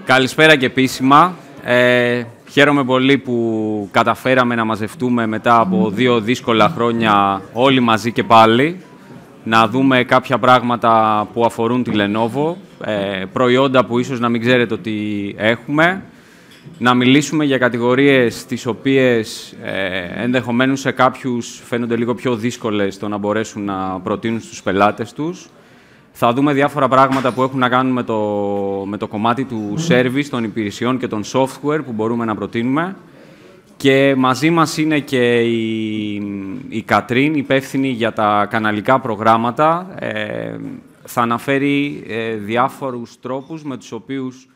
Καλησπέρα και επίσημα. Χαίρομαι πολύ που καταφέραμε να μαζευτούμε μετά από 2 δύσκολα χρόνια όλοι μαζί και πάλι, να δούμε κάποια πράγματα που αφορούν τη Lenovo, προϊόντα που ίσως να μην ξέρετε ότι έχουμε, να μιλήσουμε για κατηγορίες τις οποίες ενδεχομένως σε κάποιους φαίνονται λίγο πιο δύσκολες το να μπορέσουν να προτείνουν στους πελάτες τους. Θα δούμε διάφορα πράγματα που έχουν να κάνουν με το κομμάτι του service, των υπηρεσιών και των software που μπορούμε να προτείνουμε. Και μαζί μας είναι και η Κατρίν, υπεύθυνη για τα καναλικά προγράμματα. Θα αναφέρει διάφορους τρόπους με τους οποίους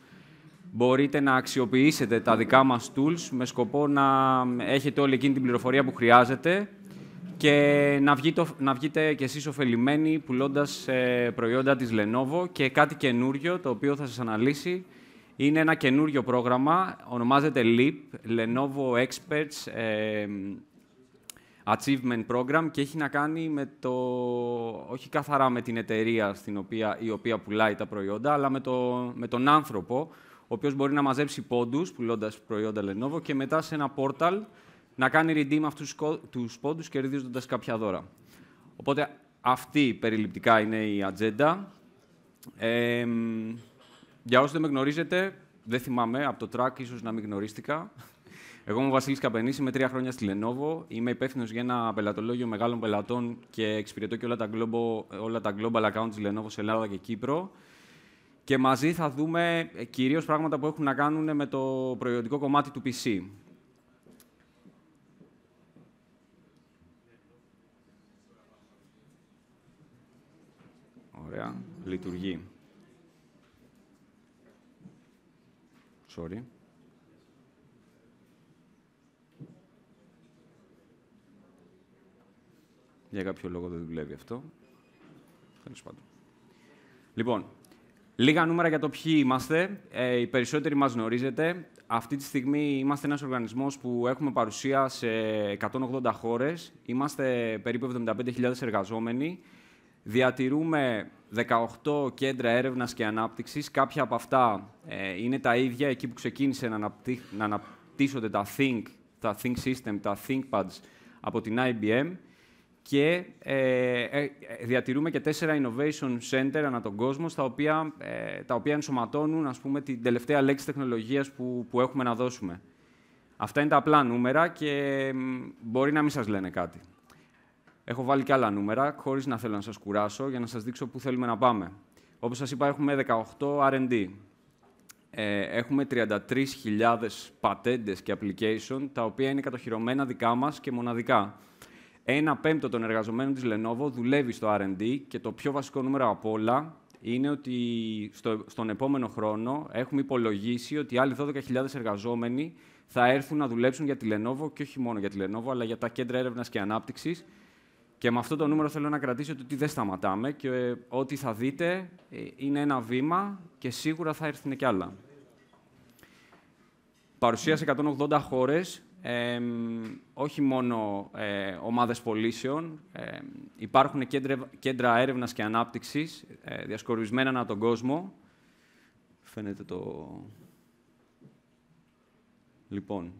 μπορείτε να αξιοποιήσετε τα δικά μας tools με σκοπό να έχετε όλη εκείνη την πληροφορία που χρειάζεται και να βγείτε κι εσείς ωφελημένοι πουλώντας προϊόντα της Lenovo. Και κάτι καινούριο, το οποίο θα σας αναλύσει, είναι ένα καινούριο πρόγραμμα, ονομάζεται LEAP, Lenovo Experts Achievement Program, και έχει να κάνει με όχι καθαρά με την εταιρεία η οποία πουλάει τα προϊόντα, αλλά με τον άνθρωπο, ο οποίος μπορεί να μαζέψει πόντους πουλώντας προϊόντα Lenovo και μετά σε ένα πόρταλ να κάνει redeem αυτούς τους πόντους κερδίζοντας κάποια δώρα. Οπότε αυτή περιληπτικά είναι η ατζέντα. Για όσους δεν με γνωρίζετε, δεν θυμάμαι, από το track ίσως να μην γνωρίστηκα. Εγώ είμαι ο Βασίλης Καπενής, είμαι 3 χρόνια στη Lenovo. Είμαι υπεύθυνος για ένα πελατολόγιο μεγάλων πελατών και εξυπηρετώ και όλα τα global accounts της Lenovo σε Ελλάδα και Κύπρο. Και μαζί θα δούμε κυρίως πράγματα που έχουν να κάνουν με το προϊόντικό κομμάτι του PC. Ωραία. Λειτουργεί. Sorry. Για κάποιο λόγο δεν δουλεύει αυτό. Τέλος πάντων. Λοιπόν, λίγα νούμερα για το ποιοι είμαστε. Οι περισσότεροι μας γνωρίζετε. Αυτή τη στιγμή είμαστε ένας οργανισμός που έχουμε παρουσία σε 180 χώρες. Είμαστε περίπου 75.000 εργαζόμενοι. Διατηρούμε 18 κέντρα έρευνας και ανάπτυξης. Κάποια από αυτά είναι τα ίδια εκεί που ξεκίνησε να αναπτύσσονται τα Think System, τα ThinkPads από την IBM. Και διατηρούμε και 4 Innovation Center ανά τον κόσμο, τα οποία ενσωματώνουν, ας πούμε, την τελευταία λέξη τεχνολογίας που έχουμε να δώσουμε. Αυτά είναι τα απλά νούμερα και μπορεί να μην σας λένε κάτι. Έχω βάλει και άλλα νούμερα, χωρίς να θέλω να σας κουράσω, για να σας δείξω πού θέλουμε να πάμε. Όπως σας είπα, έχουμε 18 R&D. Έχουμε 33.000 πατέντες και application, τα οποία είναι κατοχυρωμένα δικά μας και μοναδικά. 1/5 των εργαζομένων της Lenovo δουλεύει στο R&D και το πιο βασικό νούμερο από όλα είναι ότι στον επόμενο χρόνο έχουμε υπολογίσει ότι άλλοι 12.000 εργαζόμενοι θα έρθουν να δουλέψουν για τη Lenovo και όχι μόνο για τη Lenovo, αλλά για τα κέντρα έρευνας και ανάπτυξης. Και με αυτό το νούμερο θέλω να κρατήσετε ότι δεν σταματάμε και ό,τι θα δείτε είναι ένα βήμα και σίγουρα θα έρθουν κι άλλα. Παρουσία σε 180 χώρες, όχι μόνο ομάδες πωλήσεων, υπάρχουν κέντρα έρευνας και ανάπτυξης, διασκορπισμένα ανά τον κόσμο. Φαίνεται το... Λοιπόν,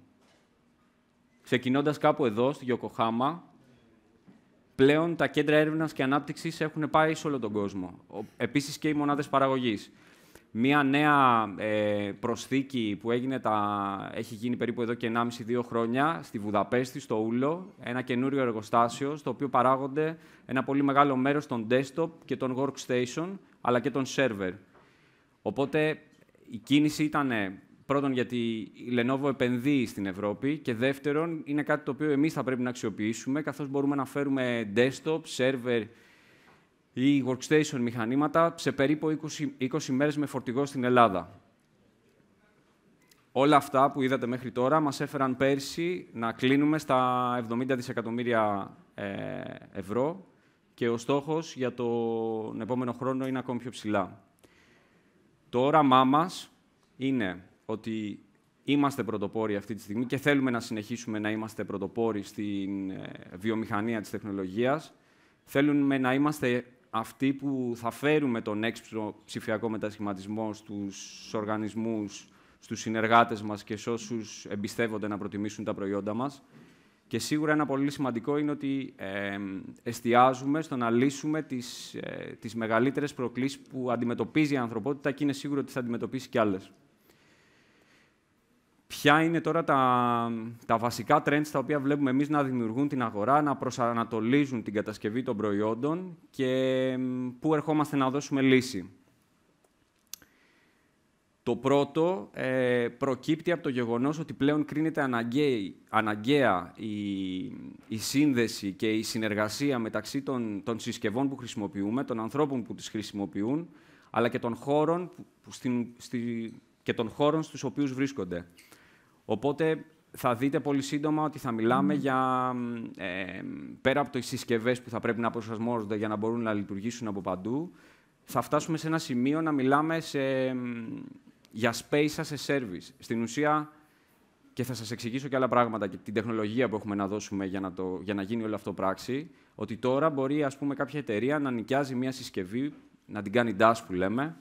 ξεκινώντας κάπου εδώ, στη Γιοκοχάμα, πλέον τα κέντρα έρευνας και ανάπτυξης έχουν πάει σε όλο τον κόσμο. Επίσης και οι μονάδες παραγωγής. Μία νέα προσθήκη που έχει γίνει περίπου εδώ και 1,5-2 χρόνια στη Βουδαπέστη, στο Ούλο, ένα καινούριο εργοστάσιο, στο οποίο παράγονται ένα πολύ μεγάλο μέρος των desktop και των workstation, αλλά και των server. Οπότε η κίνηση ήταν πρώτον γιατί η Lenovo επενδύει στην Ευρώπη και δεύτερον είναι κάτι το οποίο εμείς θα πρέπει να αξιοποιήσουμε, καθώς μπορούμε να φέρουμε desktop, server ή workstation μηχανήματα σε περίπου 20 μέρες με φορτηγό στην Ελλάδα. Όλα αυτά που είδατε μέχρι τώρα μας έφεραν πέρσι να κλείνουμε στα 70 δισεκατομμύρια ευρώ και ο στόχος για τον επόμενο χρόνο είναι ακόμη πιο ψηλά. Το όραμά μας είναι ότι είμαστε πρωτοπόροι αυτή τη στιγμή και θέλουμε να συνεχίσουμε να είμαστε πρωτοπόροι στην βιομηχανία της τεχνολογίας. Θέλουμε να είμαστε αυτοί που θα φέρουμε τον έξυπνο ψηφιακό μετασχηματισμό στους οργανισμούς, στους συνεργάτες μας και σε όσους εμπιστεύονται να προτιμήσουν τα προϊόντα μας. Και σίγουρα ένα πολύ σημαντικό είναι ότι εστιάζουμε στο να λύσουμε τις μεγαλύτερες προκλήσεις που αντιμετωπίζει η ανθρωπότητα και είναι σίγουρο ότι θα αντιμετωπίσει κι άλλες. Ποια είναι τώρα τα βασικά trends τα οποία βλέπουμε εμείς να δημιουργούν την αγορά, να προσανατολίζουν την κατασκευή των προϊόντων και πού ερχόμαστε να δώσουμε λύση. Το πρώτο προκύπτει από το γεγονός ότι πλέον κρίνεται αναγκαία η σύνδεση και η συνεργασία μεταξύ των συσκευών που χρησιμοποιούμε, των ανθρώπων που τις χρησιμοποιούν, αλλά και των χώρων στους οποίους βρίσκονται. Οπότε θα δείτε πολύ σύντομα ότι θα μιλάμε για, πέρα από τις συσκευές που θα πρέπει να προσαρμόζονται για να μπορούν να λειτουργήσουν από παντού, θα φτάσουμε σε ένα σημείο να μιλάμε για space as a service. Στην ουσία, και θα σας εξηγήσω και άλλα πράγματα και την τεχνολογία που έχουμε να δώσουμε για να γίνει όλο αυτό πράξη, ότι τώρα μπορεί, ας πούμε, κάποια εταιρεία να νοικιάζει μια συσκευή, να την κάνει DAS που λέμε,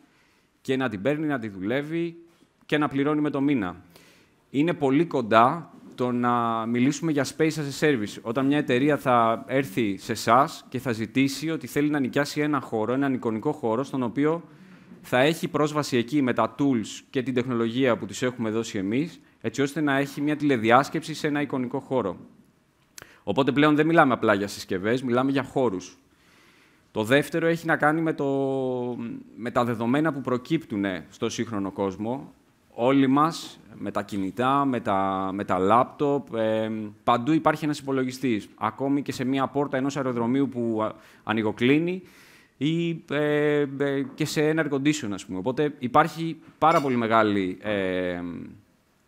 και να την παίρνει, να τη δουλεύει και να πληρώνει με το μήνα. Είναι πολύ κοντά το να μιλήσουμε για space as a service. Όταν μια εταιρεία θα έρθει σε εσάς και θα ζητήσει ότι θέλει να νοικιάσει ένα χώρο, έναν εικονικό χώρο, στον οποίο θα έχει πρόσβαση εκεί με τα tools και την τεχνολογία που τους έχουμε δώσει εμείς, έτσι ώστε να έχει μια τηλεδιάσκεψη σε ένα εικονικό χώρο. Οπότε πλέον δεν μιλάμε απλά για συσκευές, μιλάμε για χώρους. Το δεύτερο έχει να κάνει με τα δεδομένα που προκύπτουν στο σύγχρονο κόσμο. Όλοι μας, με τα κινητά, με τα λάπτοπ, παντού υπάρχει ένας υπολογιστής. Ακόμη και σε μία πόρτα ενός αεροδρομίου που ανοιγοκλίνει ή και σε ένα air condition, ας πούμε. Οπότε υπάρχει πάρα πολύ μεγάλη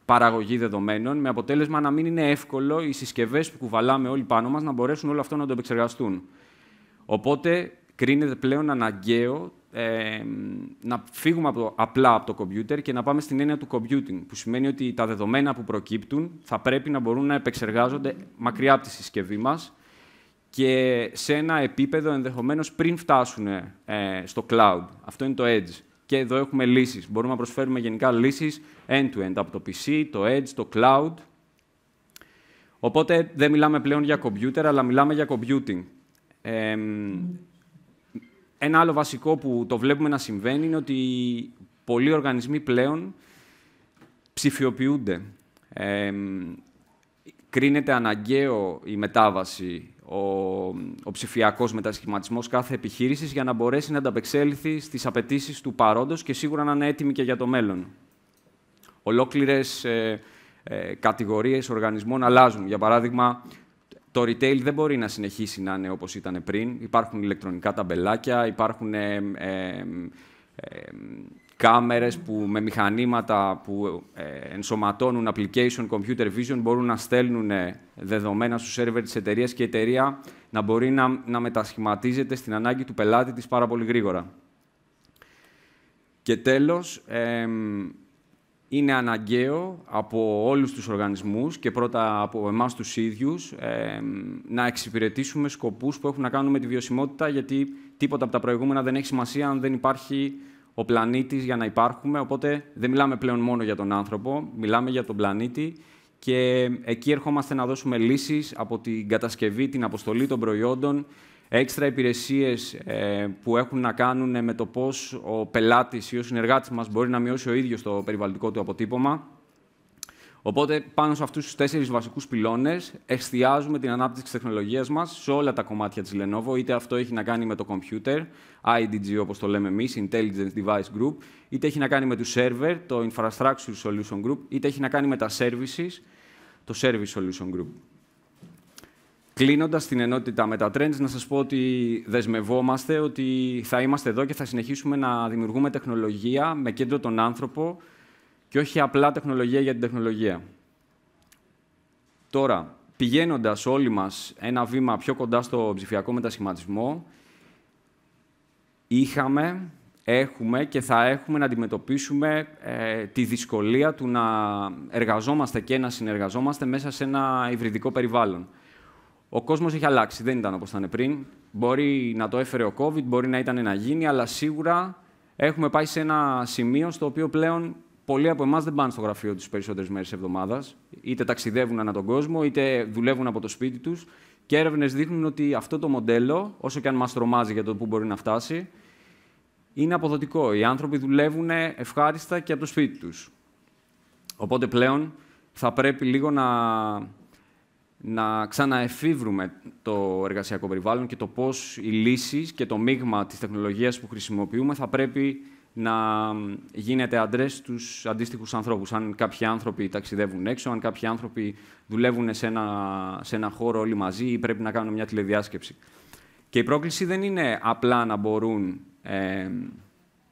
παραγωγή δεδομένων, με αποτέλεσμα να μην είναι εύκολο οι συσκευές που κουβαλάμε όλοι πάνω μας να μπορέσουν όλο αυτό να το επεξεργαστούν. Οπότε κρίνεται πλέον αναγκαίο να φύγουμε απλά από το κομπιούτερ και να πάμε στην έννοια του computing, που σημαίνει ότι τα δεδομένα που προκύπτουν θα πρέπει να μπορούν να επεξεργάζονται μακριά από τη συσκευή μας και σε ένα επίπεδο ενδεχομένως πριν φτάσουν στο cloud. Αυτό είναι το edge. Και εδώ έχουμε λύσεις. Μπορούμε να προσφέρουμε γενικά λύσεις end-to-end, από το PC, το edge, το cloud. Οπότε δεν μιλάμε πλέον για computer, αλλά μιλάμε για computing. Ένα άλλο βασικό που το βλέπουμε να συμβαίνει είναι ότι πολλοί οργανισμοί πλέον ψηφιοποιούνται. Κρίνεται αναγκαίο η μετάβαση, ο ψηφιακός μετασχηματισμός κάθε επιχείρησης για να μπορέσει να ανταπεξέλθει στις απαιτήσεις του παρόντος και σίγουρα να είναι έτοιμη και για το μέλλον. Ολόκληρες κατηγορίες οργανισμών αλλάζουν. Για παράδειγμα, το retail δεν μπορεί να συνεχίσει να είναι όπως ήταν πριν. Υπάρχουν ηλεκτρονικά ταμπελάκια, υπάρχουν κάμερες με μηχανήματα που ενσωματώνουν application, computer vision, μπορούν να στέλνουν δεδομένα στους σερβερ της εταιρείας και η εταιρεία να μπορεί να μετασχηματίζεται στην ανάγκη του πελάτη της πάρα πολύ γρήγορα. Και τέλος, είναι αναγκαίο από όλους τους οργανισμούς και πρώτα από εμάς τους ίδιους να εξυπηρετήσουμε σκοπούς που έχουν να κάνουν με τη βιωσιμότητα, γιατί τίποτα από τα προηγούμενα δεν έχει σημασία αν δεν υπάρχει ο πλανήτης για να υπάρχουμε. Οπότε δεν μιλάμε πλέον μόνο για τον άνθρωπο, μιλάμε για τον πλανήτη και εκεί ερχόμαστε να δώσουμε λύσεις από την κατασκευή, την αποστολή των προϊόντων, έξτρα υπηρεσίες που έχουν να κάνουν με το πώς ο πελάτης ή ο συνεργάτης μας μπορεί να μειώσει ο ίδιος το περιβαλλοντικό του αποτύπωμα. Οπότε, πάνω σε αυτούς τους 4 βασικούς πυλώνες, εστιάζουμε την ανάπτυξη της τεχνολογίας μας σε όλα τα κομμάτια της Lenovo, είτε αυτό έχει να κάνει με το computer, IDG όπως το λέμε εμείς, Intelligent Device Group, είτε έχει να κάνει με το server, το Infrastructure Solution Group, είτε έχει να κάνει με τα services, το Service Solution Group. Κλείνοντας την ενότητα με τα trends, να σας πω ότι δεσμευόμαστε ότι θα είμαστε εδώ και θα συνεχίσουμε να δημιουργούμε τεχνολογία με κέντρο τον άνθρωπο και όχι απλά τεχνολογία για την τεχνολογία. Τώρα, πηγαίνοντας όλοι μας ένα βήμα πιο κοντά στο ψηφιακό μετασχηματισμό, έχουμε και θα έχουμε να αντιμετωπίσουμε τη δυσκολία του να εργαζόμαστε και να συνεργαζόμαστε μέσα σε ένα υβριδικό περιβάλλον. Ο κόσμος έχει αλλάξει, δεν ήταν όπως ήταν πριν. Μπορεί να το έφερε ο COVID, μπορεί να ήταν να γίνει, αλλά σίγουρα έχουμε πάει σε ένα σημείο στο οποίο πλέον πολλοί από εμάς δεν πάνε στο γραφείο τους περισσότερες μέρες της εβδομάδας. Είτε ταξιδεύουν ανά τον κόσμο, είτε δουλεύουν από το σπίτι τους. Και έρευνες δείχνουν ότι αυτό το μοντέλο, όσο και αν μας τρομάζει για το πού μπορεί να φτάσει, είναι αποδοτικό. Οι άνθρωποι δουλεύουν ευχάριστα και από το σπίτι τους. Οπότε πλέον θα πρέπει λίγο να ξαναεφεύρουμε το εργασιακό περιβάλλον και το πώς οι λύσεις και το μείγμα της τεχνολογίας που χρησιμοποιούμε θα πρέπει να γίνεται αντρές στους αντίστοιχους ανθρώπους. Αν κάποιοι άνθρωποι ταξιδεύουν έξω, αν κάποιοι άνθρωποι δουλεύουν σε ένα χώρο όλοι μαζί ή πρέπει να κάνουν μια τηλεδιάσκεψη. Και η πρόκληση δεν είναι απλά να μπορούν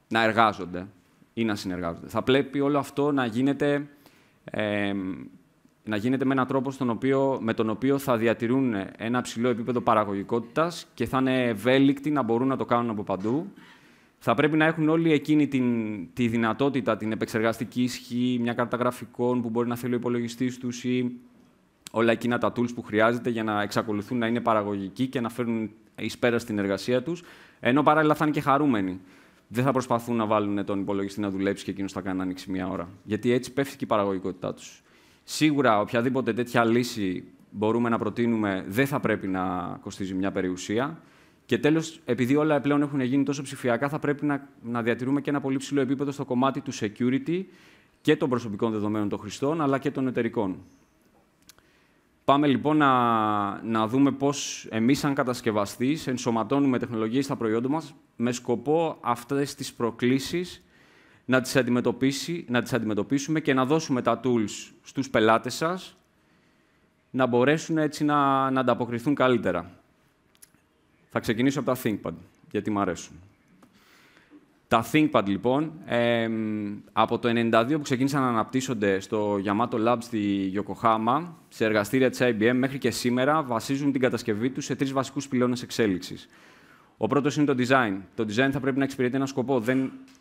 να εργάζονται ή να συνεργάζονται. Θα πρέπει όλο αυτό να γίνεται με έναν τρόπο με τον οποίο θα διατηρούν ένα ψηλό επίπεδο παραγωγικότητας και θα είναι ευέλικτοι να μπορούν να το κάνουν από παντού. Θα πρέπει να έχουν όλοι εκείνη τη δυνατότητα, την επεξεργαστική ισχύ, μια κάρτα γραφικών που μπορεί να θέλει ο υπολογιστής τους ή όλα εκείνα τα tools που χρειάζεται για να εξακολουθούν να είναι παραγωγικοί και να φέρουν εις πέρα στην εργασία τους, ενώ παράλληλα θα είναι και χαρούμενοι. Δεν θα προσπαθούν να βάλουν τον υπολογιστή να δουλέψει και εκείνος θα κάνει να ανοίξει μία ώρα. Γιατί έτσι πέφτει και η παραγωγικότητά τους. Σίγουρα, οποιαδήποτε τέτοια λύση μπορούμε να προτείνουμε δεν θα πρέπει να κοστίζει μια περιουσία. Και τέλος, επειδή όλα πλέον έχουν γίνει τόσο ψηφιακά, θα πρέπει να διατηρούμε και ένα πολύ ψηλό επίπεδο στο κομμάτι του security και των προσωπικών δεδομένων των χρηστών, αλλά και των εταιρικών. Πάμε λοιπόν να δούμε πώς εμείς, σαν κατασκευαστής, ενσωματώνουμε τεχνολογίες στα προϊόντα μας με σκοπό αυτές τις προκλήσεις να τις αντιμετωπίσουμε και να δώσουμε τα tools στους πελάτες σας να μπορέσουν έτσι να ανταποκριθούν καλύτερα. Θα ξεκινήσω από τα ThinkPad, γιατί μου αρέσουν. Τα ThinkPad, λοιπόν, από το 1992 που ξεκίνησαν να αναπτύσσονται στο Yamato Lab στη Yokohama, σε εργαστήρια της IBM, μέχρι και σήμερα βασίζουν την κατασκευή τους σε 3 βασικούς πυλώνες εξέλιξης. Ο πρώτος είναι το design. Το design θα πρέπει να εξυπηρετεί ένα σκοπό.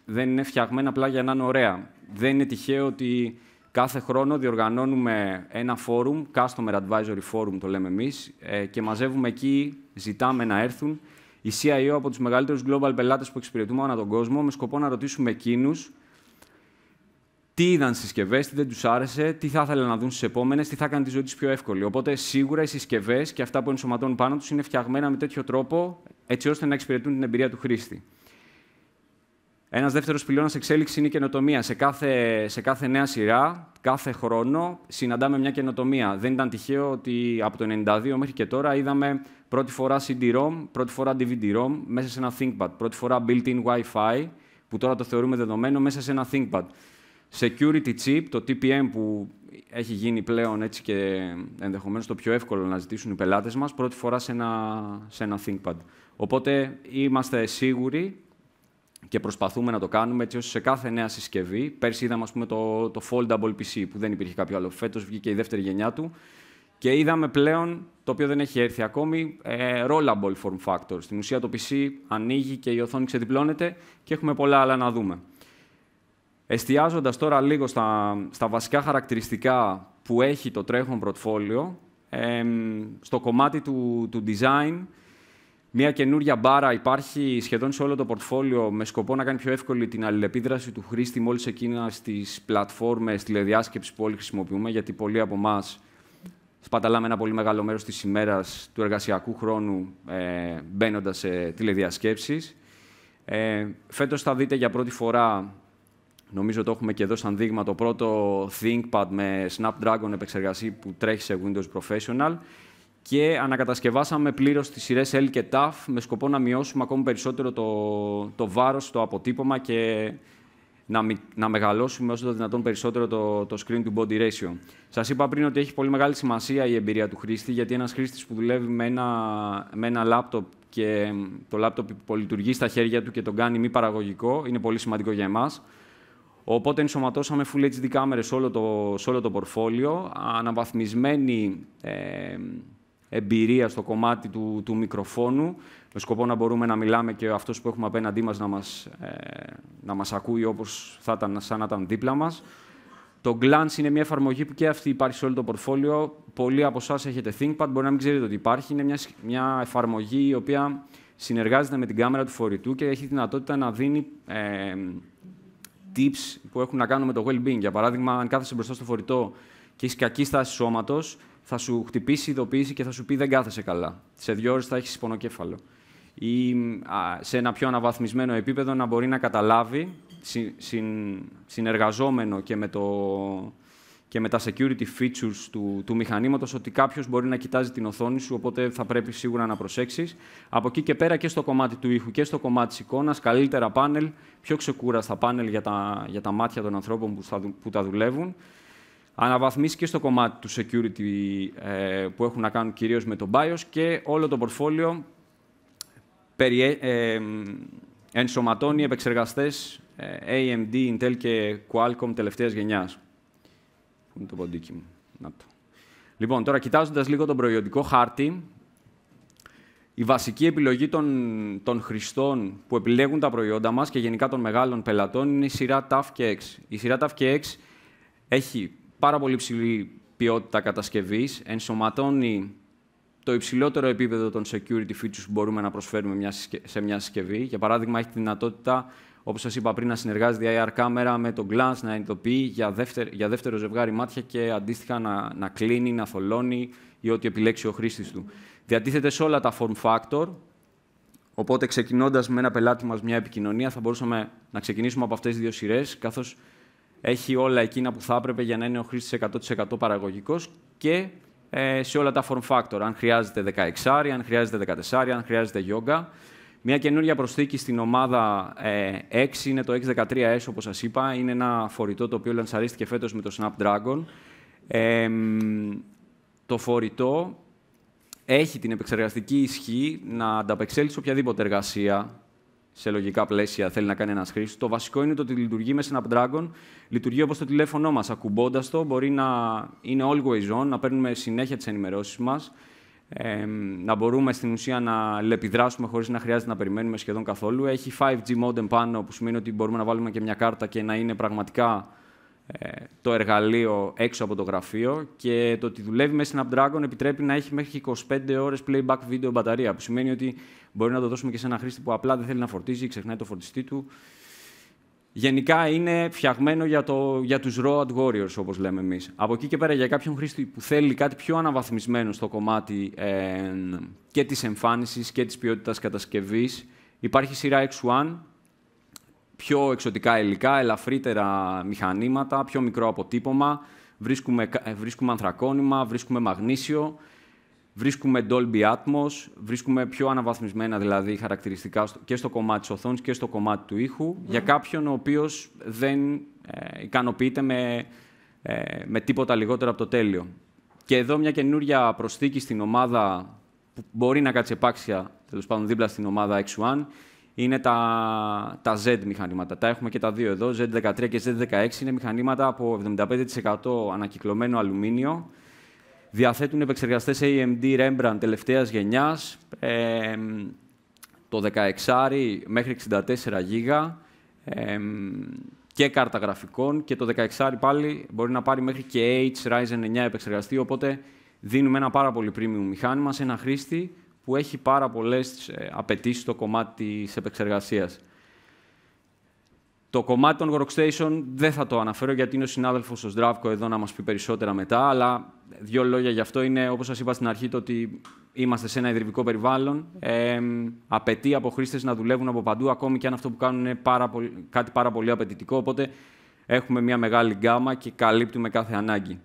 Δεν είναι φτιαγμένα απλά για να είναι ωραία. Δεν είναι τυχαίο ότι κάθε χρόνο διοργανώνουμε ένα forum, Customer Advisory Forum το λέμε εμείς, και μαζεύουμε εκεί, ζητάμε να έρθουν οι CIO από τους μεγαλύτερους global πελάτες που εξυπηρετούμε ανά τον κόσμο, με σκοπό να ρωτήσουμε εκείνους τι είδαν στις συσκευές, τι δεν τους άρεσε, τι θα ήθελαν να δουν στις επόμενες, τι θα έκανε τη ζωή τους πιο εύκολη. Οπότε, σίγουρα οι συσκευές και αυτά που ενσωματώνουν πάνω τους είναι φτιαγμένα με τέτοιο τρόπο, έτσι ώστε να εξυπηρετούν την εμπειρία του χρήστη. Ένας δεύτερος πυλώνας εξέλιξης είναι η καινοτομία. Σε κάθε νέα σειρά, κάθε χρόνο, συναντάμε μια καινοτομία. Δεν ήταν τυχαίο ότι από το 1992 μέχρι και τώρα είδαμε πρώτη φορά CD-ROM, πρώτη φορά DVD-ROM μέσα σε ένα ThinkPad. Πρώτη φορά built-in Wi-Fi, που τώρα το θεωρούμε δεδομένο, μέσα σε ένα ThinkPad. Security chip, το TPM, που έχει γίνει πλέον έτσι και ενδεχομένως το πιο εύκολο να ζητήσουν οι πελάτες μας, πρώτη φορά σε ένα ThinkPad. Οπότε είμαστε σίγουροι και προσπαθούμε να το κάνουμε έτσι ώστε σε κάθε νέα συσκευή. Πέρσι είδαμε, ας πούμε, το foldable PC, που δεν υπήρχε κάποιο άλλο. Φέτος βγήκε η δεύτερη γενιά του. Και είδαμε πλέον, το οποίο δεν έχει έρθει ακόμη, rollable form factor. Στην ουσία το PC ανοίγει και η οθόνη ξεδιπλώνεται και έχουμε πολλά άλλα να δούμε. Εστιάζοντας τώρα λίγο στα βασικά χαρακτηριστικά που έχει το τρέχον portfolio, στο κομμάτι του design, μια καινούρια μπάρα υπάρχει σχεδόν σε όλο το portfolio με σκοπό να κάνει πιο εύκολη την αλληλεπίδραση του χρήστη με όλες εκείνες τις πλατφόρμες τηλεδιάσκεψης που όλοι χρησιμοποιούμε, γιατί πολλοί από εμάς σπαταλάμε ένα πολύ μεγάλο μέρος της ημέρας του εργασιακού χρόνου μπαίνοντας σε τηλεδιασκέψεις. Φέτος θα δείτε για πρώτη φορά, νομίζω το έχουμε και εδώ σαν δείγμα, το πρώτο ThinkPad με Snapdragon επεξεργασία που τρέχει σε Windows Professional και ανακατασκευάσαμε πλήρως τις σειρές L και TAF με σκοπό να μειώσουμε ακόμη περισσότερο το βάρος στο αποτύπωμα και να μεγαλώσουμε όσο το δυνατόν περισσότερο το screen to body ratio. Σας είπα πριν ότι έχει πολύ μεγάλη σημασία η εμπειρία του χρήστη, γιατί ένας χρήστης που δουλεύει με ένα λάπτοπ και το λάπτοπ υπολειτουργεί στα χέρια του και τον κάνει μη παραγωγικό, είναι πολύ σημαντικό για εμάς. Οπότε ενσωματώσαμε Full HD κάμερες σε όλο το portfolio, αναβαθμισμένη εμπειρία στο κομμάτι του μικροφόνου, με σκοπό να μπορούμε να μιλάμε και αυτός που έχουμε απέναντί μας να μας ακούει όπως θα ήταν σαν να ήταν δίπλα μας. Το Glance είναι μια εφαρμογή που και αυτή υπάρχει σε όλο το portfolio. Πολλοί από εσάς έχετε ThinkPad, μπορεί να μην ξέρετε ότι υπάρχει. Είναι μια εφαρμογή η οποία συνεργάζεται με την κάμερα του φορητού και έχει δυνατότητα να δίνει tips που έχουν να κάνουν με το well-being. Για παράδειγμα, αν κάθεσαι μπροστά στο φορητό και έχεις κακή στάση σώματος, θα σου χτυπήσει ειδοποίηση και θα σου πει δεν κάθεσαι καλά. Σε 2 ώρες θα έχεις πονοκέφαλο. Ή σε ένα πιο αναβαθμισμένο επίπεδο να μπορεί να καταλάβει, συνεργαζόμενο και με τα security features του μηχανήματος, ότι κάποιος μπορεί να κοιτάζει την οθόνη σου, οπότε θα πρέπει σίγουρα να προσέξεις. Από εκεί και πέρα και στο κομμάτι του ήχου και στο κομμάτι της εικόνας, καλύτερα πάνελ, πιο ξεκούραστα πάνελ για τα μάτια των ανθρώπων που τα δουλεύουν. Αναβαθμίσει και στο κομμάτι του security που έχουν να κάνουν κυρίως με το BIOS και όλο το portfolio ενσωματώνει επεξεργαστές AMD, Intel και Qualcomm τελευταίας γενιάς. Πού είναι το ποντίκι μου. Να το. Λοιπόν, τώρα κοιτάζοντας λίγο τον προϊόντικό χάρτη, η βασική επιλογή των χρηστών που επιλέγουν τα προϊόντα μας και γενικά των μεγάλων πελατών είναι η σειρά TUF και X. Η σειρά TUF και X έχει πάρα πολύ ψηλή ποιότητα κατασκευής, ενσωματώνει το υψηλότερο επίπεδο των security features που μπορούμε να προσφέρουμε σε μια συσκευή. Για παράδειγμα, έχει τη δυνατότητα, όπως σας είπα πριν, να συνεργάζεται η IR κάμερα με το Glance, να ειδοποιεί για δεύτερο ζευγάρι μάτια και αντίστοιχα να κλείνει, να θολώνει ή ό,τι επιλέξει ο χρήστης του. Διατίθεται σε όλα τα form factor, οπότε ξεκινώντας με ένα πελάτη μας μια επικοινωνία, θα μπορούσαμε να ξεκινήσουμε από αυτές τις 2 σειρές, καθώς έχει όλα εκείνα που θα έπρεπε για να είναι ο χρήστης 100% παραγωγικός και σε όλα τα form factor, αν χρειάζεται 16, αν χρειάζεται 14, αν χρειάζεται yoga. Μια καινούργια προσθήκη στην ομάδα X είναι το X13S, όπως σας είπα. Είναι ένα φορητό το οποίο λανσαρίστηκε φέτος με το Snapdragon. Το φορητό έχει την επεξεργαστική ισχύ να ανταπεξέλθει σε οποιαδήποτε εργασία σε λογικά πλαίσια θέλει να κάνει ένας χρήστης. Το βασικό είναι το ότι λειτουργεί με Snapdragon. Λειτουργεί όπως το τηλέφωνό μας. Ακουμπώντας το, μπορεί να είναι always on, να παίρνουμε συνέχεια τις ενημερώσεις μας, να μπορούμε στην ουσία να λεπιδράσουμε χωρίς να χρειάζεται να περιμένουμε σχεδόν καθόλου. Έχει 5G modem πάνω, που σημαίνει ότι μπορούμε να βάλουμε και μια κάρτα και να είναι πραγματικά το εργαλείο έξω από το γραφείο. Και το ότι δουλεύει με Snapdragon επιτρέπει να έχει μέχρι 25 ώρες playback video μπαταρία, που σημαίνει ότι μπορεί να το δώσουμε και σε ένα χρήστη που απλά δεν θέλει να φορτίζει, ξεχνάει το φορτιστή του. Γενικά είναι φτιαγμένο για τους road warriors, όπως λέμε εμείς. Από εκεί και πέρα, για κάποιον χρήστη που θέλει κάτι πιο αναβαθμισμένο στο κομμάτι και της εμφάνισης και της ποιότητας κατασκευής, υπάρχει σειρά X1, πιο εξωτικά υλικά, ελαφρύτερα μηχανήματα, πιο μικρό αποτύπωμα, βρίσκουμε ανθρακόνημα, βρίσκουμε μαγνήσιο, βρίσκουμε Dolby Atmos, βρίσκουμε πιο αναβαθμισμένα δηλαδή χαρακτηριστικά και στο κομμάτι της οθόνης και στο κομμάτι του ήχου, για κάποιον ο οποίος δεν ικανοποιείται με τίποτα λιγότερο από το τέλειο. Και εδώ μια καινούρια προσθήκη στην ομάδα που μπορεί να κάτσει επάξια, τέλος πάντων δίπλα στην ομάδα X1, είναι τα Z μηχανήματα. Τα έχουμε και τα δύο εδώ, Z13 και Z16, είναι μηχανήματα από 75% ανακυκλωμένο αλουμίνιο. Διαθέτουν επεξεργαστές AMD Rembrandt τελευταίας γενιάς, το 16 μέχρι 64 GB και κάρτα γραφικών, και το 16 πάλι μπορεί να πάρει μέχρι και H Ryzen 9 επεξεργαστή, οπότε δίνουμε ένα πάρα πολύ premium μηχάνημα σε ένα χρήστη που έχει πάρα πολλές απαιτήσεις στο κομμάτι της επεξεργασίας. Το κομμάτι των workstation δεν θα το αναφέρω, γιατί είναι ο συνάδελφος ο Zdravko εδώ να μας πει περισσότερα μετά, αλλά 2 λόγια γι' αυτό είναι, όπως σας είπα στην αρχή, το ότι είμαστε σε ένα ιδρυβικό περιβάλλον. Απαιτεί από χρήστες να δουλεύουν από παντού, ακόμη και αν αυτό που κάνουν είναι κάτι πάρα πολύ απαιτητικό, οπότε έχουμε μια μεγάλη γκάμα και καλύπτουμε κάθε ανάγκη.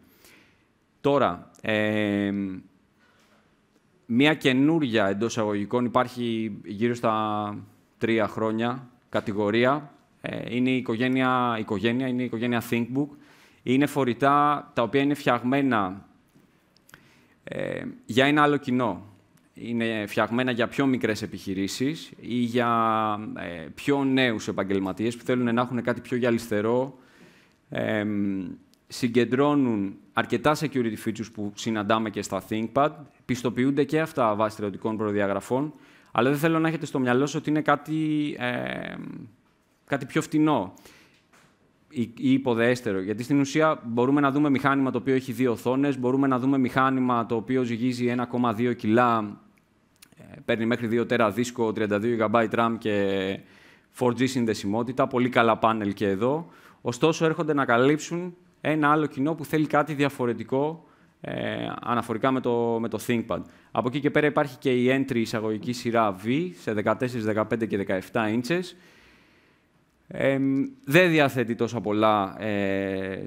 Τώρα, μια καινούρια εντός εισαγωγικών, υπάρχει γύρω στα 3 χρόνια, κατηγορία. Είναι η οικογένεια ThinkBook. Είναι φορητά τα οποία είναι φτιαγμένα για ένα άλλο κοινό. Είναι φτιαγμένα για πιο μικρές επιχειρήσεις ή για πιο νέους επαγγελματίες που θέλουν να έχουν κάτι πιο γυαλιστερό. Συγκεντρώνουν αρκετά security features που συναντάμε και στα ThinkPad. Πιστοποιούνται και αυτά βάσει στερεωτικών προδιαγραφών. Αλλά δεν θέλω να έχετε στο μυαλό σας ότι είναι κάτι πιο φτηνό. ή υποδεέστερο. Γιατί στην ουσία μπορούμε να δούμε μηχάνημα το οποίο έχει 2 οθόνες, μπορούμε να δούμε μηχάνημα το οποίο ζυγίζει 1,2 κιλά, παίρνει μέχρι 2 τέρα δίσκο, 32 GB RAM και 4G συνδεσιμότητα, πολύ καλά πάνελ και εδώ. Ωστόσο, έρχονται να καλύψουν ένα άλλο κοινό που θέλει κάτι διαφορετικό αναφορικά με το ThinkPad. Από εκεί και πέρα υπάρχει και η entry εισαγωγική σειρά V σε 14, 15 και 17 inches. Δεν διαθέτει τόσα πολλά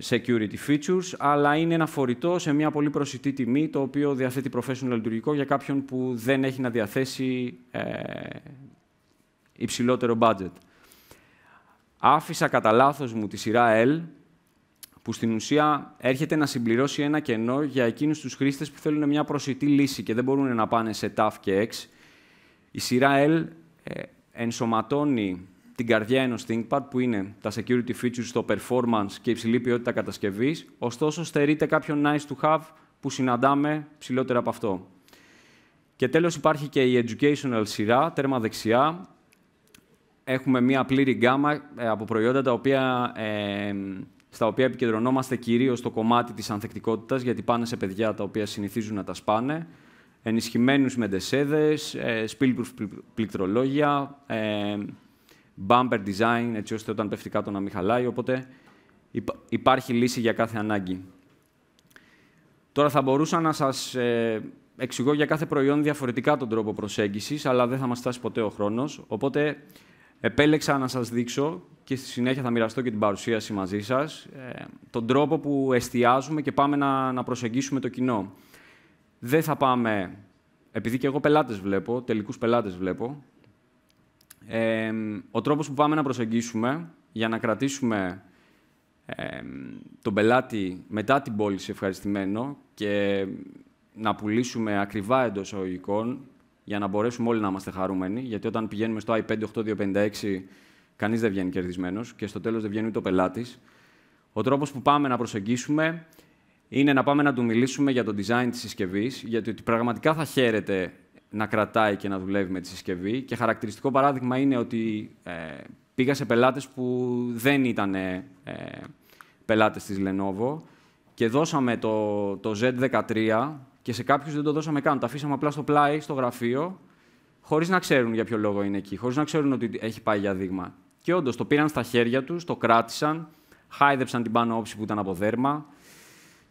security features, αλλά είναι ένα φορητό σε μια πολύ προσιτή τιμή, το οποίο διαθέτει professional λειτουργικό για κάποιον που δεν έχει να διαθέσει υψηλότερο budget. Άφησα κατά λάθος μου τη σειρά L, που στην ουσία έρχεται να συμπληρώσει ένα κενό για εκείνους τους χρήστες που θέλουν μια προσιτή λύση και δεν μπορούν να πάνε σε TAF και X. Η σειρά L ενσωματώνει την καρδιά ενός ThinkPad, που είναι τα security features, το performance και υψηλή ποιότητα κατασκευής, ωστόσο στερείται κάποιο nice to have που συναντάμε ψηλότερα από αυτό. Και τέλος υπάρχει και η educational σειρά, τέρμα δεξιά. Έχουμε μια πλήρη γκάμα από προϊόντα στα οποία επικεντρωνόμαστε κυρίως στο κομμάτι της ανθεκτικότητας, γιατί πάνε σε παιδιά τα οποία συνηθίζουν να τα σπάνε, ενισχυμένους με ντεσέδες, spill-proof πληκτρολόγια, bumper design, έτσι ώστε όταν πέφτει κάτω να μην χαλάει, οπότε υπάρχει λύση για κάθε ανάγκη. Τώρα θα μπορούσα να σας εξηγώ για κάθε προϊόν διαφορετικά τον τρόπο προσέγγισης, αλλά δεν θα μας φτάσει ποτέ ο χρόνος, οπότε επέλεξα να σας δείξω και στη συνέχεια θα μοιραστώ και την παρουσίαση μαζί σας, τον τρόπο που εστιάζουμε και πάμε να προσεγγίσουμε το κοινό. Δεν θα πάμε, επειδή και εγώ πελάτες βλέπω, τελικούς πελάτες βλέπω, ο τρόπος που πάμε να προσεγγίσουμε για να κρατήσουμε τον πελάτη μετά την πώληση ευχαριστημένο και να πουλήσουμε ακριβά εντός εισαγωγικών, για να μπορέσουμε όλοι να είμαστε χαρούμενοι, γιατί όταν πηγαίνουμε στο i5 8256, κανείς δεν βγαίνει κερδισμένος και στο τέλος δεν βγαίνει ούτε ο πελάτης. Ο τρόπος που πάμε να προσεγγίσουμε είναι να πάμε να του μιλήσουμε για το design της συσκευής, γιατί ότι πραγματικά θα χαίρεται να κρατάει και να δουλεύει με τη συσκευή. Και χαρακτηριστικό παράδειγμα είναι ότι πήγα σε πελάτες που δεν ήταν πελάτες της Lenovo και δώσαμε το Z13 και σε κάποιους δεν το δώσαμε καν. Το αφήσαμε απλά στο πλάι, στο γραφείο, χωρίς να ξέρουν για ποιο λόγο είναι εκεί, χωρίς να ξέρουν ότι έχει πάει για δείγμα. Και όντως το πήραν στα χέρια τους, το κράτησαν, χάιδεψαν την πάνω όψη που ήταν από δέρμα.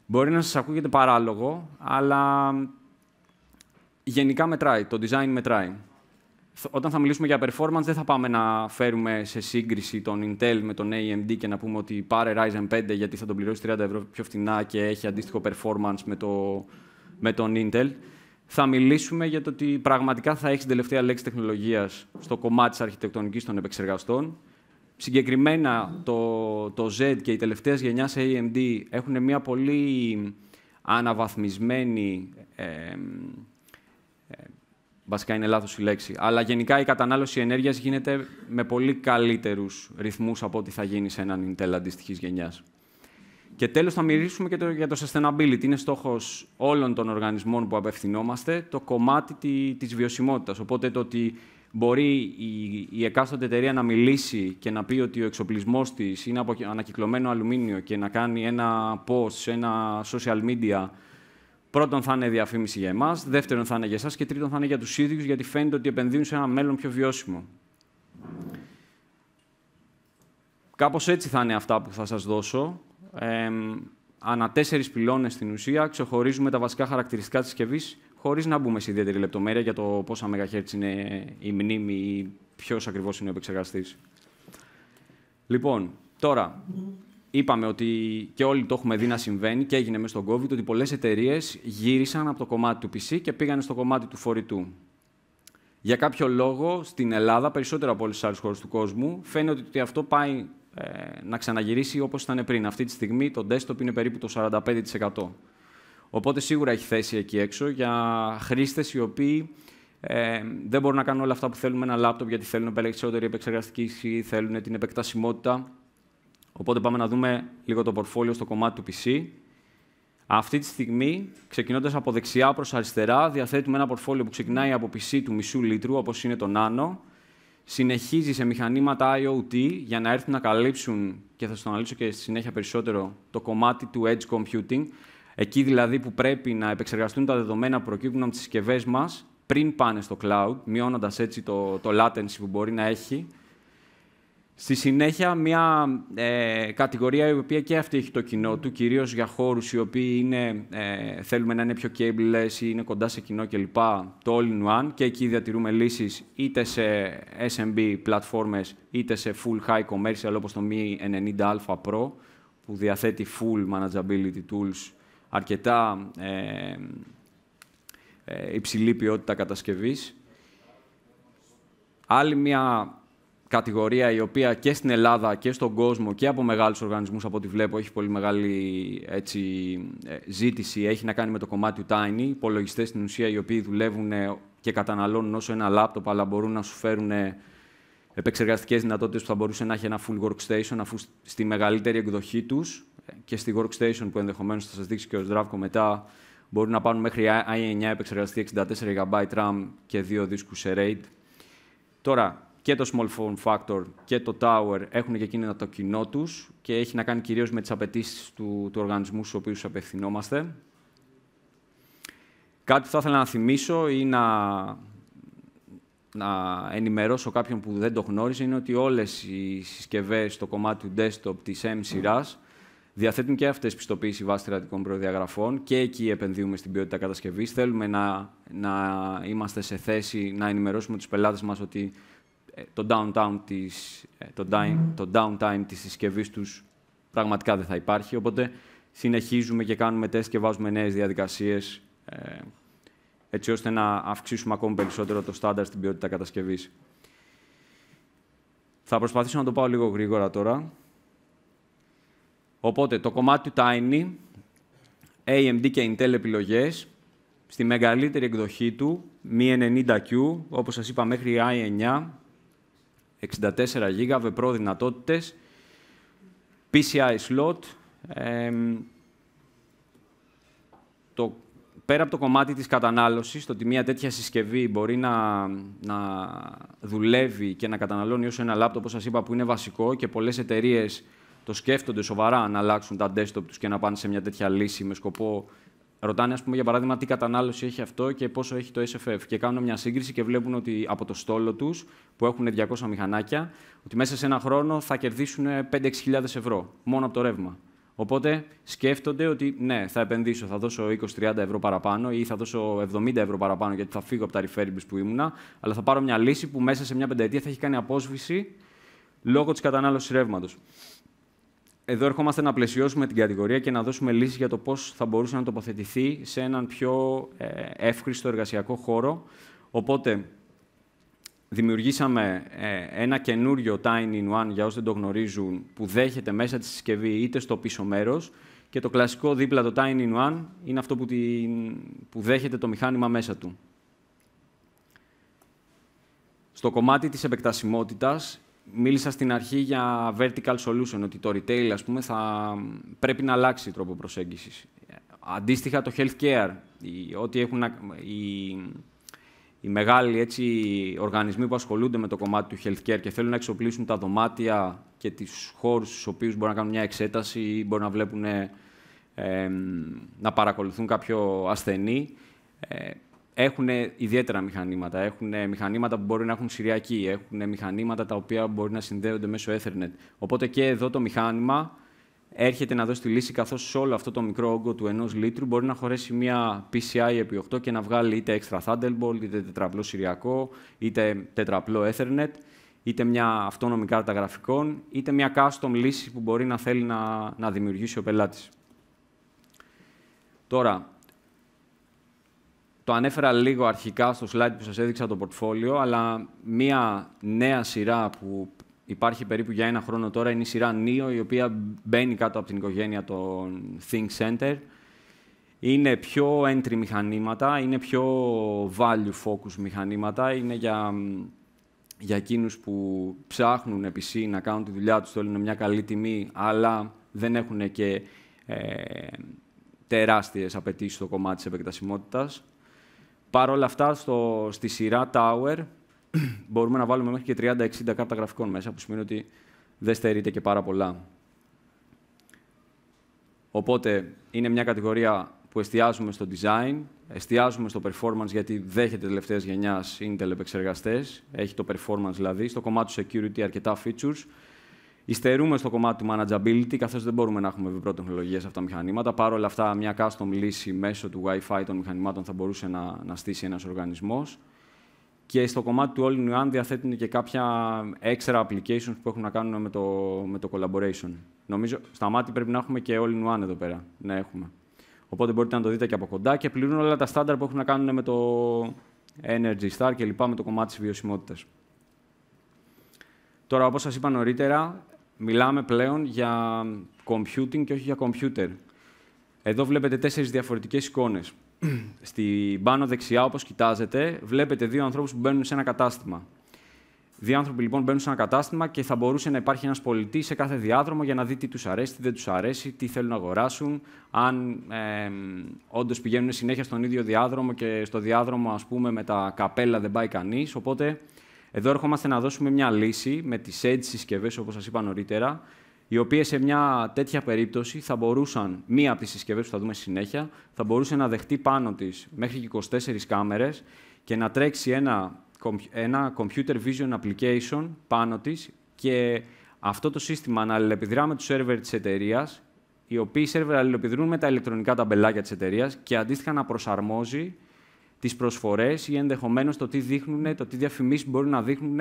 Μπορεί να σας ακούγεται παράλογο, αλλά γενικά μετράει, το design μετράει. Όταν θα μιλήσουμε για performance, δεν θα πάμε να φέρουμε σε σύγκριση τον Intel με τον AMD και να πούμε ότι πάρε Ryzen 5 γιατί θα τον πληρώσει 30 ευρώ πιο φτηνά και έχει αντίστοιχο performance με τον Intel. Θα μιλήσουμε για το ότι πραγματικά θα έχει την τελευταία λέξη τεχνολογίας στο κομμάτι της αρχιτεκτονικής των επεξεργαστών. Συγκεκριμένα, το Z και η τελευταίας γενιάς AMD έχουν μια πολύ αναβαθμισμένη, βασικά είναι λάθος η λέξη, αλλά γενικά η κατανάλωση ενέργειας γίνεται με πολύ καλύτερους ρυθμούς από ό,τι θα γίνει σε έναν Intel αντίστοιχης γενιάς. Και τέλος θα μιλήσουμε και για το sustainability. Είναι στόχος όλων των οργανισμών που απευθυνόμαστε, το κομμάτι της βιωσιμότητας. Οπότε το ότι μπορεί η εκάστοτε εταιρεία να μιλήσει και να πει ότι ο εξοπλισμός της είναι από ανακυκλωμένο αλουμίνιο και να κάνει ένα post σε ένα social media, πρώτον θα είναι διαφήμιση για εμάς, δεύτερον θα είναι για εσάς και τρίτον θα είναι για τους ίδιους, γιατί φαίνεται ότι επενδύουν σε ένα μέλλον πιο βιώσιμο. Κάπως έτσι θα είναι αυτά που θα σας δώσω. Ανά 4 πυλώνες στην ουσία ξεχωρίζουμε τα βασικά χαρακτηριστικά της συσκευής, χωρίς να μπούμε σε ιδιαίτερη λεπτομέρεια για το πόσα MHz είναι η μνήμη ή ποιος ακριβώς είναι ο επεξεργαστής. Λοιπόν, τώρα, είπαμε ότι και όλοι το έχουμε δει να συμβαίνει και έγινε μέσα στον COVID, ότι πολλές εταιρείες γύρισαν από το κομμάτι του PC και πήγαν στο κομμάτι του φορητού. Για κάποιο λόγο, στην Ελλάδα, περισσότερο από όλες τις άλλες χώρες του κόσμου, φαίνεται ότι αυτό πάει να ξαναγυρίσει όπως ήταν πριν. Αυτή τη στιγμή το desktop είναι περίπου το 45%. Οπότε σίγουρα έχει θέση εκεί έξω για χρήστες οι οποίοι δεν μπορούν να κάνουν όλα αυτά που θέλουν με ένα λάπτοπ, γιατί θέλουν περισσότερη επεξεργαστική ισχύ, θέλουν την επεκτασιμότητα. Οπότε πάμε να δούμε λίγο το portfolio στο κομμάτι του PC. Αυτή τη στιγμή, ξεκινώντας από δεξιά προς αριστερά, διαθέτουμε ένα portfolio που ξεκινάει από PC του μισού λίτρου, όπως είναι το Nano, συνεχίζει σε μηχανήματα IoT για να έρθουν να καλύψουν, και θα σας το αναλύσω και στη συνέχεια περισσότερο, το κομμάτι του edge computing, εκεί δηλαδή που πρέπει να επεξεργαστούν τα δεδομένα που προκύπτουν από τις συσκευές μας πριν πάνε στο cloud, μειώνοντας έτσι το latency που μπορεί να έχει. Στη συνέχεια, μια κατηγορία η οποία και αυτή έχει το κοινό του, κυρίως για χώρους οι οποίοι θέλουμε να είναι πιο cableless ή είναι κοντά σε κοινό κλπ. Το all-in-one, και εκεί διατηρούμε λύσεις είτε σε SMB πλατφόρμες, είτε σε full high commercial, όπως το Mi 90α Pro, που διαθέτει full manageability tools, αρκετά υψηλή ποιότητα κατασκευής. Άλλη μια κατηγορία η οποία και στην Ελλάδα και στον κόσμο και από μεγάλους οργανισμούς, από ό,τι βλέπω, έχει πολύ μεγάλη ζήτηση, έχει να κάνει με το κομμάτι του Tiny. Υπολογιστές στην ουσία οι οποίοι δουλεύουν και καταναλώνουν όσο ένα λάπτοπ, αλλά μπορούν να σου φέρουν επεξεργαστικές δυνατότητες που θα μπορούσε να έχει ένα full workstation, αφού στη μεγαλύτερη εκδοχή τους και στη workstation που ενδεχομένως θα σας δείξει και ο Zdravko μετά, μπορούν να πάρουν μέχρι i9 επεξεργαστή 64 GB RAM και 2 δίσκους σε RAID. Τώρα, και το small form factor και το tower έχουν και εκείνα το κοινό τους και έχει να κάνει κυρίως με τις απαιτήσεις του οργανισμού στους οποίους απευθυνόμαστε. Κάτι που θα ήθελα να θυμίσω ή να ενημερώσω κάποιον που δεν το γνώριζε είναι ότι όλες οι συσκευές στο κομμάτι του desktop της M σειράς διαθέτουν και αυτές πιστοποίηση βάσει κρατικών προδιαγραφών και εκεί επενδύουμε στην ποιότητα κατασκευής. Θέλουμε να είμαστε σε θέση να ενημερώσουμε τους πελάτες μας ότι το downtime της συσκευής τους πραγματικά δεν θα υπάρχει. Οπότε συνεχίζουμε και κάνουμε τεστ και βάζουμε νέες διαδικασίες έτσι ώστε να αυξήσουμε ακόμη περισσότερο το στάνταρ στην ποιότητα κατασκευής. Θα προσπαθήσω να το πάω λίγο γρήγορα τώρα. Οπότε, το κομμάτι του Tiny, AMD και Intel επιλογές, στη μεγαλύτερη εκδοχή του, Mi 90Q, όπως σας είπα, μέχρι i9, 64 GB, Pro δυνατότητες, PCI slot. Πέρα από το κομμάτι της κατανάλωσης, το ότι μια τέτοια συσκευή μπορεί να δουλεύει και να καταναλώνει όσο ένα λάπτοπ, όπως σας είπα, που είναι βασικό και πολλές εταιρείες το σκέφτονται σοβαρά να αλλάξουν τα desktop τους και να πάνε σε μια τέτοια λύση με σκοπό. Ρωτάνε, ας πούμε, για παράδειγμα, τι κατανάλωση έχει αυτό και πόσο έχει το SFF. Και κάνουν μια σύγκριση και βλέπουν ότι από το στόλο τους, που έχουν 200 μηχανάκια, ότι μέσα σε ένα χρόνο θα κερδίσουν 5-6 ευρώ μόνο από το ρεύμα. Οπότε σκέφτονται ότι ναι, θα επενδύσω, θα δώσω 20-30 ευρώ παραπάνω ή θα δώσω 70 ευρώ παραπάνω γιατί θα φύγω από τα refurbished που ήμουνα, αλλά θα πάρω μια λύση που μέσα σε μια πενταετία θα έχει κάνει απόσβηση λόγω της κατανάλωσης ρεύματος. Εδώ ερχόμαστε να πλαισιώσουμε την κατηγορία και να δώσουμε λύσεις για το πώς θα μπορούσε να τοποθετηθεί σε έναν πιο εύχριστο εργασιακό χώρο. Οπότε, δημιουργήσαμε ένα καινούριο Tiny-in-One, για όσοι δεν το γνωρίζουν, που δέχεται μέσα τη συσκευή είτε στο πίσω μέρος και το κλασικό δίπλα το Tiny-in-One είναι αυτό που δέχεται το μηχάνημα μέσα του. Στο κομμάτι της επεκτασιμότητας, μίλησα στην αρχή για vertical solution, ότι το retail, ας πούμε, θα πρέπει να αλλάξει τρόπο προσέγγισης. Αντίστοιχα, το healthcare, ό,τι έχουν οι μεγάλοι οργανισμοί που ασχολούνται με το κομμάτι του healthcare και θέλουν να εξοπλίσουν τα δωμάτια και τους χώρους στους οποίους μπορούν να κάνουν μια εξέταση ή μπορούν να βλέπουν, να παρακολουθούν κάποιο ασθενή, έχουν ιδιαίτερα μηχανήματα. Έχουν μηχανήματα που μπορεί να έχουν συριακή, έχουν μηχανήματα τα οποία μπορεί να συνδέονται μέσω Ethernet. Οπότε και εδώ το μηχάνημα έρχεται να δώσει τη λύση, καθώς σε όλο αυτό το μικρό όγκο του 1 λίτρου μπορεί να χωρέσει μια PCI-X8 και να βγάλει είτε extra Thunderbolt, είτε τετραπλό συριακό, είτε τετραπλό Ethernet, είτε μια αυτόνομη κάρτα γραφικών, είτε μια custom λύση που μπορεί να θέλει να δημιουργήσει ο πελάτης. Τώρα, το ανέφερα λίγο αρχικά στο slide που σας έδειξα το portfolio, αλλά μία νέα σειρά που υπάρχει περίπου για ένα χρόνο τώρα είναι η σειρά Neo, η οποία μπαίνει κάτω από την οικογένεια των Think Center. Είναι πιο entry μηχανήματα, είναι πιο value focus μηχανήματα, είναι για εκείνους που ψάχνουν PC να κάνουν τη δουλειά τους, θέλουν μια καλή τιμή, αλλά δεν έχουν και τεράστιες απαιτήσεις στο κομμάτι της επεκτασιμότητας. Παρ' όλα αυτά, στη σειρά Tower μπορούμε να βάλουμε μέχρι και 30-60 κάρτα γραφικών μέσα, που σημαίνει ότι δεν στερείται και πάρα πολλά. Οπότε, είναι μια κατηγορία που εστιάζουμε στο design, εστιάζουμε στο performance, γιατί δέχεται τελευταίας γενιάς Intel επεξεργαστές, έχει το performance δηλαδή, στο κομμάτι του security αρκετά features. Υστερούμε στο κομμάτι του manageability, καθώς δεν μπορούμε να έχουμε βιπροτεχνολογία σε αυτά τα μηχανήματα. Παρ' όλα αυτά, μια custom λύση μέσω του Wi-Fi των μηχανημάτων θα μπορούσε να στήσει ένας οργανισμός. Και στο κομμάτι του All-in-One διαθέτουν και κάποια extra applications που έχουν να κάνουν με το collaboration. Νομίζω, στα μάτια πρέπει να έχουμε και All-in-One εδώ πέρα. Να έχουμε. Οπότε μπορείτε να το δείτε και από κοντά και πληρούν όλα τα στάνταρ που έχουν να κάνουν με το Energy Star και λοιπά, με το κομμάτι της βιωσιμότητας. Τώρα, όπως σας είπα νωρίτερα, μιλάμε πλέον για computing και όχι για computer. Εδώ βλέπετε 4 διαφορετικές εικόνες. Στην πάνω δεξιά, όπως κοιτάζετε, βλέπετε 2 ανθρώπους που μπαίνουν σε ένα κατάστημα. 2 άνθρωποι λοιπόν μπαίνουν σε ένα κατάστημα και θα μπορούσε να υπάρχει ένας πολιτής σε κάθε διάδρομο για να δει τι τους αρέσει, τι δεν τους αρέσει, τι θέλουν να αγοράσουν, αν όντως πηγαίνουν συνέχεια στον ίδιο διάδρομο και στο διάδρομο, ας πούμε, με τα καπέλα δεν πάει κανείς. Οπότε, εδώ ερχόμαστε να δώσουμε μια λύση με τις edge συσκευές, όπως σας είπα νωρίτερα, οι οποίες σε μια τέτοια περίπτωση θα μπορούσαν, μία από τις συσκευές που θα δούμε στη συνέχεια, θα μπορούσε να δεχτεί πάνω της μέχρι και 24 κάμερες και να τρέξει ένα computer vision application πάνω της και αυτό το σύστημα να αλληλεπιδρά με τους σερβερ της εταιρείας, οι οποίοι σερβερ αλληλεπιδρούν με τα ηλεκτρονικά ταμπελάκια της εταιρείας και αντίστοιχα να προσαρμόζει τις προσφορές ή ενδεχομένως το τι δείχνουν, το τι διαφημίσεις μπορούν να δείχνουν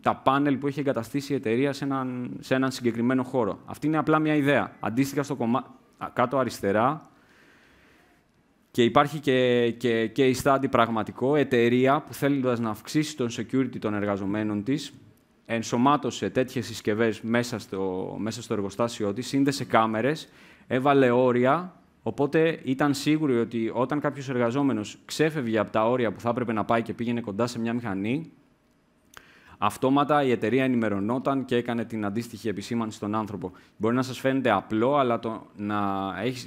τα πάνελ που έχει εγκαταστήσει η εταιρεία σε έναν συγκεκριμένο χώρο. Αυτή είναι απλά μια ιδέα. Αντίστοιχα, κάτω αριστερά, και υπάρχει και case study πραγματικό, εταιρεία που θέλοντας να αυξήσει τον security των εργαζομένων της, ενσωμάτωσε τέτοιες συσκευές μέσα στο εργοστάσιό της, σύνδεσε κάμερες, έβαλε όρια, οπότε ήταν σίγουροι ότι όταν κάποιος εργαζόμενος ξέφευγε από τα όρια που θα έπρεπε να πάει και πήγαινε κοντά σε μια μηχανή, αυτόματα η εταιρεία ενημερωνόταν και έκανε την αντίστοιχη επισήμανση στον άνθρωπο. Μπορεί να σας φαίνεται απλό, αλλά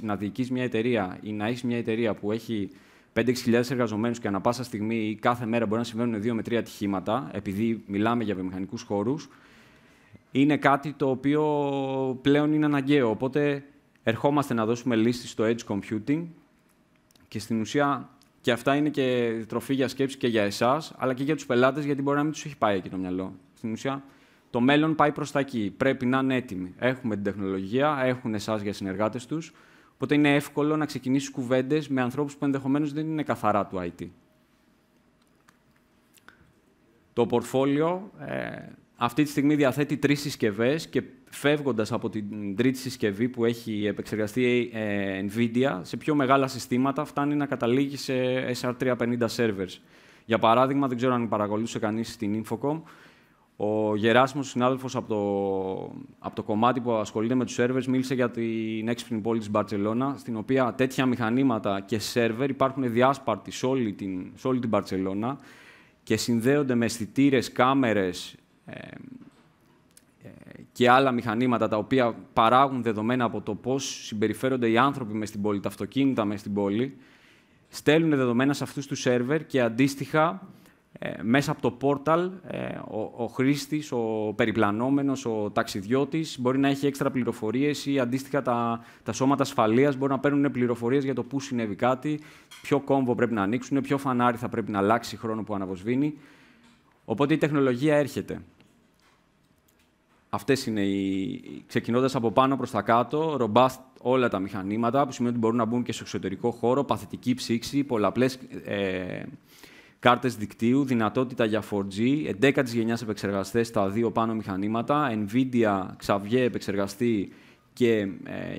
να διοικείς μια εταιρεία ή να έχεις μια εταιρεία που έχει 5-6 εργαζομένους και ανά πάσα στιγμή ή κάθε μέρα μπορεί να συμβαίνουν 2 με 3 ατυχήματα, επειδή μιλάμε για βιομηχανικούς χώρους, είναι κάτι το οποίο πλέον είναι αναγκαίο. Οπότε ερχόμαστε να δώσουμε λύσεις στο edge computing και στην ουσία. Και αυτά είναι και τροφή για σκέψη και για εσάς, αλλά και για τους πελάτες, γιατί μπορεί να μην τους έχει πάει εκεί το μυαλό. Στην ουσία, το μέλλον πάει προς τα εκεί. Πρέπει να είναι έτοιμοι. Έχουμε την τεχνολογία, έχουν εσάς για συνεργάτες τους, οπότε είναι εύκολο να ξεκινήσεις κουβέντες με ανθρώπους που ενδεχομένως δεν είναι καθαρά του IT. Το portfolio αυτή τη στιγμή διαθέτει 3 συσκευές και φεύγοντας από την τρίτη συσκευή που έχει επεξεργαστεί NVIDIA, σε πιο μεγάλα συστήματα φτάνει να καταλήγει σε SR350 servers. Για παράδειγμα, δεν ξέρω αν παρακολουθούσε κανείς στην Infocom, ο Γεράσιμος, συνάδελφος από το κομμάτι που ασχολείται με τους servers, μίλησε για την έξυπνη πόλη της Μπαρτσελώνα, στην οποία τέτοια μηχανήματα και server υπάρχουν διάσπαρτοι σε όλη την Μπαρτσελώνα και συνδέονται με αισθητήρες, κάμερες, και άλλα μηχανήματα τα οποία παράγουν δεδομένα από το πώς συμπεριφέρονται οι άνθρωποι μες στην πόλη, τα αυτοκίνητα μες στην πόλη, στέλνουν δεδομένα σε αυτούς τους σερβερ και αντίστοιχα μέσα από το πόρταλ ο χρήστης, ο περιπλανόμενος, ο ταξιδιώτης μπορεί να έχει έξτρα πληροφορίες ή αντίστοιχα τα σώματα ασφαλείας μπορούν να παίρνουν πληροφορίες για το πού συνέβη κάτι, ποιο κόμβο πρέπει να ανοίξουν, ποιο φανάρι θα πρέπει να αλλάξει χρόνο που αναβοσβήνει. Οπότε η τεχνολογία έρχεται. Αυτές είναι ξεκινώντας από πάνω προς τα κάτω, robust όλα τα μηχανήματα, που σημαίνει ότι μπορούν να μπουν και στο εξωτερικό χώρο, παθητική ψήξη, πολλαπλές κάρτες δικτύου, δυνατότητα για 4G, 11ης γενιάς επεξεργαστές στα 2 πάνω μηχανήματα, NVIDIA, Xavier επεξεργαστή και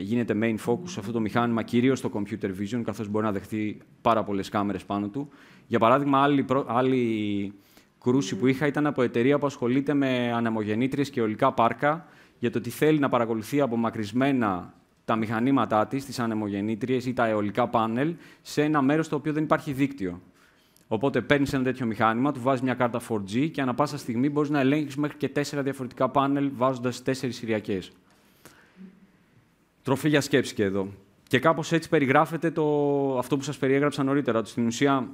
γίνεται main focus σε αυτό το μηχάνημα, κυρίως στο computer vision, καθώς μπορεί να δεχτεί πάρα πολλές κάμερες πάνω του. Για παράδειγμα, άλλη κρούση που είχα ήταν από εταιρεία που ασχολείται με ανεμογεννήτριες και αιωλικά πάρκα, για το ότι θέλει να παρακολουθεί απομακρυσμένα τα μηχανήματά της, τις ανεμογεννήτριες ή τα αιωλικά πάνελ, σε ένα μέρος στο οποίο δεν υπάρχει δίκτυο. Οπότε παίρνεις ένα τέτοιο μηχάνημα, του βάζεις μια κάρτα 4G και ανά πάσα στιγμή μπορείς να ελέγχεις μέχρι και 4 διαφορετικά πάνελ, βάζοντας 4 συριακές. Τροφή για σκέψη και εδώ. Και κάπως έτσι περιγράφεται αυτό που σας περιέγραψα νωρίτερα, ότι στην ουσία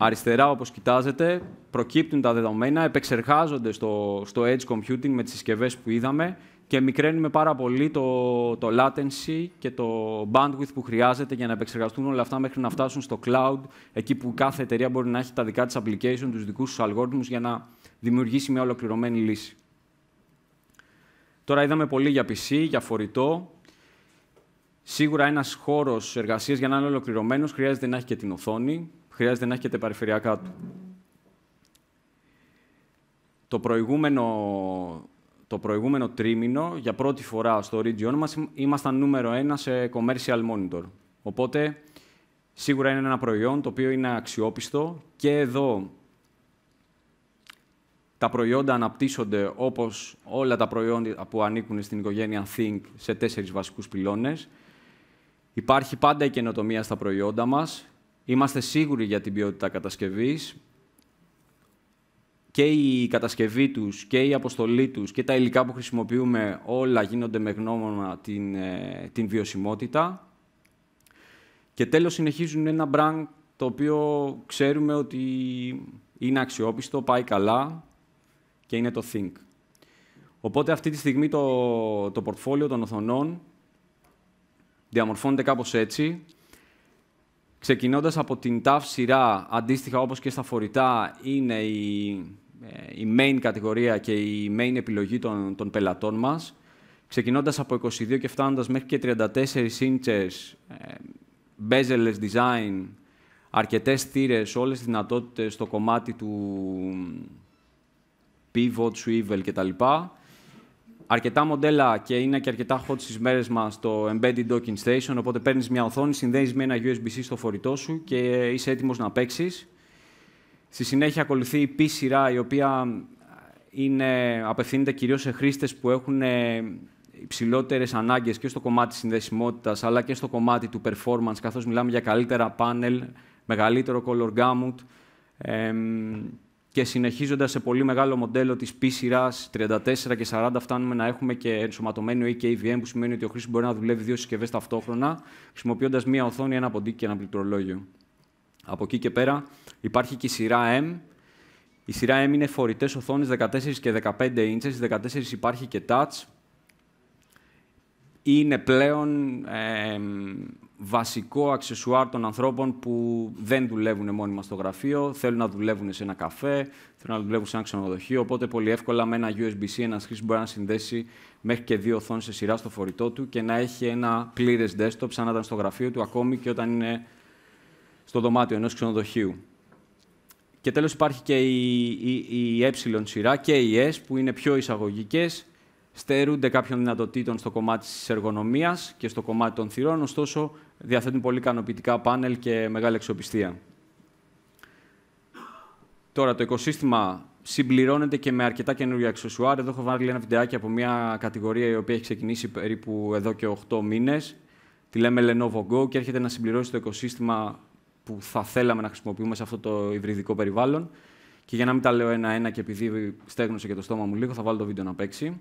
Αριστερά, όπως κοιτάζετε, προκύπτουν τα δεδομένα, επεξεργάζονται στο edge computing με τις συσκευές που είδαμε και μικραίνουμε πάρα πολύ το latency και το bandwidth που χρειάζεται για να επεξεργαστούν όλα αυτά μέχρι να φτάσουν στο cloud, εκεί που κάθε εταιρεία μπορεί να έχει τα δικά της application, τους δικούς τους αλγόριθμους για να δημιουργήσει μια ολοκληρωμένη λύση. Τώρα είδαμε πολύ για PC, για φορητό. Σίγουρα ένας χώρος εργασίας για να είναι ολοκληρωμένος χρειάζεται να έχει και την οθόνη, χρειάζεται να έχει και τα περιφερειακά του. Το προηγούμενο τρίμηνο, για πρώτη φορά στο region μας, ήμασταν νούμερο 1 σε commercial monitor. Οπότε, σίγουρα είναι ένα προϊόν το οποίο είναι αξιόπιστο και εδώ τα προϊόντα αναπτύσσονται όπως όλα τα προϊόντα που ανήκουν στην οικογένεια Think σε 4 βασικούς πυλώνες. Υπάρχει πάντα η καινοτομία στα προϊόντα μας. Είμαστε σίγουροι για την ποιότητα κατασκευής. Και η κατασκευή τους και η αποστολή τους και τα υλικά που χρησιμοποιούμε όλα γίνονται με γνώμονα την βιωσιμότητα. Και τέλος συνεχίζουν ένα brand το οποίο ξέρουμε ότι είναι αξιόπιστο, πάει καλά και είναι το Think. Οπότε αυτή τη στιγμή το portfolio των οθονών διαμορφώνεται κάπως έτσι. Ξεκινώντας από την TAF σειρά, αντίστοιχα όπως και στα φορητά, είναι η main κατηγορία και η main επιλογή των πελατών μας. Ξεκινώντας από 22 και φτάνοντας μέχρι και 34 inches, bezel-less design, αρκετές θύρες, όλες τις δυνατότητες στο κομμάτι του pivot, swivel κτλ. Αρκετά μοντέλα και είναι και αρκετά hot στις μέρες μας το embedded docking station, οπότε παίρνεις μια οθόνη, συνδέεις με ένα USB-C στο φορητό σου και είσαι έτοιμος να παίξεις. Στη συνέχεια ακολουθεί η P σειρά, η οποία απευθύνεται κυρίως σε χρήστες που έχουν υψηλότερες ανάγκες και στο κομμάτι της συνδεσιμότητας, αλλά και στο κομμάτι του performance, καθώς μιλάμε για καλύτερα panel, μεγαλύτερο color gamut, και συνεχίζοντας σε πολύ μεγάλο μοντέλο της P σειράς 34 και 40 φτάνουμε να έχουμε και ενσωματωμένο EKVM, που σημαίνει ότι ο χρήστης μπορεί να δουλεύει 2 συσκευές ταυτόχρονα, χρησιμοποιώντας μία οθόνη, ένα ποντίκι και ένα πληκτρολόγιο. Από εκεί και πέρα υπάρχει και η σειρά M. Η σειρά M είναι φορητές οθόνες 14 και 15 inches. Στις 14 υπάρχει και touch. Είναι πλέον βασικό αξεσουάρ των ανθρώπων που δεν δουλεύουν μόνιμα στο γραφείο, θέλουν να δουλεύουν σε ένα καφέ, θέλουν να δουλεύουν σε ένα ξενοδοχείο, οπότε πολύ εύκολα με ένα USB-C ένας χρήστης μπορεί να συνδέσει μέχρι και 2 οθόνες σε σειρά στο φορητό του και να έχει ένα πλήρες desktop σαν να ήταν στο γραφείο του, ακόμη και όταν είναι στο δωμάτιο ενός ξενοδοχείου. Και τέλος υπάρχει και η ε σειρά και οι S, που είναι πιο εισαγωγικές, στερούνται κάποιων δυνατοτήτων στο κομμάτι της εργονομίας και στο κομμάτι των θυρών, ωστόσο διαθέτουν πολύ ικανοποιητικά πάνελ και μεγάλη αξιοπιστία. Τώρα, το οικοσύστημα συμπληρώνεται και με αρκετά καινούργια αξεσουάρ. Εδώ έχω βάλει ένα βιντεάκι από μια κατηγορία η οποία έχει ξεκινήσει περίπου εδώ και 8 μήνες. Τη λέμε Lenovo Go και έρχεται να συμπληρώσει το οικοσύστημα που θα θέλαμε να χρησιμοποιούμε σε αυτό το υβριδικό περιβάλλον. Και για να μην τα λέω ένα-ένα και επειδή στέγνωσε και το στόμα μου λίγο, θα βάλω το βίντεο να παίξει.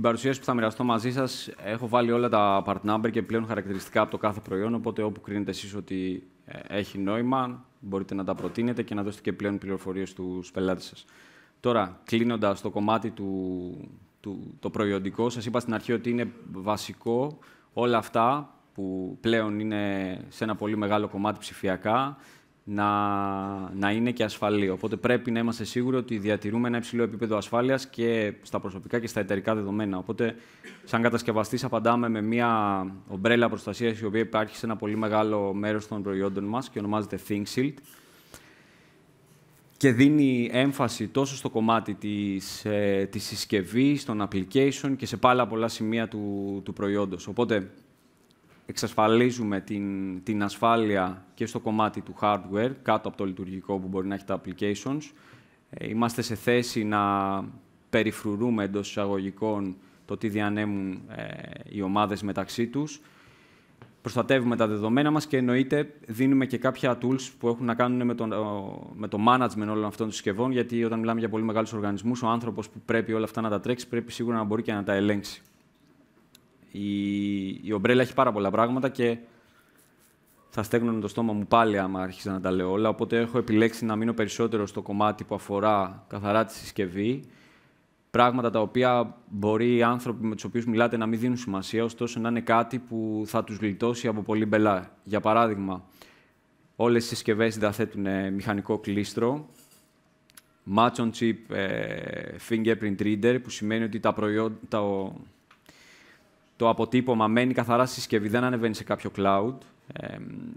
παρουσίαση που θα μοιραστώ μαζί σας έχω βάλει όλα τα part number και πλέον χαρακτηριστικά από το κάθε προϊόν, οπότε όπου κρίνετε εσείς ότι έχει νόημα, μπορείτε να τα προτείνετε και να δώσετε και πλέον πληροφορίες στους πελάτες σας. Τώρα, κλείνοντας το κομμάτι το προϊόντικό, σας είπα στην αρχή ότι είναι βασικό όλα αυτά που πλέον είναι σε ένα πολύ μεγάλο κομμάτι ψηφιακά, να είναι και ασφαλή. Οπότε πρέπει να είμαστε σίγουροι ότι διατηρούμε ένα υψηλό επίπεδο ασφάλειας και στα προσωπικά και στα εταιρικά δεδομένα. Οπότε, σαν κατασκευαστής, απαντάμε με μια ομπρέλα προστασίας η οποία υπάρχει σε ένα πολύ μεγάλο μέρος των προϊόντων μας και ονομάζεται ThinkShield. Και δίνει έμφαση τόσο στο κομμάτι της συσκευής, των application και σε πάρα πολλά σημεία του προϊόντος. Οπότε, εξασφαλίζουμε την ασφάλεια και στο κομμάτι του hardware, κάτω από το λειτουργικό που μπορεί να έχει τα applications. Είμαστε σε θέση να περιφρουρούμε εντός εισαγωγικών το τι διανέμουν οι ομάδες μεταξύ τους. Προστατεύουμε τα δεδομένα μας και εννοείται δίνουμε και κάποια tools που έχουν να κάνουν με το management όλων αυτών των συσκευών, γιατί όταν μιλάμε για πολύ μεγάλους οργανισμούς, ο άνθρωπος που πρέπει όλα αυτά να τα τρέξει πρέπει σίγουρα να μπορεί και να τα ελέγξει. Η ομπρέλα έχει πάρα πολλά πράγματα και θα στέγνωνε το στόμα μου πάλι άμα άρχισα να τα λέω όλα, οπότε έχω επιλέξει να μείνω περισσότερο στο κομμάτι που αφορά καθαρά τη συσκευή, πράγματα τα οποία μπορεί οι άνθρωποι με τους οποίους μιλάτε να μην δίνουν σημασία, ωστόσο να είναι κάτι που θα τους γλιτώσει από πολύ μπελά. Για παράδειγμα, όλες οι συσκευές διαθέτουν μηχανικό κλίστρο, match on chip fingerprint reader, που σημαίνει ότι το αποτύπωμα μένει καθαρά στη συσκευή, δεν ανεβαίνει σε κάποιο cloud.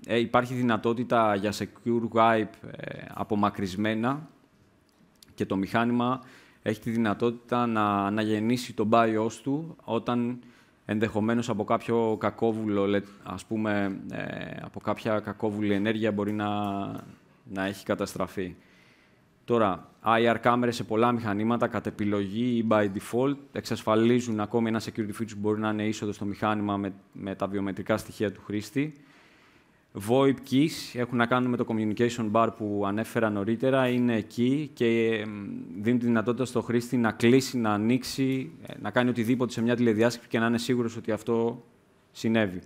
Υπάρχει δυνατότητα για secure wipe απομακρυσμένα και το μηχάνημα έχει τη δυνατότητα να αναγεννήσει το BIOS του όταν ενδεχομένως από κάποιο κακόβουλο, ας πούμε, από κάποια κακόβουλη ενέργεια μπορεί να έχει καταστραφεί. Τώρα, IR κάμερες σε πολλά μηχανήματα, κατ' επιλογή ή by default, εξασφαλίζουν ακόμη ένα security feature που μπορεί να είναι είσοδο στο μηχάνημα με τα βιομετρικά στοιχεία του χρήστη. VoIP keys έχουν να κάνουν με το communication bar που ανέφερα νωρίτερα, είναι εκεί και δίνουν τη δυνατότητα στο χρήστη να κλείσει, να ανοίξει, να κάνει οτιδήποτε σε μια τηλεδιάσκεψη και να είναι σίγουρος ότι αυτό συνέβη.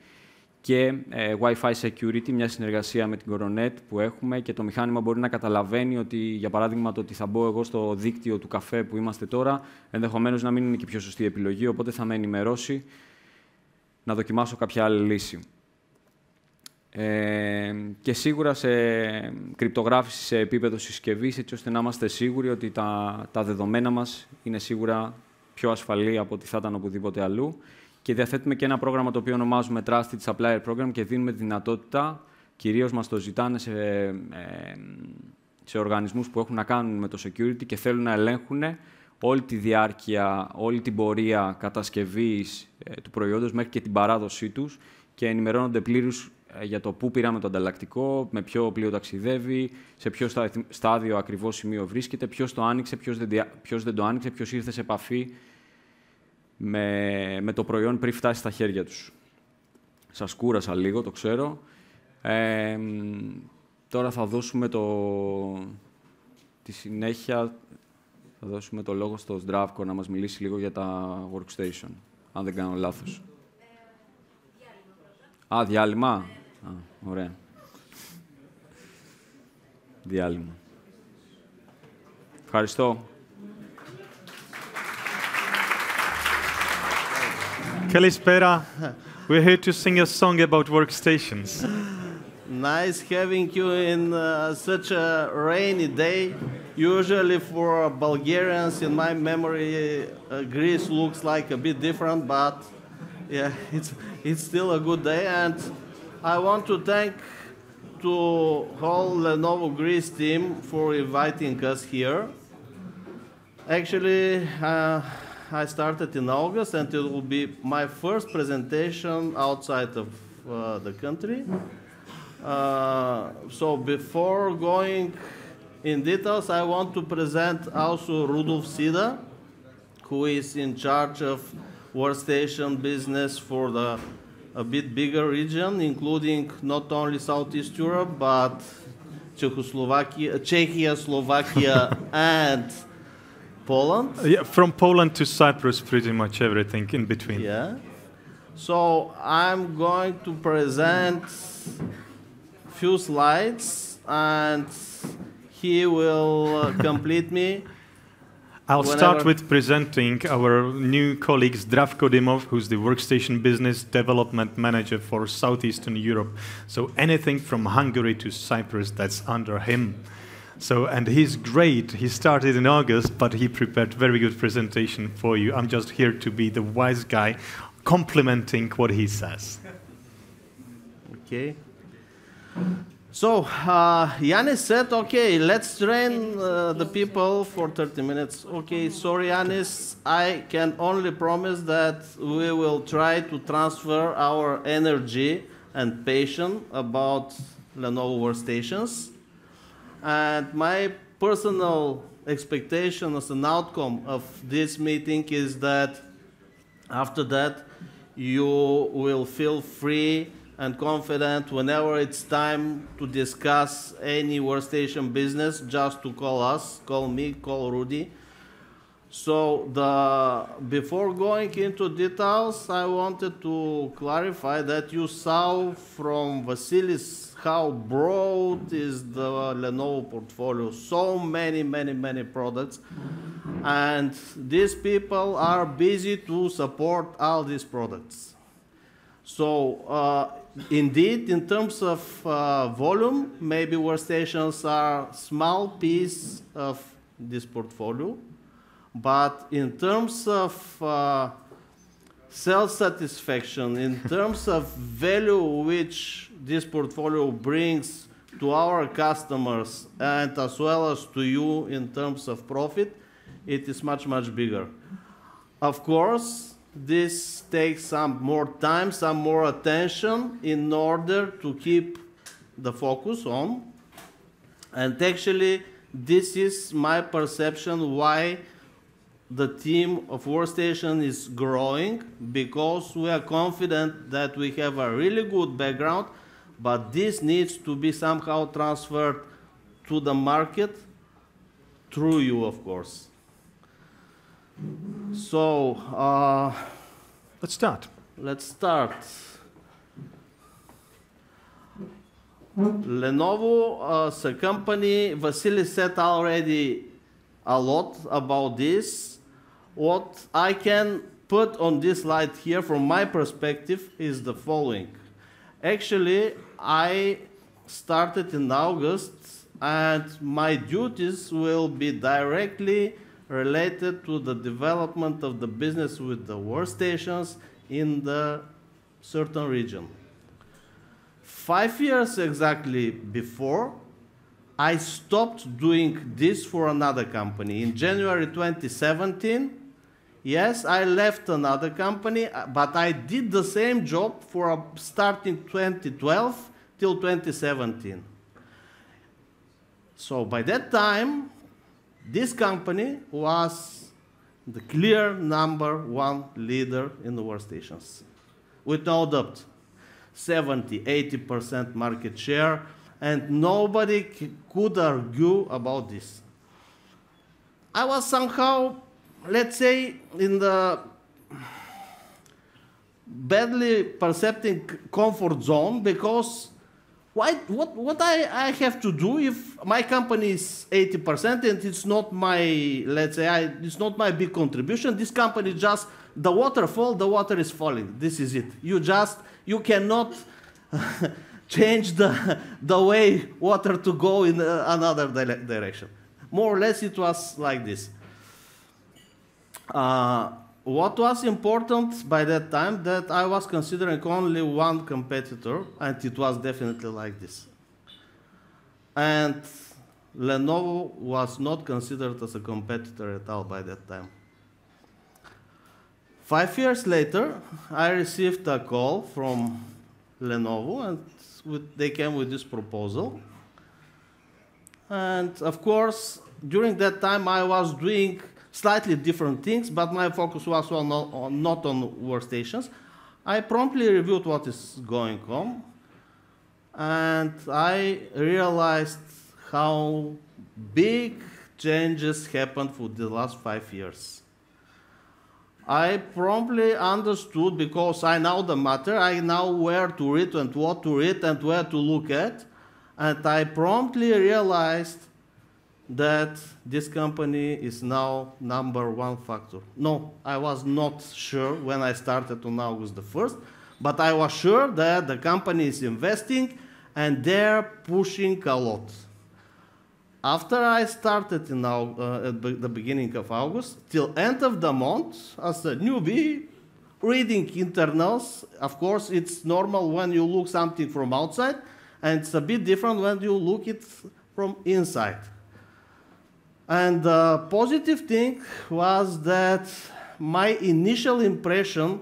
Και Wi-Fi security, μια συνεργασία με την Coronet που έχουμε και το μηχάνημα μπορεί να καταλαβαίνει ότι, για παράδειγμα, το ότι θα μπω εγώ στο δίκτυο του καφέ που είμαστε τώρα, ενδεχομένως να μην είναι και η πιο σωστή επιλογή, οπότε θα με ενημερώσει να δοκιμάσω κάποια άλλη λύση. Και σίγουρα σε κρυπτογράφηση σε επίπεδο συσκευής, έτσι ώστε να είμαστε σίγουροι ότι τα δεδομένα μας είναι σίγουρα πιο ασφαλή από ό,τι θα ήταν οπουδήποτε αλλού. Και διαθέτουμε και ένα πρόγραμμα το οποίο ονομάζουμε Trusted Supplier Program και δίνουμε τη δυνατότητα, κυρίως μας το ζητάνε σε οργανισμούς που έχουν να κάνουν με το security και θέλουν να ελέγχουν όλη τη διάρκεια, όλη την πορεία κατασκευής του προϊόντος μέχρι και την παράδοσή τους και ενημερώνονται πλήρως για το πού πήραμε το ανταλλακτικό, με ποιο πλοίο ταξιδεύει, σε ποιο στάδιο ακριβώς σημείο βρίσκεται, ποιος το άνοιξε, ποιος δεν το άνοιξε, ποιος ήρθε σε επαφή με το προϊόν πριν φτάσει στα χέρια τους. Σας κούρασα λίγο, το ξέρω. Τώρα θα δώσουμε τη συνέχεια, θα δώσουμε το λόγο στο Zdravko να μας μιλήσει λίγο για τα workstation, αν δεν κάνω λάθος. Διάλειμμα. Ωραία. Διάλειμμα. Ευχαριστώ. Kalispera, we're here to sing a song about workstations. Nice having you in such a rainy day. Usually for Bulgarians, in my memory, Greece looks like a bit different, but yeah, it's still a good day. And I want to thank to whole Lenovo Greece team for inviting us here. Actually, I started in August, and it will be my first presentation outside of the country. So before going in details, I want to present also Rudolf Sida, who is in charge of workstation business for a bit bigger region, including not only Southeast Europe, but Czechia, Slovakia, and Poland. Yeah, from Poland to Cyprus, pretty much everything in between. Yeah. So I'm going to present few slides, and he will complete me. I'll start with presenting our new colleague Zdravko Dimov, who's the Workstation Business Development Manager for Southeastern Europe. So anything from Hungary to Cyprus, that's under him. So, and he's great. He started in August, but he prepared very good presentation for you. I'm just here to be the wise guy, complimenting what he says. Okay. So, Yanis said, okay, let's train the people for 30 minutes. Okay, sorry, Yanis, I can only promise that we will try to transfer our energy and passion about Lenovo workstations. And my personal expectation as an outcome of this meeting is that after that, you will feel free and confident whenever it's time to discuss any workstation business, just to call us, call me, call Rudy. So before going into details, I wanted to clarify that you saw from Vasilis how broad is the Lenovo portfolio. So many products. And these people are busy to support all these products. So indeed, in terms of volume, maybe workstations are a small piece of this portfolio. But in terms of self-satisfaction, in terms of value which this portfolio brings to our customers and as well as to you in terms of profit, it is much bigger. Of course, this takes some more time, some more attention in order to keep the focus on. And actually, this is my perception why the team of Workstation is growing, because we are confident that we have a really good background, but this needs to be somehow transferred to the market through you, of course. So, let's start. Let's start. Lenovo as a company, Vasily said already a lot about this. What I can put on this slide here from my perspective is the following. Actually, I started in August, and my duties will be directly related to the development of the business with the workstations in the certain region. 5 years exactly before, I stopped doing this for another company. In January 2017, yes, I left another company, but I did the same job for starting 2012 till 2017. So by that time, this company was the clear #1 leader in the workstations, with no doubt. 70–80% market share, and nobody could argue about this. I was somehow, let's say, in the badly percepting comfort zone, because what I have to do if my company is 80% and it's not my, let's say, it's not my big contribution. This company just, the water is falling. This is it. You cannot change the way water to go in another direction. More or less it was like this. What was important by that time, that I was considering only one competitor, and it was definitely like this. And Lenovo was not considered as a competitor at all by that time. 5 years later, I received a call from Lenovo, and they came with this proposal. And of course, during that time, I was doing slightly different things, but my focus was not on workstations. I promptly reviewed what is going on, and I realized how big changes happened for the last 5 years. I promptly understood, because I know the matter, I know where to read and what to read and where to look at, and I promptly realized that this company is now #1 factor. No, I was not sure when I started on August the 1st, but I was sure that the company is investing and they're pushing a lot. After I started at the beginning of August, till end of the month, as a newbie, reading internals, of course, it's normal when you look something from outside, and it's a bit different when you look it from inside. And the positive thing was that my initial impression,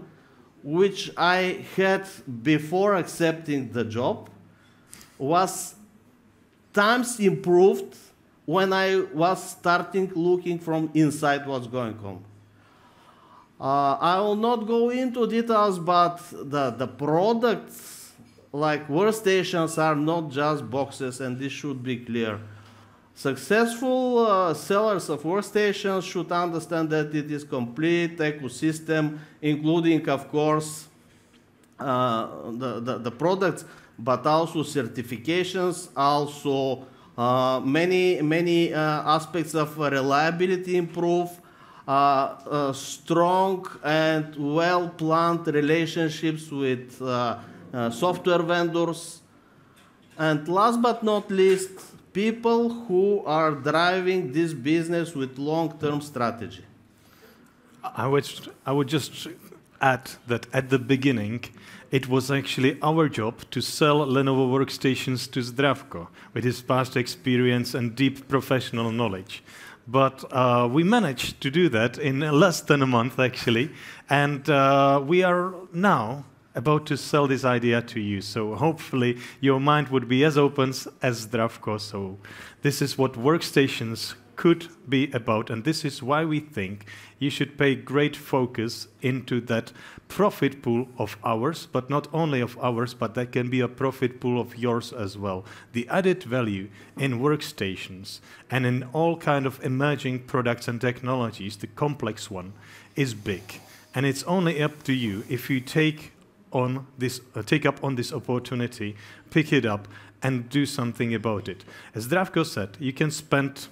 which I had before accepting the job, was times improved when I was starting looking from inside what's going on. I will not go into details, but the products like workstations are not just boxes, and this should be clear. Successful sellers of workstations should understand that it is complete ecosystem, including, of course, the products, but also certifications, also many aspects of reliability improve, strong and well-planned relationships with software vendors, and last but not least, people who are driving this business with long-term strategy. I would just add that at the beginning, it was actually our job to sell Lenovo workstations to Zdravko with his past experience and deep professional knowledge. But we managed to do that in less than a month, actually, and we are now about to sell this idea to you. So hopefully your mind would be as open as Zdravko. So this is what workstations could be about, and this is why we think you should pay great focus into that profit pool of ours, but not only of ours, but that can be a profit pool of yours as well. The added value in workstations and in all kind of emerging products and technologies, the complex one, is big. And it's only up to you if you take up on this opportunity, pick it up, and do something about it. As Zdravko said, you can spend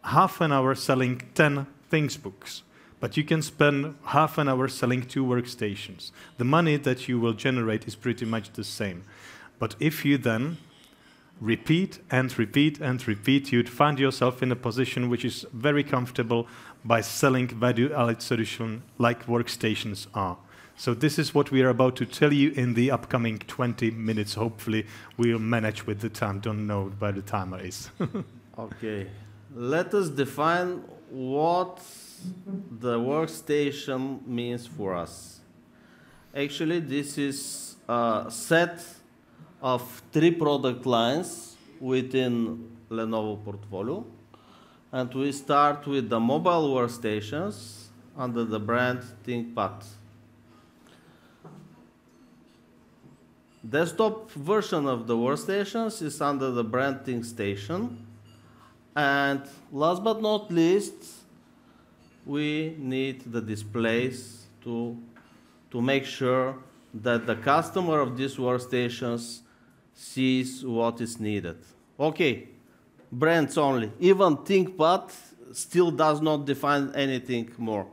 half an hour selling 10 ThinkBooks, but you can spend half an hour selling 2 workstations. The money that you will generate is pretty much the same. But if you then repeat and repeat and repeat, you'd find yourself in a position which is very comfortable by selling value-added solutions like workstations are. So this is what we are about to tell you in the upcoming 20 minutes. Hopefully we'll manage with the time. Don't know where the timer is. Okay. Let us define what the workstation means for us. Actually, this is a set of 3 product lines within Lenovo portfolio. And we start with the mobile workstations under the brand ThinkPad. Desktop version of the workstations is under the brand ThinkStation. And last but not least, we need the displays to make sure that the customer of these workstations sees what is needed. Okay, brands only. Even ThinkPad still does not define anything more.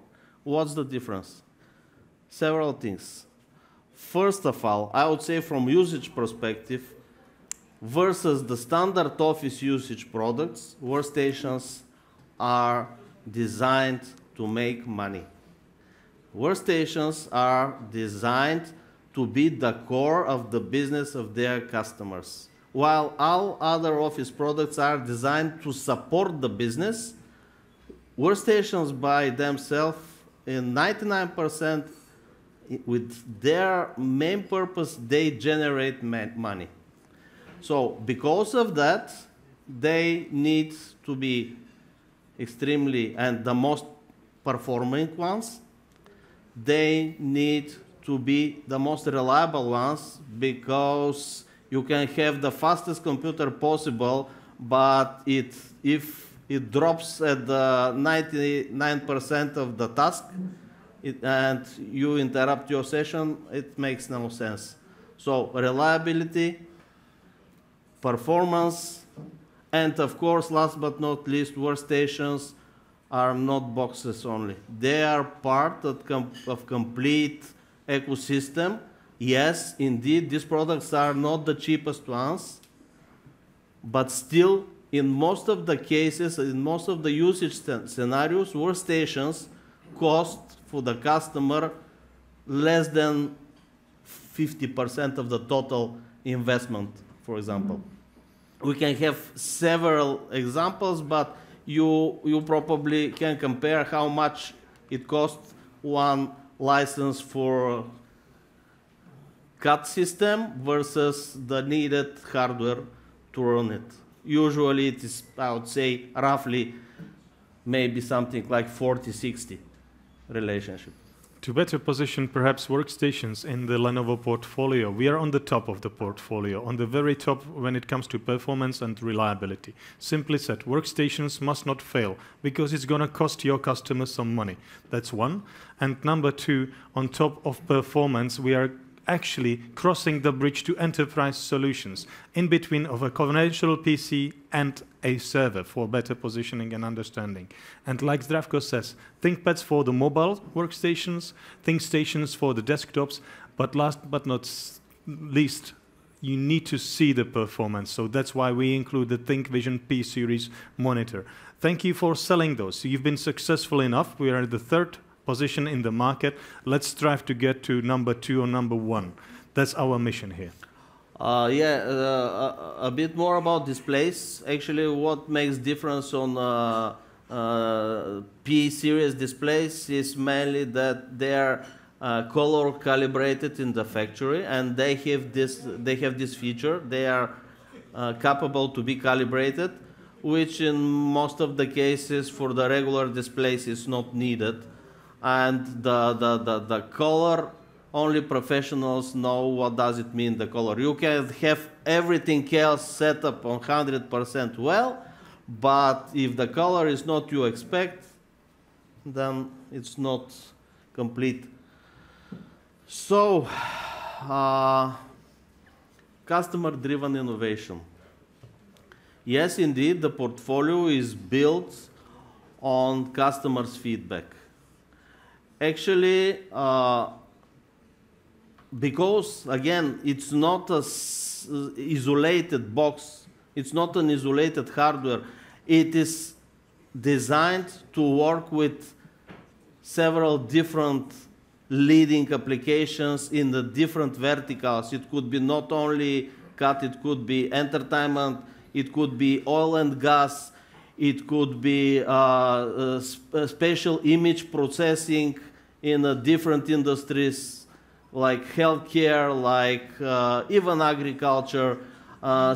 What's the difference? Several things. First of all, I would say from usage perspective, versus the standard office usage products, workstations are designed to make money. Workstations are designed to be the core of the business of their customers. While all other office products are designed to support the business, workstations by themselves, in 99%, with their main purpose, they generate money. So because of that, they need to be extremely, and the most performing ones, they need to be the most reliable ones, because you can have the fastest computer possible, but if it drops at 99% of the task, and you interrupt your session, it makes no sense. So reliability, performance, and of course, last but not least, workstations are not boxes only. They are part of complete ecosystem. Yes, indeed, these products are not the cheapest ones, but still, in most of the cases, in most of the usage scenarios, workstations cost for the customer less than 50% of the total investment, for example. We can have several examples, but you probably can compare how much it costs one license for CAD system versus the needed hardware to run it. Usually it is, I would say, roughly maybe something like 40-60 relationship. To better position perhaps workstations in the Lenovo portfolio, we are on the top of the portfolio, on the very top when it comes to performance and reliability. Simply said, workstations must not fail because it's going to cost your customers some money. That's one. And number two, on top of performance, we are actually crossing the bridge to enterprise solutions in between of a conventional PC and a server for better positioning and understanding. And like Zdravko says, ThinkPads for the mobile workstations, ThinkStations for the desktops, but last but not least, you need to see the performance. So that's why we include the ThinkVision P series monitor. Thank you for selling those. You've been successful enough. We are the third position in the market. Let's strive to get to number 2 or number 1. That's our mission here. A bit more about displays. Actually, what makes difference on P series displays is mainly that they are color calibrated in the factory, and they have this feature. They are capable to be calibrated, which in most of the cases for the regular displays is not needed. And the color, only professionals know what does it mean, the color. You can have everything else set up on 100% well, but if the color is not you expect, then it's not complete. So, customer-driven innovation. Yes, indeed, the portfolio is built on customers' feedback. Actually, because, again, it's not an isolated box, it's not an isolated hardware, it is designed to work with several different leading applications in the different verticals. It could be not only CAD, it could be entertainment, it could be oil and gas, it could be spatial image processing in different industries like healthcare, like even agriculture,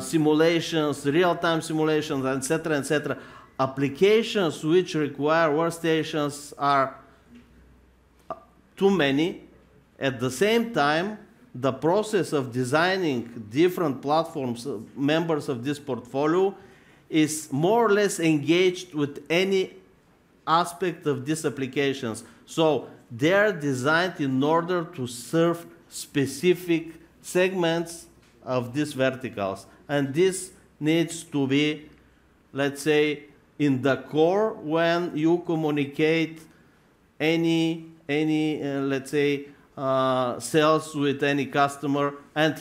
simulations, real-time simulations, etc., etc. Applications which require workstations are too many. At the same time, the process of designing different platforms, members of this portfolio, is more or less engaged with any aspect of these applications. So they are designed in order to serve specific segments of these verticals. And this needs to be, let's say, in the core when you communicate any let's say, sales with any customer. And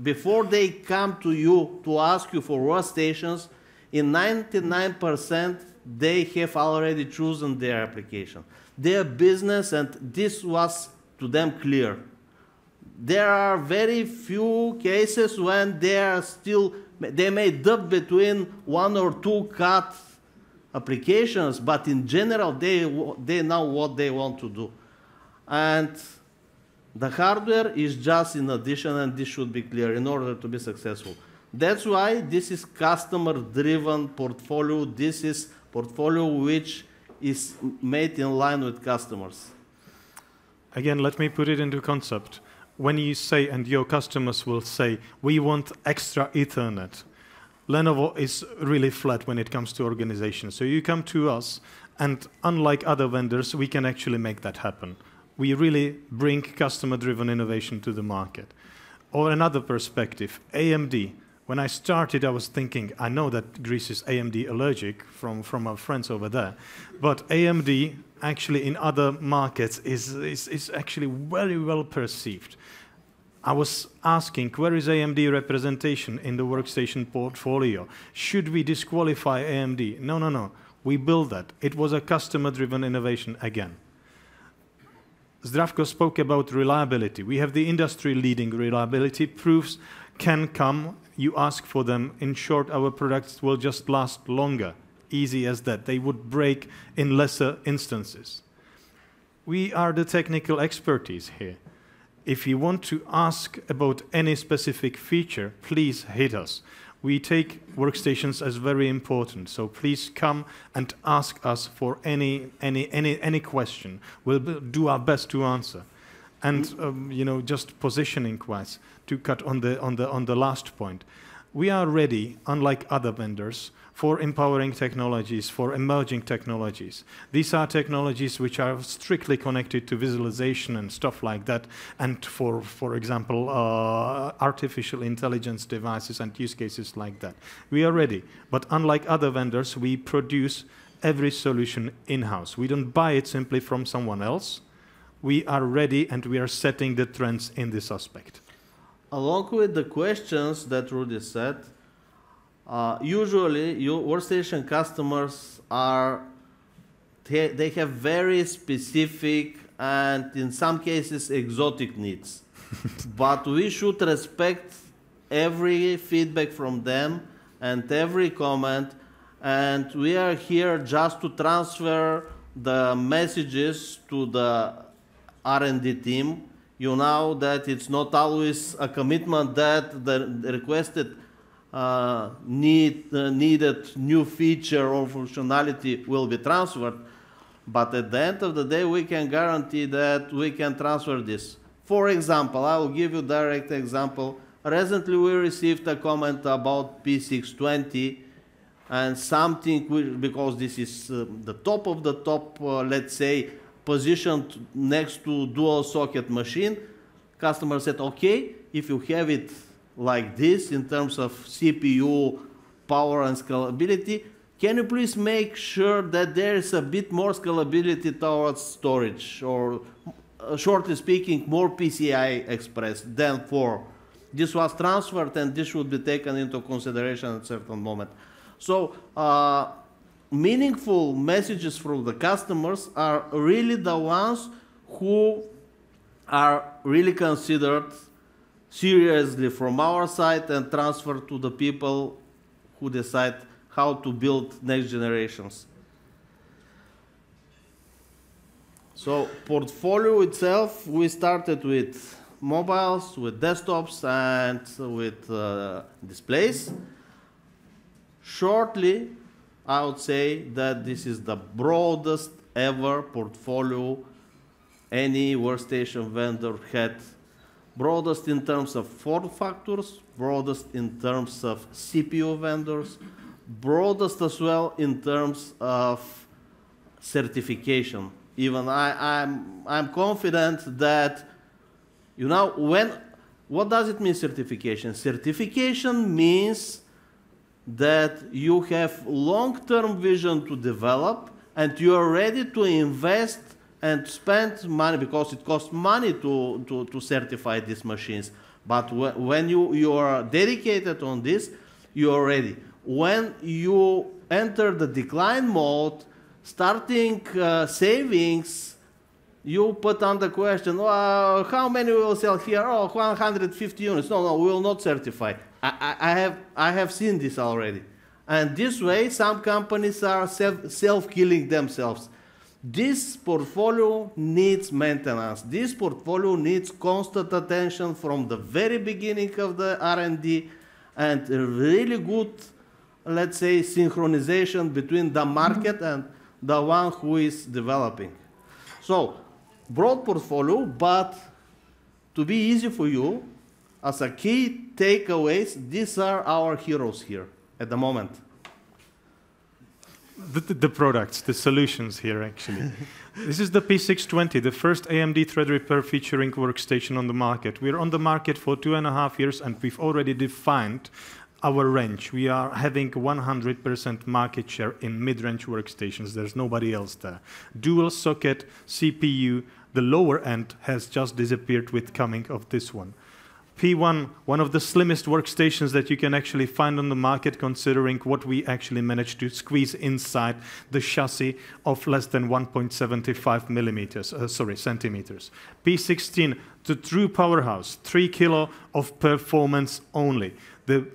before they come to you to ask you for workstations, in 99%, they have already chosen their application, their business, and this was to them clear. There are very few cases when they may dub between 1 or 2 CAD applications, but in general, they know what they want to do. And the hardware is just in addition, and this should be clear in order to be successful. That's why this is customer-driven portfolio. This is portfolio which is made in line with customers. Again, let me put it into concept. When you say, and your customers will say, we want extra Ethernet, Lenovo is really flat when it comes to organization. So you come to us, and unlike other vendors, we can actually make that happen. We really bring customer-driven innovation to the market. Or another perspective, AMD. When I started, I was thinking, I know that Greece is AMD allergic from our friends over there, but AMD actually in other markets is actually very well perceived. I was asking, where is AMD representation in the workstation portfolio? Should we disqualify AMD? No, no, no. We built that. It was a customer-driven innovation again. Zdravko spoke about reliability. We have the industry-leading reliability. Proofs can come. You ask for them. In short, our products will just last longer. Easy as that. They would break in lesser instances. We are the technical expertise here. If you want to ask about any specific feature, please hit us. We take workstations as very important, so please come and ask us for any question. We'll do our best to answer. And you know, just positioning-wise, to cut on the last point, we are ready, unlike other vendors, for empowering technologies, for emerging technologies. These are technologies which are strictly connected to visualization and stuff like that, and for example, artificial intelligence devices and use cases like that. We are ready, but unlike other vendors, we produce every solution in-house. We don't buy it simply from someone else. We are ready, and we are setting the trends in this aspect. Along with the questions that Rudy said, usually your workstation customers they have very specific and in some cases exotic needs. But we should respect every feedback from them and every comment, and we are here just to transfer the messages to the R&D team. You know that it's not always a commitment that the requested needed new feature or functionality will be transferred, but at the end of the day, we can guarantee that we can transfer this. For example, I will give you a direct example. Recently, we received a comment about P620 and something, because this is the top of the top, let's say, positioned next to dual socket machine. Customer said, okay, if you have it like this in terms of CPU, power and scalability, can you please make sure that there is a bit more scalability towards storage, or shortly speaking, more PCI Express than 4. This was transferred and this should be taken into consideration at a certain moment. So meaningful messages from the customers are really the ones who are really considered seriously from our side and transferred to the people who decide how to build next generations. So portfolio itself, we started with mobiles, with desktops, and with displays. Shortly, I would say that this is the broadest ever portfolio any workstation vendor had. Broadest in terms of form factors, broadest in terms of CPU vendors, broadest as well in terms of certification. Even I'm confident that, you know, what does it mean, certification? Certification means that you have long-term vision to develop and you are ready to invest and spend money, because it costs money to certify these machines. But when you are dedicated on this, you are ready. When you enter the decline mode, starting savings, you put on the question, how many will sell here? Oh, 150 units. No, we will not certify. I have seen this already. And this way, some companies are self-killing themselves. This portfolio needs maintenance. This portfolio needs constant attention from the very beginning of the R&D, and a really good, let's say, synchronization between the market and the one who is developing. So, broad portfolio, but to be easy for you, as a key takeaways, these are our heroes here. at the moment? The products, the solutions here, actually. This is the P620, the first AMD Threadripper featuring workstation on the market. We're on the market for 2.5 years, and we've already defined our range. We are having 100% market share in mid-range workstations. There's nobody else there. Dual socket CPU, the lower end has just disappeared with coming of this one. P1, one of the slimmest workstations that you can actually find on the market, considering what we actually managed to squeeze inside the chassis of less than 1.75 centimeters. P16, the true powerhouse, 3 kilo of performance only. The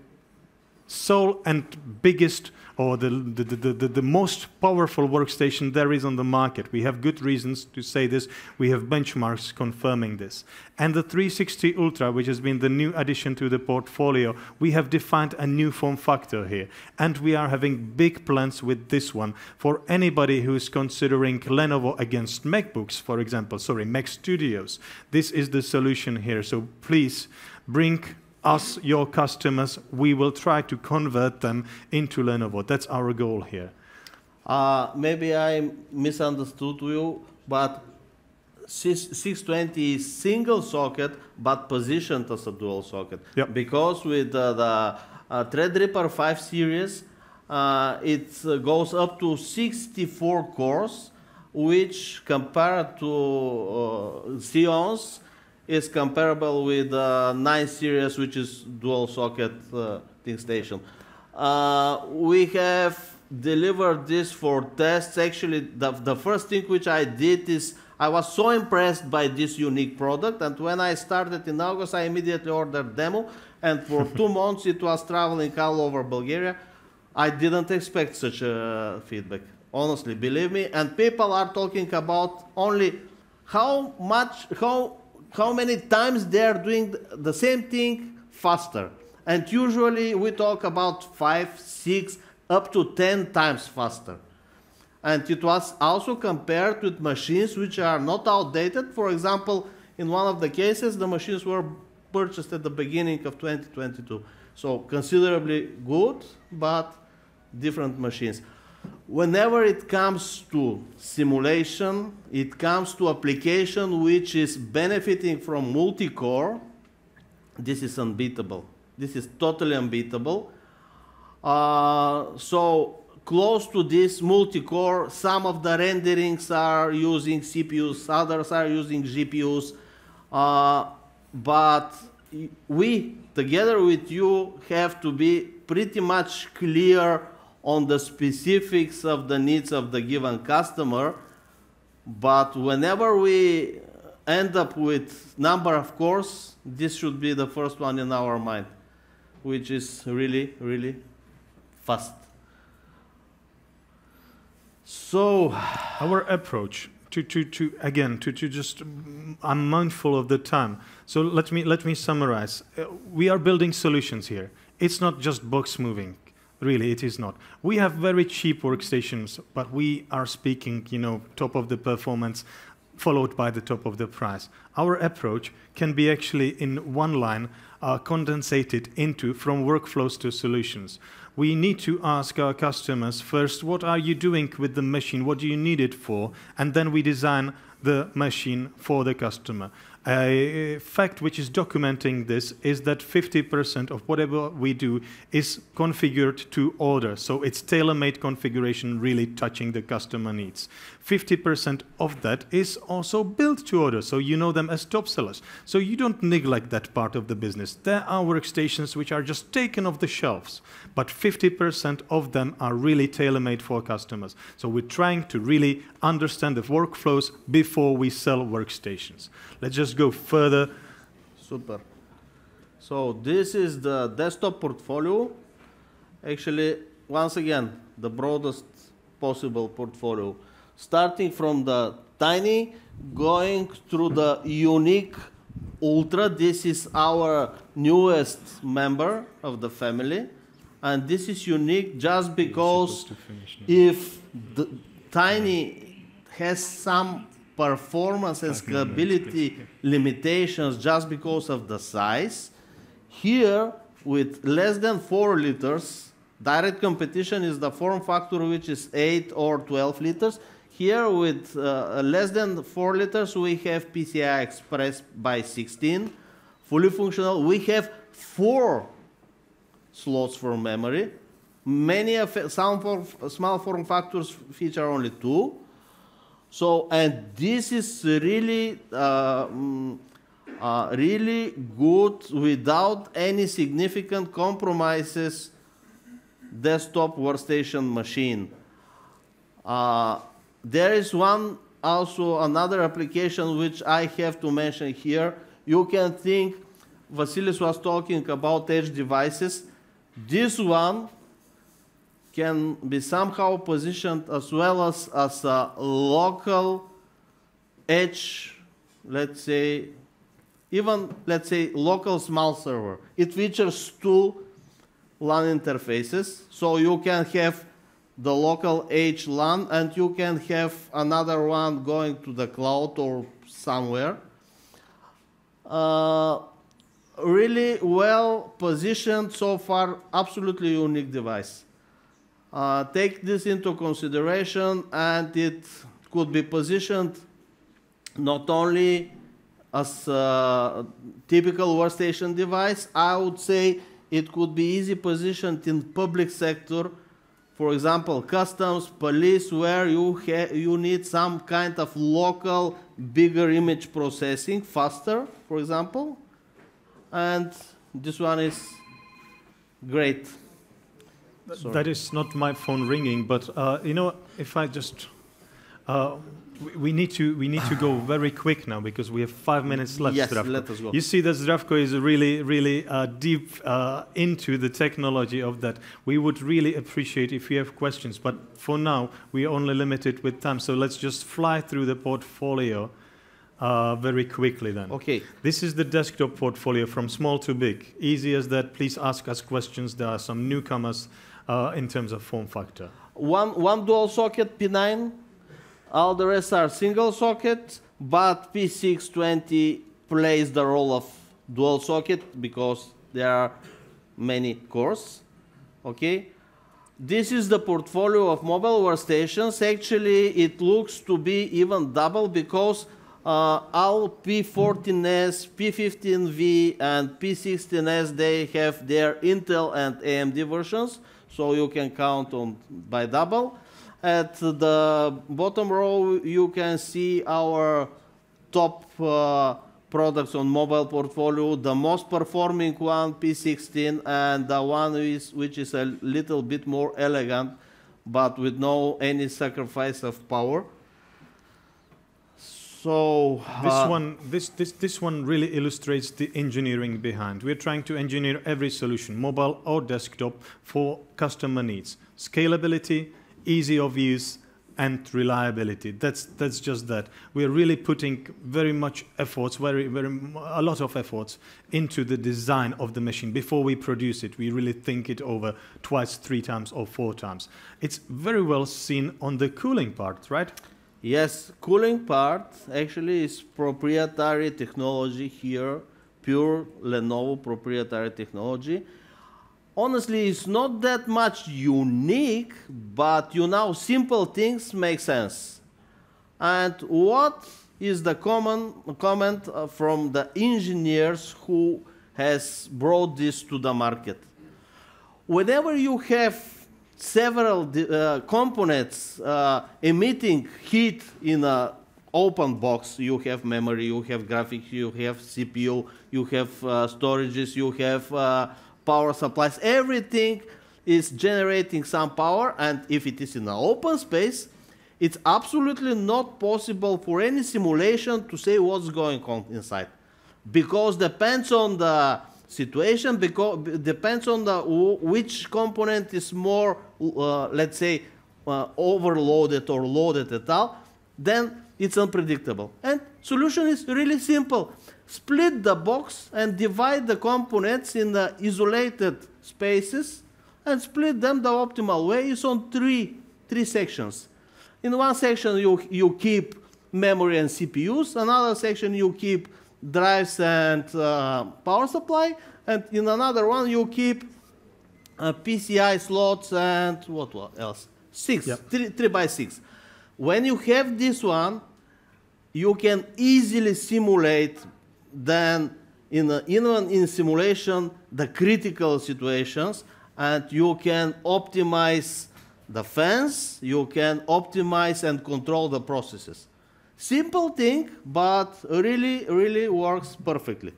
sole and biggest, or the most powerful workstation there is on the market. We have good reasons to say this. We have benchmarks confirming this. And the 360 Ultra, which has been the new addition to the portfolio, we have defined a new form factor here. And we are having big plans with this one for anybody who is considering Lenovo against MacBooks, for example, Mac Studios. This is the solution here. So please bring us, your customers, we will try to convert them into Lenovo. That's our goal here. Maybe I misunderstood you, but 620 is single socket, but positioned as a dual socket. Yep. Because with the Threadripper 5 series, it goes up to 64 cores, which compared to Xeons, is comparable with 9 series, which is dual socket ThinkStation. We have delivered this for tests. Actually, the first thing which I did is I was so impressed by this unique product, and when I started in August, I immediately ordered demo, and for 2 months it was traveling all over Bulgaria. I didn't expect such a feedback, honestly, believe me. And people are talking about only how many times they are doing the same thing faster. And usually we talk about 5, 6, up to 10 times faster. And it was also compared with machines which are not outdated. For example, in one of the cases, the machines were purchased at the beginning of 2022. So considerably good, but different machines. Whenever it comes to simulation, it comes to application which is benefiting from multi-core, this is unbeatable. This is totally unbeatable. So close to this multi-core, some of the renderings are using CPUs, others are using GPUs, but we, together with you, have to be pretty much clear on the specifics of the needs of the given customer. But whenever we end up with number of cores, this should be the first one in our mind, which is really, really fast. So our approach I'm mindful of the time. So let me summarize. We are building solutions here. It's not just box moving. Really, it is not. We have very cheap workstations, but we are speaking, top of the performance, followed by the top of the price. Our approach can be actually in one line condensated into from workflows to solutions. We need to ask our customers first, what are you doing with the machine? What do you need it for? And then we design the machine for the customer. A fact which is documenting this is that 50% of whatever we do is configured to order. So it's tailor-made configuration really touching the customer needs. 50% of that is also built to order, so you know them as top sellers. So you don't neglect that part of the business. There are workstations which are just taken off the shelves, but 50% of them are really tailor-made for customers. So we're trying to really understand the workflows before we sell workstations. Let's just go further. Super. So this is the desktop portfolio. Actually, once again, the broadest possible portfolio. Starting from the tiny, going through the unique Ultra. This is our newest member of the family. And this is unique just because if the tiny has some performance and scalability limitations just because of the size, here with less than 4 liters, direct competition is the form factor which is 8 or 12 liters. Here with less than 4 liters, we have PCI Express by 16, fully functional. We have 4 slots for memory. Some small form factors feature only 2. So, and this is really, really good without any significant compromises desktop workstation machine. There is also another application which I have to mention here. You can think, Vasilis was talking about edge devices. This one can be somehow positioned as well as a local edge, let's say, even, let's say, local small server. It features 2 LAN interfaces, so you can have the local edge LAN and you can have another one going to the cloud or somewhere. Really well positioned so far, absolutely unique device. Take this into consideration, and it could be positioned not only as a typical workstation device. I would say it could be easy positioned in public sector, for example, customs, police, where you need some kind of local, bigger image processing, faster, for example. And this one is great. That is not my phone ringing, but you know, if I just, we need to go very quick now because we have 5 minutes left. Yes, Zdravko. let us go. You see that Zdravko is really deep into the technology of that. We would really appreciate if you have questions, but for now we are only limited with time, so let's just fly through the portfolio very quickly then. Okay. This is the desktop portfolio from small to big. Easy as that. Please ask us questions. There are some newcomers in terms of form factor. One dual socket P9, all the rest are single socket, but P620 plays the role of dual socket because there are many cores. Okay. This is the portfolio of mobile workstations. Actually, it looks to be even double because all P14S, P15V, and P16S, they have their Intel and AMD versions, so you can count on by double. At the bottom row, you can see our top products on mobile portfolio. The most performing one, P16, and the one which is a little bit more elegant, but with no any sacrifice of power. So this one really illustrates the engineering behind. We're trying to engineer every solution, mobile or desktop, for customer needs. Scalability, easy of use, and reliability. That's just that. We're really putting very much efforts, a lot of efforts into the design of the machine. Before we produce it, we really think it over twice, 3 times, or 4 times. It's very well seen on the cooling part, right? Yes, cooling part actually is proprietary technology here, pure Lenovo proprietary technology. Honestly, it's not that much unique, but you know, simple things make sense. And what is the common comment from the engineers who has brought this to the market? Whenever you have several components emitting heat in an open box, you have memory, you have graphics, you have CPU, you have storages, you have power supplies. Everything is generating some power, and if it is in an open space, it's absolutely not possible for any simulation to say what's going on inside, because depends on the situation, because depends on the which component is more, let's say, overloaded or loaded at all, then it's unpredictable. And solution is really simple. Split the box and divide the components in the isolated spaces and split them the optimal way is on three sections. In one section you keep memory and CPUs, another section you keep drives and power supply, and in another one you keep PCI slots, and what else? 6, Yep. 3 by 6. When you have this one, you can easily simulate then even in simulation the critical situations, and you can optimize the fence, you can optimize and control the processes. Simple thing, but really, really works perfectly.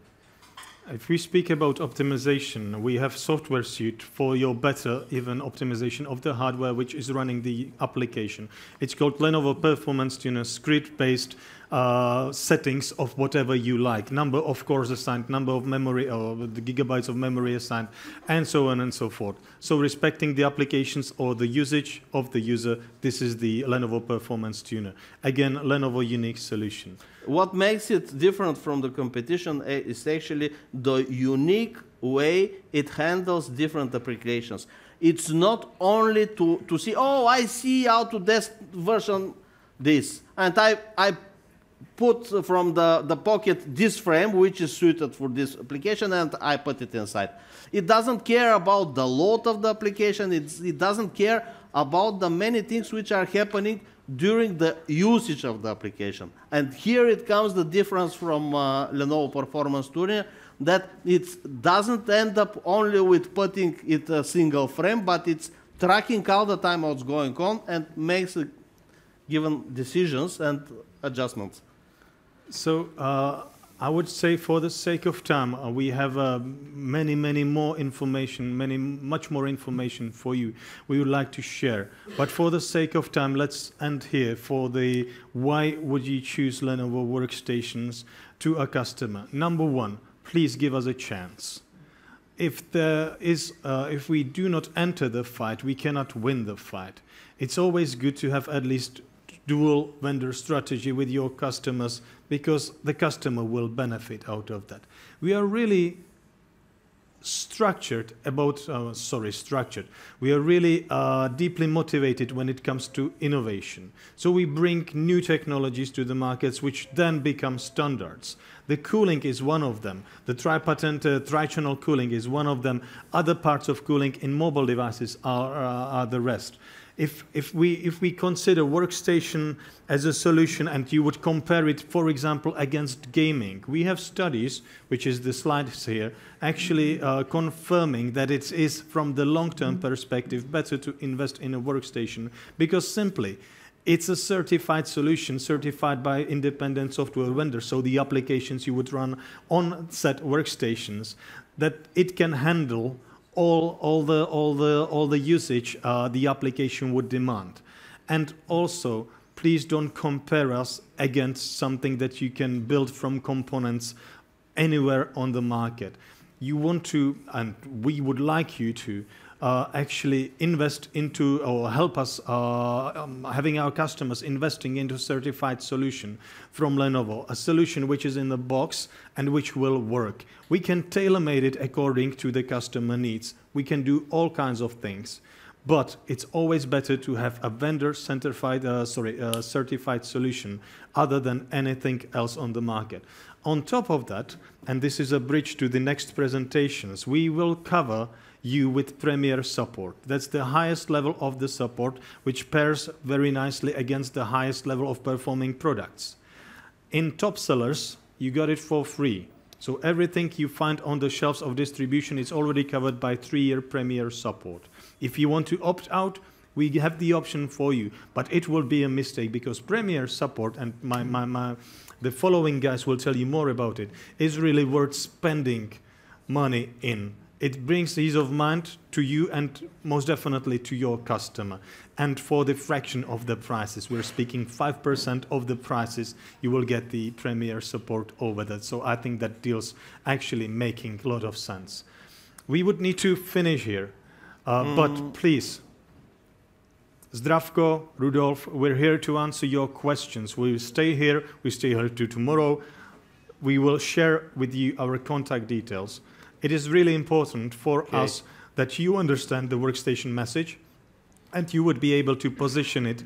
If we speak about optimization, we have software suite for your better even optimization of the hardware which is running the application. It's called Lenovo Performance Tuner, script-based settings of whatever you like. Number of cores assigned, number of memory, or the gigabytes of memory assigned, and so on and so forth. So respecting the applications or the usage of the user, this is the Lenovo Performance Tuner. Again, Lenovo unique solution. What makes it different from the competition is actually the unique way it handles different applications. It's not only to see, oh, I see how to test version this, and I put from the pocket this frame which is suited for this application, and I put it inside. It doesn't care about the load of the application. It doesn't care about the many things which are happening during the usage of the application. And here it comes the difference from Lenovo Performance Tuner, that it doesn't end up only with putting it a single frame, but it's tracking all the time what's going on and makes given decisions and adjustments. So I would say, for the sake of time, we have many more information, much more information for you we would like to share. But for the sake of time, let's end here for the why would you choose Lenovo workstations to a customer. Number one, please give us a chance. If we do not enter the fight, we cannot win the fight. It's always good to have at least dual vendor strategy with your customers, because the customer will benefit out of that. We are really structured about, we are really deeply motivated when it comes to innovation. So we bring new technologies to the markets which then become standards. The cooling is one of them. The tri-patent tri-channel cooling is one of them. Other parts of cooling in mobile devices are the rest. If we consider workstation as a solution, and you would compare it, for example, against gaming, we have studies, which is the slides here, actually confirming that it is, from the long-term perspective, better to invest in a workstation, because simply it's a certified solution, certified by independent software vendors, so the applications you would run on said workstations, that it can handle all the usage the application would demand. And also, please don't compare us against something that you can build from components anywhere on the market. You want to, and we would like you to, actually invest into, or help us having our customers investing into certified solution from Lenovo, a solution which is in the box and which will work. We can tailor-made it according to the customer needs. We can do all kinds of things, but it's always better to have a vendor certified solution other than anything else on the market. On top of that, and this is a bridge to the next presentations, we will cover you with Premier support. That's the highest level of the support, which pairs very nicely against the highest level of performing products. In top sellers, you got it for free. So everything you find on the shelves of distribution is already covered by 3-year Premier support. If you want to opt out, we have the option for you, but it will be a mistake, because Premier support, and the following guys will tell you more about it, is really worth spending money in. It brings ease of mind to you and most definitely to your customer. And for the fraction of the prices, we're speaking 5% of the prices, you will get the Premier support over that. So I think that deal's actually making a lot of sense. We would need to finish here, but please, Zdravko, Rudolf, we're here to answer your questions. We stay here to tomorrow. We will share with you our contact details. It is really important for us that you understand the workstation message and you would be able to position it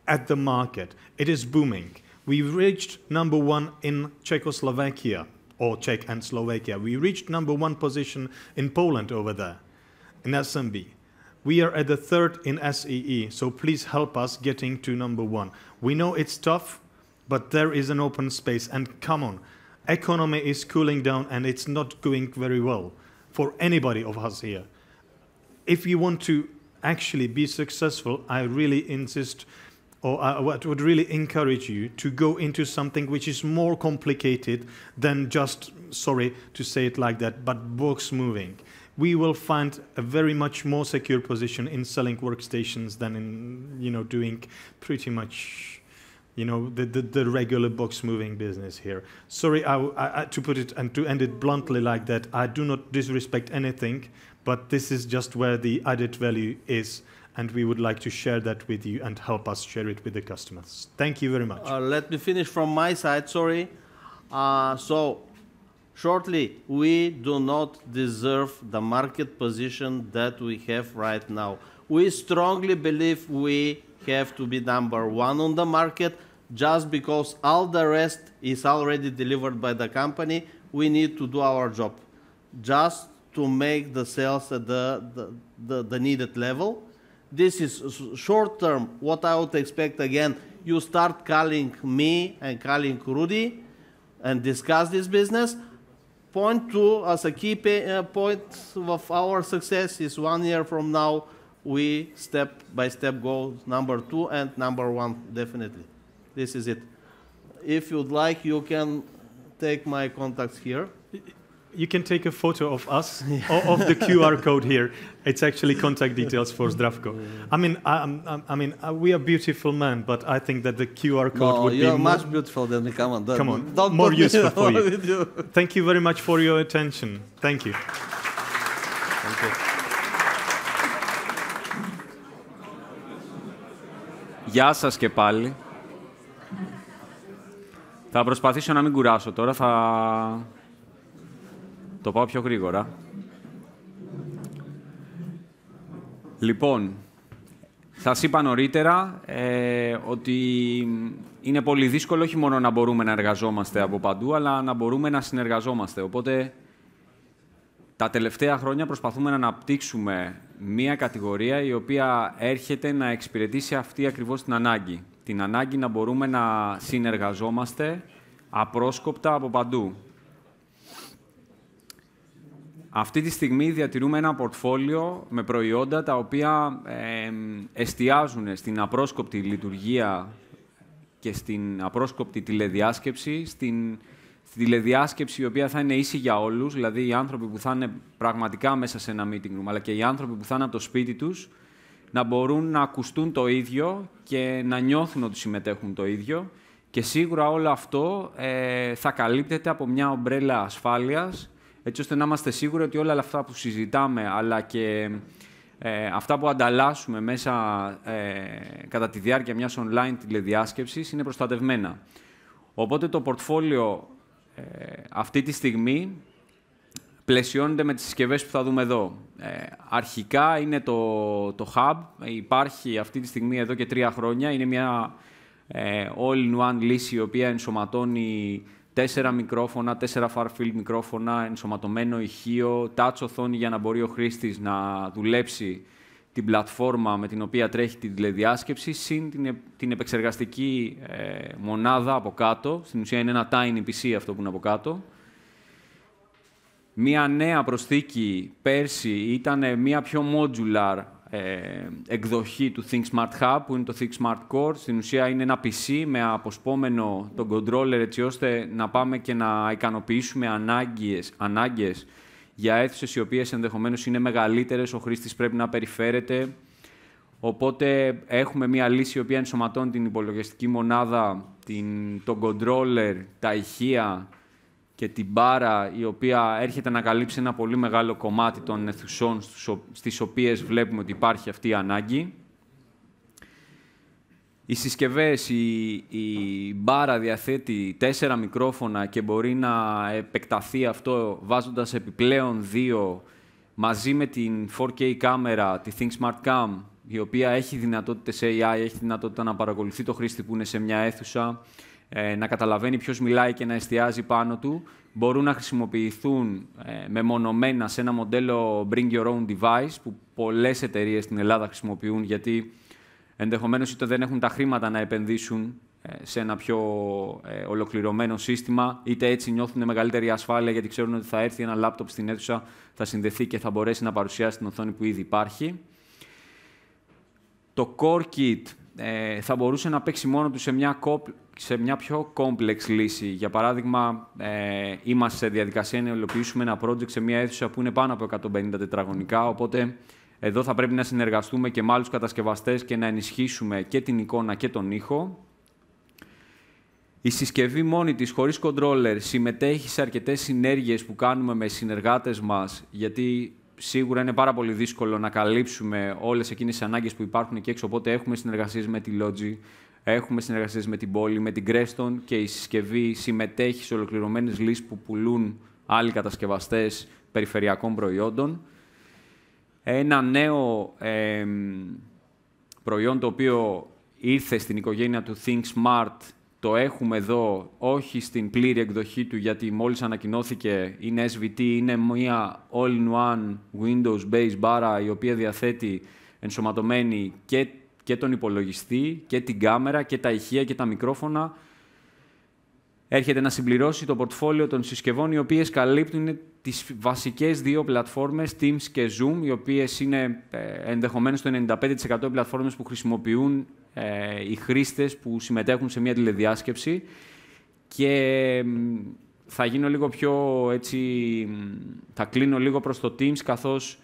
at the market. It is booming. We've reached #1 in Czechoslovakia, or Czech and Slovakia. We reached #1 position in Poland over there. in SMB. We are at the 3rd in SEE, so please help us getting to number 1. We know it's tough, but there is an open space, and come on, economy is cooling down and it's not going very well for anybody of us here. If you want to actually be successful, I really insist, or I would really encourage you to go into something which is more complicated than just, sorry to say it like that, but box moving. We will find a very much more secure position in selling workstations than in, doing pretty much, the regular box moving business here. Sorry, to put it and to end it bluntly like that, I do not disrespect anything, but this is just where the added value is, and we would like to share that with you and help us share it with the customers. Thank you very much. Let me finish from my side, sorry. Shortly, we do not deserve the market position that we have right now. We strongly believe we have to be number 1 on the market. Just because all the rest is already delivered by the company, we need to do our job just to make the sales at the needed level. This is short term. What I would expect, again, you start calling me and calling Rudy and discuss this business. Point 2, as a key point of our success, is 1 year from now, we step by step go number 2 and number 1, definitely. This is it. If you'd like, you can take my contacts here. You can take a photo of us, of the QR code here. It's actually contact details for Zdravko. We are beautiful men, but I think that the QR code would be you're much beautiful than me. Come on. Don't more useful for you. Thank you very much for your attention. Thank you. Thank you. Γεια σας και πάλι. Θα προσπαθήσω να μην κουράσω τώρα, θα το πάω πιο γρήγορα. Λοιπόν, σας είπα νωρίτερα ότι είναι πολύ δύσκολο όχι μόνο να μπορούμε να εργαζόμαστε από παντού, αλλά να μπορούμε να συνεργαζόμαστε. Οπότε, τα τελευταία χρόνια προσπαθούμε να αναπτύξουμε μία κατηγορία η οποία έρχεται να εξυπηρετήσει αυτή ακριβώς την ανάγκη. Την ανάγκη να μπορούμε να συνεργαζόμαστε απρόσκοπτα από παντού. Αυτή τη στιγμή διατηρούμε ένα πορτφόλιο με προϊόντα τα οποία εστιάζουν στην απρόσκοπτη λειτουργία και στην απρόσκοπτη τηλεδιάσκεψη, στην τηλεδιάσκεψη η οποία θα είναι ίση για όλους, δηλαδή οι άνθρωποι που θα είναι πραγματικά μέσα σε ένα meeting room, αλλά και οι άνθρωποι που θα είναι από το σπίτι τους, να μπορούν να ακουστούν το ίδιο και να νιώθουν ότι συμμετέχουν το ίδιο. Και σίγουρα όλο αυτό θα καλύπτεται από μια ομπρέλα ασφάλειας, έτσι ώστε να είμαστε σίγουροι ότι όλα αυτά που συζητάμε, αλλά και αυτά που ανταλλάσσουμε μέσα κατά τη διάρκεια μιας online τηλεδιάσκεψης είναι προστατευμένα. Οπότε το πορτφόλιο αυτή τη στιγμή πλαισιώνεται με τις συσκευές που θα δούμε εδώ. Αρχικά είναι το Hub, υπάρχει αυτή τη στιγμή εδώ και 3 χρόνια. Είναι μια all-in-one λύση η οποία ενσωματώνει 4 μικρόφωνα, 4 far-field μικρόφωνα, ενσωματωμένο ηχείο, touch οθόνη για να μπορεί ο χρήστης να δουλέψει την πλατφόρμα με την οποία τρέχει την τηλεδιάσκεψη, συν την επεξεργαστική μονάδα από κάτω. Στην ουσία είναι ένα tiny PC αυτό που είναι από κάτω. Μία νέα προσθήκη πέρσι ήταν μία πιο modular εκδοχή του ThinkSmart Hub, που είναι το ThinkSmart Core. Στην ουσία είναι ένα PC με αποσπόμενο τον controller, έτσι ώστε να πάμε και να ικανοποιήσουμε ανάγκες για αίθουσες οι οποίες ενδεχομένως είναι μεγαλύτερες, ο χρήστης πρέπει να περιφέρεται. Οπότε έχουμε μία λύση η οποία ενσωματώνει την υπολογιστική μονάδα, τον controller, τα ηχεία και την μπάρα, η οποία έρχεται να καλύψει ένα πολύ μεγάλο κομμάτι των αιθουσών στις οποίες βλέπουμε ότι υπάρχει αυτή η ανάγκη. Οι συσκευές, η μπάρα διαθέτει 4 μικρόφωνα και μπορεί να επεκταθεί αυτό βάζοντας επιπλέον 2 μαζί με την 4K κάμερα, τη ThinkSmart Cam, η οποία έχει δυνατότητες AI, έχει δυνατότητα να παρακολουθεί το χρήστη που είναι σε μια αίθουσα. να καταλαβαίνει ποιος μιλάει και να εστιάζει πάνω του. Μπορούν να χρησιμοποιηθούν μεμονωμένα σε ένα μοντέλο Bring Your Own Device, που πολλές εταιρείες στην Ελλάδα χρησιμοποιούν, γιατί ενδεχομένως είτε δεν έχουν τα χρήματα να επενδύσουν σε ένα πιο ολοκληρωμένο σύστημα, είτε έτσι νιώθουν μεγαλύτερη ασφάλεια, γιατί ξέρουν ότι θα έρθει ένα λάπτοπ στην αίθουσα, θα συνδεθεί και θα μπορέσει να παρουσιάσει την οθόνη που ήδη υπάρχει. Το Core Kit θα μπορούσε να παίξει μόνο του σε μια πιο complex λύση. Για παράδειγμα, είμαστε σε διαδικασία να υλοποιήσουμε ένα project σε μια αίθουσα που είναι πάνω από 150 τετραγωνικά, οπότε εδώ θα πρέπει να συνεργαστούμε και με άλλους κατασκευαστές και να ενισχύσουμε και την εικόνα και τον ήχο. Η συσκευή μόνη της, χωρίς controller, συμμετέχει σε αρκετές συνέργειες που κάνουμε με συνεργάτες μας, γιατί σίγουρα είναι πάρα πολύ δύσκολο να καλύψουμε όλες εκείνες τις ανάγκες που υπάρχουν εκεί έξω, οπότε έχουμε συνεργασίες με τη Logi, έχουμε συνεργασίες με την Poly, με την Creston και η συσκευή συμμετέχει σε ολοκληρωμένες λύσεις που πουλούν άλλοι κατασκευαστές περιφερειακών προϊόντων. Ένα νέο προϊόν το οποίο ήρθε στην οικογένεια του Think Smart, το έχουμε εδώ, όχι στην πλήρη εκδοχή του, γιατί μόλις ανακοινώθηκε, είναι SVT, είναι μια all-in-one Windows-based μπάρα, η οποία διαθέτει ενσωματωμένη και τον υπολογιστή, και την κάμερα, και τα ηχεία και τα μικρόφωνα. Έρχεται να συμπληρώσει το πορτφόλιο των συσκευών, οι οποίες καλύπτουν τις βασικές δύο πλατφόρμες, Teams και Zoom, οι οποίες είναι ενδεχομένως το 95% πλατφόρμες που χρησιμοποιούν οι χρήστες που συμμετέχουν σε μια τηλεδιάσκεψη. Και θα γίνω λίγο πιο έτσι, θα κλείνω λίγο προς το Teams, καθώς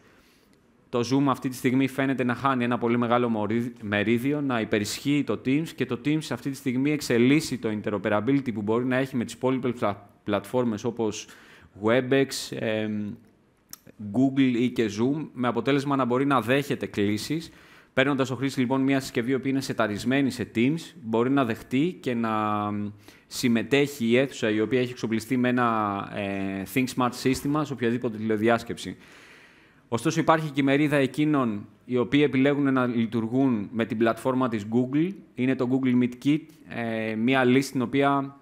το Zoom αυτή τη στιγμή φαίνεται να χάνει ένα πολύ μεγάλο μερίδιο, να υπερισχύει το Teams, και το Teams αυτή τη στιγμή εξελίσσει το interoperability που μπορεί να έχει με τις υπόλοιπες πλατφόρμες όπως Webex, Google ή και Zoom, με αποτέλεσμα να μπορεί να δέχεται κλήσεις. Παίρνοντας ο χρήστης λοιπόν μια συσκευή που είναι σεταρισμένη σε Teams, μπορεί να δεχτεί και να συμμετέχει η αίθουσα η οποία έχει εξοπλιστεί με ένα Think Smart σύστημα σε οποιαδήποτε τηλεδιάσκεψη. Ωστόσο, υπάρχει και η μερίδα εκείνων οι οποίοι επιλέγουν να λειτουργούν με την πλατφόρμα της Google. Είναι το Google Meet Kit, μια λύση την οποία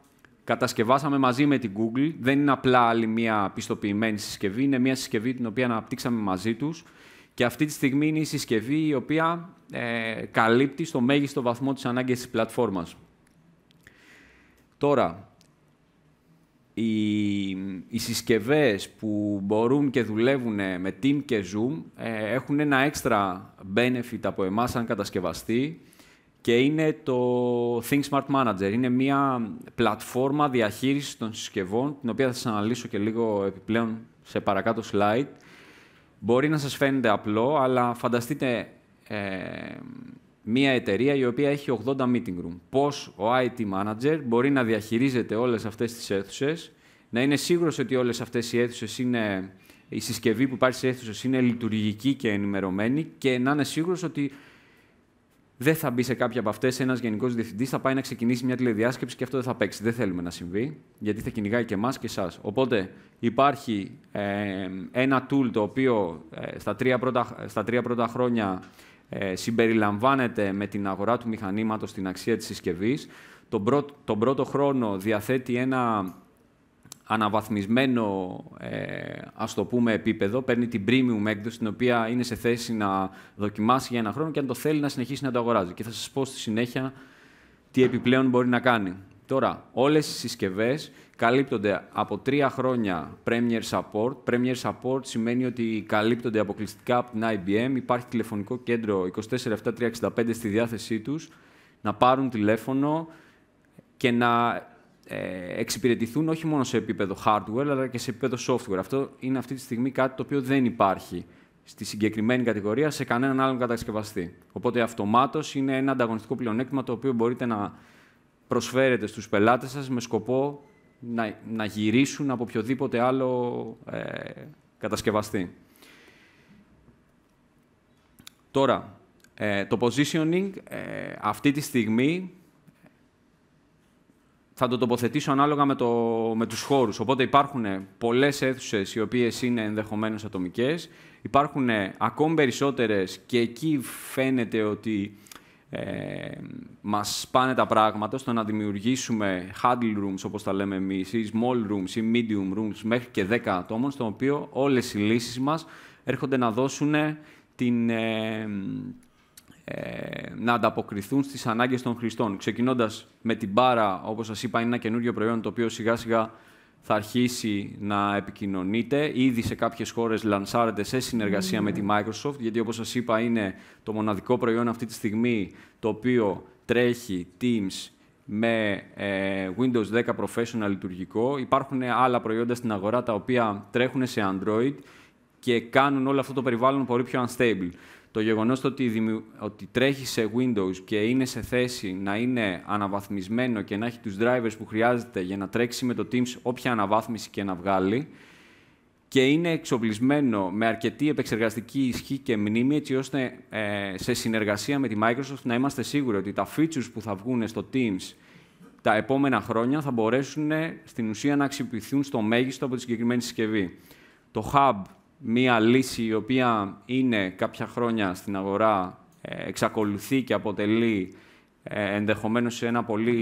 κατασκευάσαμε μαζί με την Google. Δεν είναι απλά άλλη μια πιστοποιημένη συσκευή, είναι μια συσκευή την οποία αναπτύξαμε μαζί τους. Και αυτή τη στιγμή είναι η συσκευή η οποία καλύπτει στο μέγιστο βαθμό τις ανάγκες της πλατφόρμας. Τώρα, οι συσκευές που μπορούν και δουλεύουν με Team και Zoom έχουν ένα έξτρα benefit από εμάς σαν κατασκευαστή, και είναι το Think Smart Manager. Είναι μια πλατφόρμα διαχείρισης των συσκευών, την οποία θα σας αναλύσω και λίγο επιπλέον σε παρακάτω slide. Μπορεί να σας φαίνεται απλό, αλλά φανταστείτε μια εταιρεία η οποία έχει 80 meeting room. Πώς ο IT manager μπορεί να διαχειρίζεται όλες αυτές τις αίθουσες, να είναι σίγουρος ότι όλες αυτές οι αίθουσες είναι, η συσκευή που υπάρχει σε αίθουσες είναι λειτουργική και ενημερωμένη, και να είναι σίγουρος ότι δεν θα μπει σε κάποια από αυτές ένας γενικός διευθυντής, θα πάει να ξεκινήσει μια τηλεδιάσκεψη και αυτό δεν θα παίξει. Δεν θέλουμε να συμβεί, γιατί θα κυνηγάει και εμάς και εσάς. Οπότε υπάρχει ένα tool το οποίο στα τρία πρώτα χρόνια συμπεριλαμβάνεται με την αγορά του μηχανήματος στην αξία της συσκευής. Τον πρώτο χρόνο διαθέτει ένα αναβαθμισμένο, ας το πούμε, επίπεδο. Παίρνει την premium έκδοση, την οποία είναι σε θέση να δοκιμάσει για ένα χρόνο και αν το θέλει να συνεχίσει να το αγοράζει. Και θα σας πω στη συνέχεια τι επιπλέον μπορεί να κάνει. Τώρα, όλες οι συσκευές καλύπτονται από 3 χρόνια Premier Support. Premier Support σημαίνει ότι καλύπτονται αποκλειστικά από την IBM. Υπάρχει τηλεφωνικό κέντρο 24/7/365 στη διάθεσή τους, να πάρουν τηλέφωνο και να εξυπηρετηθούν όχι μόνο σε επίπεδο hardware, αλλά και σε επίπεδο software. Αυτό είναι αυτή τη στιγμή κάτι το οποίο δεν υπάρχει στη συγκεκριμένη κατηγορία σε κανέναν άλλον κατασκευαστή. Οπότε αυτομάτως είναι ένα ανταγωνιστικό πλεονέκτημα το οποίο μπορείτε να προσφέρετε στους πελάτες σας με σκοπό να γυρίσουν από οποιοδήποτε άλλο κατασκευαστή. Τώρα, το positioning αυτή τη στιγμή θα το τοποθετήσω ανάλογα με τους χώρους. Οπότε υπάρχουν πολλές αίθουσες οι οποίες είναι ενδεχομένως ατομικές. Υπάρχουν ακόμη περισσότερες και εκεί φαίνεται ότι μας πάνε τα πράγματα στο να δημιουργήσουμε huddle rooms, όπως τα λέμε εμείς, ή small rooms ή medium rooms μέχρι και 10 ατόμων, στο οποίο όλες οι λύσεις μας έρχονται να δώσουν να ανταποκριθούν στις ανάγκες των χρηστών. Ξεκινώντας με την μπάρα, όπως σας είπα, είναι ένα καινούριο προϊόν το οποίο σιγά-σιγά θα αρχίσει να επικοινωνείται. Ήδη σε κάποιες χώρες λανσάρεται σε συνεργασία με τη Microsoft, γιατί όπως σας είπα είναι το μοναδικό προϊόν αυτή τη στιγμή το οποίο τρέχει Teams με Windows 10 Professional λειτουργικό. Υπάρχουν άλλα προϊόντα στην αγορά τα οποία τρέχουν σε Android και κάνουν όλο αυτό το περιβάλλον πολύ πιο unstable. Το γεγονός ότι τρέχει σε Windows και είναι σε θέση να είναι αναβαθμισμένο και να έχει τους drivers που χρειάζεται για να τρέξει με το Teams όποια αναβάθμιση και να βγάλει και είναι εξοπλισμένο με αρκετή επεξεργαστική ισχύ και μνήμη, έτσι ώστε σε συνεργασία με τη Microsoft να είμαστε σίγουροι ότι τα features που θα βγουν στο Teams τα επόμενα χρόνια θα μπορέσουν στην ουσία να αξιοποιηθούν στο μέγιστο από τη συγκεκριμένη συσκευή. Το Hub, μία λύση η οποία είναι κάποια χρόνια στην αγορά, εξακολουθεί και αποτελεί ενδεχομένως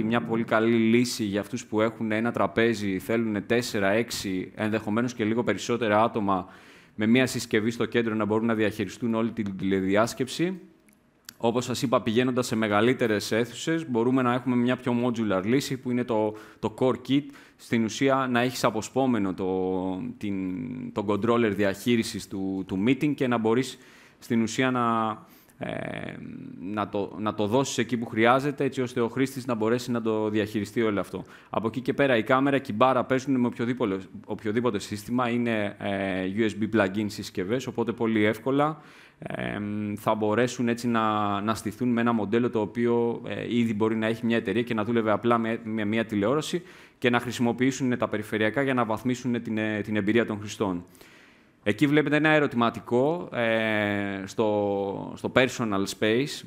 μια πολύ καλή λύση για αυτούς που έχουν ένα τραπέζι, θέλουν 4-6, ενδεχομένως και λίγο περισσότερα άτομα με μία συσκευή στο κέντρο να μπορούν να διαχειριστούν όλη την τηλεδιάσκεψη. Όπως σας είπα, πηγαίνοντας σε μεγαλύτερες αίθουσες, μπορούμε να έχουμε μια πιο modular λύση, που είναι το Core Kit. Στην ουσία, να έχεις αποσπόμενο τον controller διαχείρισης του meeting και να μπορείς στην ουσία να το δώσεις εκεί που χρειάζεται, έτσι ώστε ο χρήστης να μπορέσει να το διαχειριστεί όλο αυτό. Από εκεί και πέρα, η κάμερα και η μπάρα παίζουν με οποιοδήποτε σύστημα. Είναι USB plug-in συσκευές, οπότε πολύ εύκολα θα μπορέσουν έτσι να στηθούν με ένα μοντέλο το οποίο ήδη μπορεί να έχει μια εταιρεία και να δούλευε απλά με μια τηλεόραση και να χρησιμοποιήσουν τα περιφερειακά για να βαθμίσουν την εμπειρία των χρηστών. Εκεί βλέπετε ένα ερωτηματικό στο personal space.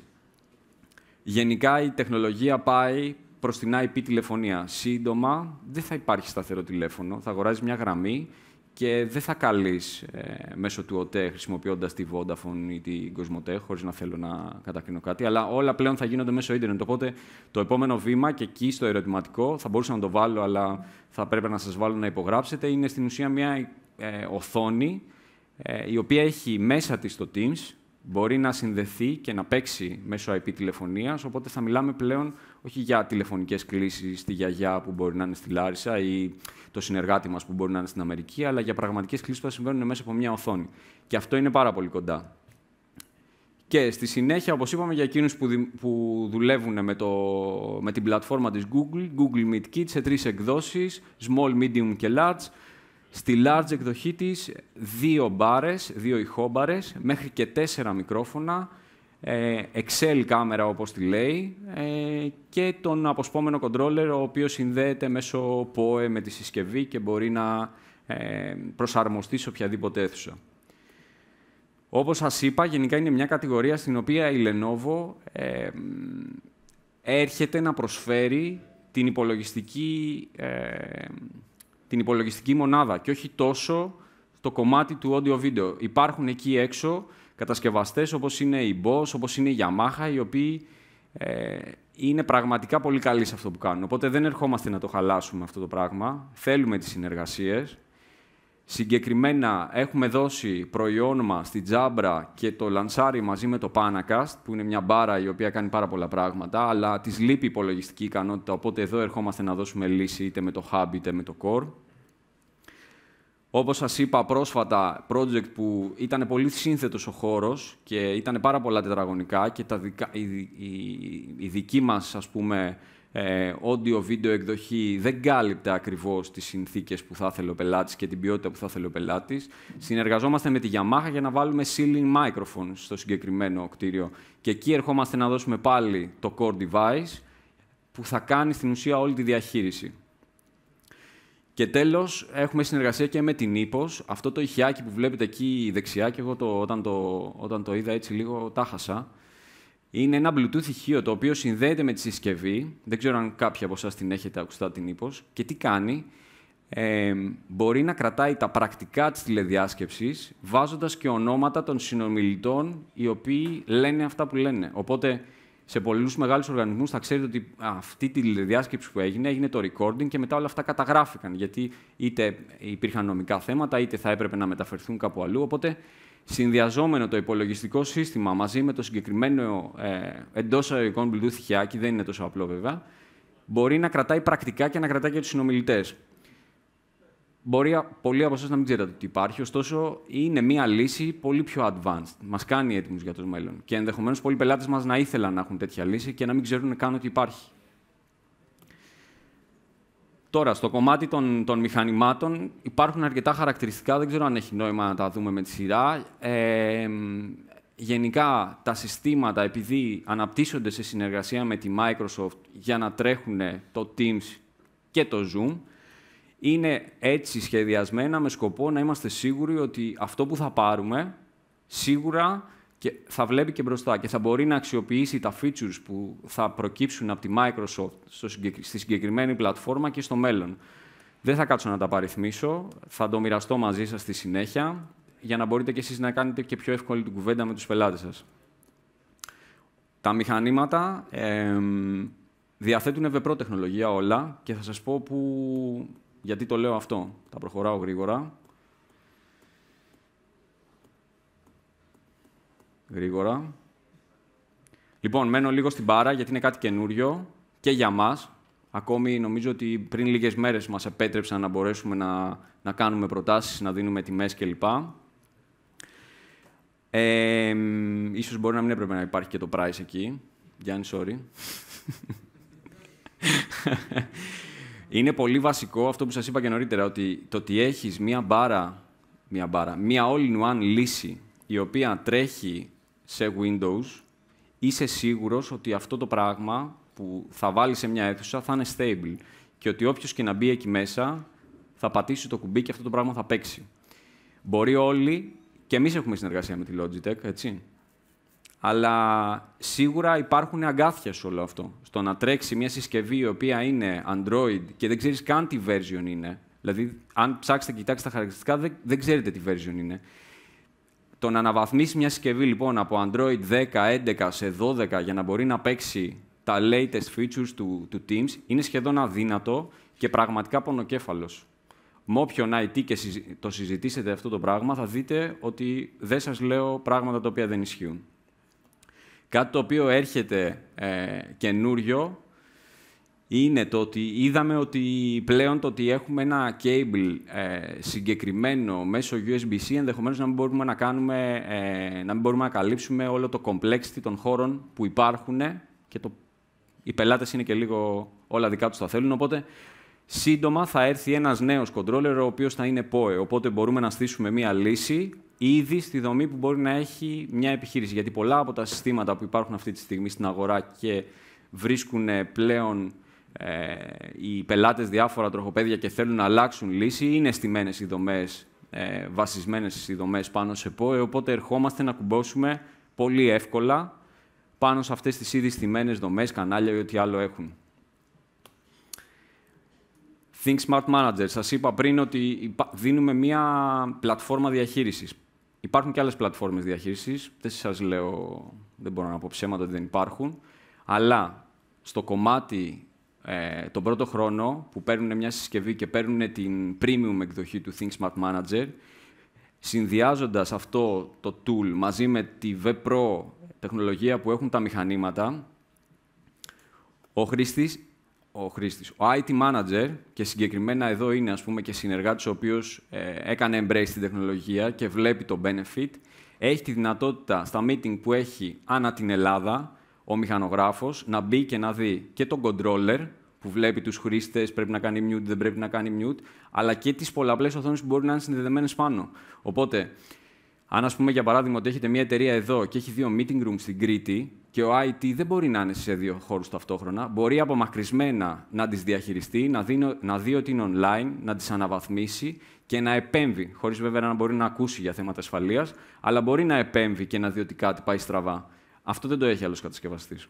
Γενικά η τεχνολογία πάει προς την IP τηλεφωνία. Σύντομα δεν θα υπάρχει σταθερό τηλέφωνο, θα αγοράζεις μια γραμμή και δεν θα καλείς μέσω του ΟΤΕ χρησιμοποιώντας τη Vodafone ή την Cosmote, χωρίς να θέλω να κατακρίνω κάτι, αλλά όλα πλέον θα γίνονται μέσω ίντερνετ. Οπότε το επόμενο βήμα, και εκεί στο ερωτηματικό, θα μπορούσα να το βάλω, αλλά θα πρέπει να σας βάλω να υπογράψετε, είναι στην ουσία μια οθόνη η οποία έχει μέσα της το Teams, μπορεί να συνδεθεί και να παίξει μέσω IP τηλεφωνίας, οπότε θα μιλάμε πλέον όχι για τηλεφωνικές κλήσεις στη γιαγιά που μπορεί να είναι στη Λάρισα ή το συνεργάτη μας που μπορεί να είναι στην Αμερική, αλλά για πραγματικές κλήσεις που θα συμβαίνουν μέσα από μια οθόνη. Και αυτό είναι πάρα πολύ κοντά. Και στη συνέχεια, όπως είπαμε, για εκείνους που δουλεύουν με την πλατφόρμα της Google Meet Kit σε 3 εκδόσεις, small, medium και large. Στη large εκδοχή της, 2 μπάρες, 2 ηχόμπαρες, μέχρι και 4 μικρόφωνα, Excel κάμερα όπως τη λέει, και τον αποσπόμενο controller, ο οποίος συνδέεται μέσω PoE με τη συσκευή και μπορεί να προσαρμοστεί σε οποιαδήποτε αίθουσα. Όπως σας είπα, γενικά είναι μια κατηγορία στην οποία η Lenovo έρχεται να προσφέρει την υπολογιστική μονάδα και όχι τόσο το κομμάτι του audio-video. Υπάρχουν εκεί έξω κατασκευαστές όπως είναι η Bosch, όπως είναι η Yamaha, οι οποίοι είναι πραγματικά πολύ καλοί σε αυτό που κάνουν. Οπότε δεν ερχόμαστε να το χαλάσουμε αυτό το πράγμα. Θέλουμε τις συνεργασίες. Συγκεκριμένα έχουμε δώσει προϊόν μας στη Jabra και το λανσάρι μαζί με το Panacast, που είναι μια μπάρα η οποία κάνει πάρα πολλά πράγματα, αλλά της λείπει υπολογιστική ικανότητα, οπότε εδώ ερχόμαστε να δώσουμε λύση είτε με το Hub είτε με το Core. Όπως σας είπα πρόσφατα, project που ήταν πολύ σύνθετος ο χώρος και ήταν πάρα πολλά τετραγωνικά και η δική μας, ας πούμε, audio-video εκδοχή δεν κάλυπτε ακριβώς τις συνθήκες που θα ήθελε ο πελάτης και την ποιότητα που θα ήθελε ο πελάτης. Συνεργαζόμαστε με τη Yamaha για να βάλουμε ceiling microphone στο συγκεκριμένο κτίριο. Και εκεί ερχόμαστε να δώσουμε πάλι το core device που θα κάνει στην ουσία όλη τη διαχείριση. Και τέλος, έχουμε συνεργασία και με την Ipos. Αυτό το ηχιάκι που βλέπετε εκεί δεξιά, και εγώ όταν το είδα έτσι λίγο τα χάσα, είναι ένα Bluetooth ηχείο το οποίο συνδέεται με τη συσκευή. Δεν ξέρω αν κάποιοι από εσάς την έχετε ακουστά την Ipos. Και τι κάνει, μπορεί να κρατάει τα πρακτικά της τηλεδιάσκεψης, βάζοντας και ονόματα των συνομιλητών οι οποίοι λένε αυτά που λένε. Οπότε, σε πολλούς μεγάλους οργανισμούς θα ξέρετε ότι αυτή τη τηλεδιάσκεψη που έγινε το recording και μετά όλα αυτά καταγράφηκαν. Γιατί είτε υπήρχαν νομικά θέματα, είτε θα έπρεπε να μεταφερθούν κάπου αλλού. Οπότε, συνδυαζόμενο το υπολογιστικό σύστημα μαζί με το συγκεκριμένο εντός εισαγωγικών Bluetooth ηχιάκι, δεν είναι τόσο απλό βέβαια, μπορεί να κρατάει πρακτικά και να κρατάει και τους συνομιλητές. Μπορεί πολλοί από εσάς να μην ξέρετε ότι υπάρχει, ωστόσο είναι μία λύση πολύ πιο advanced. Μας κάνει έτοιμους για το μέλλον. Και ενδεχομένως πολλοί πελάτες μας να ήθελαν να έχουν τέτοια λύση και να μην ξέρουν καν ότι υπάρχει. Τώρα, στο κομμάτι των μηχανημάτων υπάρχουν αρκετά χαρακτηριστικά, δεν ξέρω αν έχει νόημα να τα δούμε με τη σειρά. Γενικά, τα συστήματα, επειδή αναπτύσσονται σε συνεργασία με τη Microsoft για να τρέχουν το Teams και το Zoom, είναι έτσι σχεδιασμένα με σκοπό να είμαστε σίγουροι ότι αυτό που θα πάρουμε σίγουρα και θα βλέπει και μπροστά και θα μπορεί να αξιοποιήσει τα features που θα προκύψουν από τη Microsoft στη συγκεκριμένη πλατφόρμα και στο μέλλον. Δεν θα κάτσω να τα παριθμίσω, θα το μοιραστώ μαζί σας στη συνέχεια για να μπορείτε και εσείς να κάνετε και πιο εύκολη την κουβέντα με τους πελάτες σας. Τα μηχανήματα διαθέτουν Web Pro τεχνολογία όλα και θα σας πω γιατί το λέω αυτό. Τα προχωράω γρήγορα. Λοιπόν, μένω λίγο στην μπάρα, γιατί είναι κάτι καινούριο και για μας. Ακόμη νομίζω ότι πριν λίγες μέρες μας επέτρεψαν να μπορέσουμε να κάνουμε προτάσεις, να δίνουμε τιμές κλπ. Ίσως μπορεί να μην έπρεπε να υπάρχει και το price εκεί. Γιάννη, sorry. Είναι πολύ βασικό αυτό που σας είπα και νωρίτερα, ότι το ότι έχεις μία all-in-one λύση η οποία τρέχει σε Windows, είσαι σίγουρος ότι αυτό το πράγμα που θα βάλεις σε μια αίθουσα θα είναι stable και ότι όποιος και να μπει εκεί μέσα θα πατήσει το κουμπί και αυτό το πράγμα θα παίξει. Μπορεί όλοι, και εμείς έχουμε συνεργασία με τη Logitech, έτσι, αλλά σίγουρα υπάρχουν αγκάθια σε όλο αυτό. Στο να τρέξει μια συσκευή η οποία είναι Android και δεν ξέρεις καν τι version είναι. Δηλαδή, αν ψάξετε και κοιτάξετε τα χαρακτηριστικά, δεν ξέρετε τι version είναι. Το να αναβαθμίσει μια συσκευή λοιπόν από Android 10, 11 σε 12 για να μπορεί να παίξει τα latest features του Teams είναι σχεδόν αδύνατο και πραγματικά πονοκέφαλος. Με όποιον IT και το συζητήσετε αυτό το πράγμα, θα δείτε ότι δεν σας λέω πράγματα τα οποία δεν ισχύουν. Κάτι το οποίο έρχεται καινούριο είναι το ότι είδαμε ότι πλέον το ότι έχουμε ένα cable συγκεκριμένο μέσω USB-C ενδεχομένως να μην μπορούμε να καλύψουμε όλο το complexity των χώρων που υπάρχουν και οι πελάτες είναι και λίγο όλα δικά τους τα θέλουν, οπότε σύντομα θα έρθει ένας νέος controller ο οποίος θα είναι PoE, οπότε μπορούμε να στήσουμε μία λύση ήδη στη δομή που μπορεί να έχει μια επιχείρηση. Γιατί πολλά από τα συστήματα που υπάρχουν αυτή τη στιγμή στην αγορά και βρίσκουν πλέον οι πελάτες διάφορα τροχοπέδια και θέλουν να αλλάξουν λύση, είναι στημένες οι δομές, βασισμένες οι δομές πάνω σε PoE, οπότε ερχόμαστε να κουμπώσουμε πολύ εύκολα πάνω σε αυτές τις ήδη στημένες δομές, κανάλια ή ό,τι άλλο έχουν. Think Smart Manager. Σας είπα πριν ότι δίνουμε μία πλατφόρμα διαχείρισης. Υπάρχουν και άλλες πλατφόρμες διαχείρισης. Δεν σας λέω, δεν μπορώ να πω ψέματα ότι δεν υπάρχουν. Αλλά στο κομμάτι τον πρώτο χρόνο που παίρνουν μια συσκευή και παίρνουν την premium εκδοχή του Think Smart Manager, συνδυάζοντας αυτό το tool μαζί με τη Web Pro τεχνολογία που έχουν τα μηχανήματα, ο IT Manager, και συγκεκριμένα εδώ είναι και συνεργάτης ο οποίος έκανε embrace την τεχνολογία και βλέπει το benefit, έχει τη δυνατότητα στα meeting που έχει ανά την Ελλάδα ο μηχανογράφος να μπει και να δει και τον controller που βλέπει τους χρήστες, πρέπει να κάνει mute, δεν πρέπει να κάνει mute, αλλά και τις πολλαπλές οθόνες που μπορεί να είναι συνδεδεμένες πάνω. Οπότε, αν για παράδειγμα ότι έχετε μια εταιρεία εδώ και έχει 2 meeting rooms στην Κρήτη και ο IT δεν μπορεί να είναι σε 2 χώρους ταυτόχρονα, μπορεί απομακρυσμένα να τις διαχειριστεί, να δει ότι είναι online, να τις αναβαθμίσει και να επέμβει, χωρίς βέβαια να μπορεί να ακούσει για θέματα ασφαλείας, αλλά μπορεί να επέμβει και να δει ότι κάτι πάει στραβά. Αυτό δεν το έχει άλλος κατασκευαστής.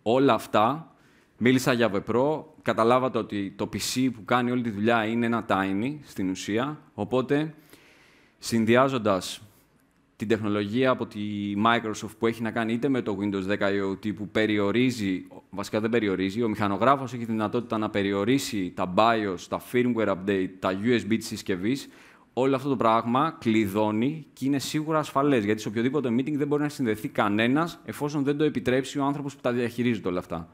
Όλα αυτά, μίλησα για Web Pro, καταλάβατε ότι το PC που κάνει όλη τη δουλειά είναι ένα tiny στην ουσία, οπότε συνδυάζοντας την τεχνολογία από τη Microsoft που έχει να κάνει είτε με το Windows 10 IoT που περιορίζει, βασικά δεν περιορίζει, ο μηχανογράφος έχει τη δυνατότητα να περιορίσει τα BIOS, τα firmware update, τα USB της συσκευής. Όλο αυτό το πράγμα κλειδώνει και είναι σίγουρα ασφαλές, γιατί σε οποιοδήποτε meeting δεν μπορεί να συνδεθεί κανένας εφόσον δεν το επιτρέψει ο άνθρωπος που τα διαχειρίζεται όλα αυτά.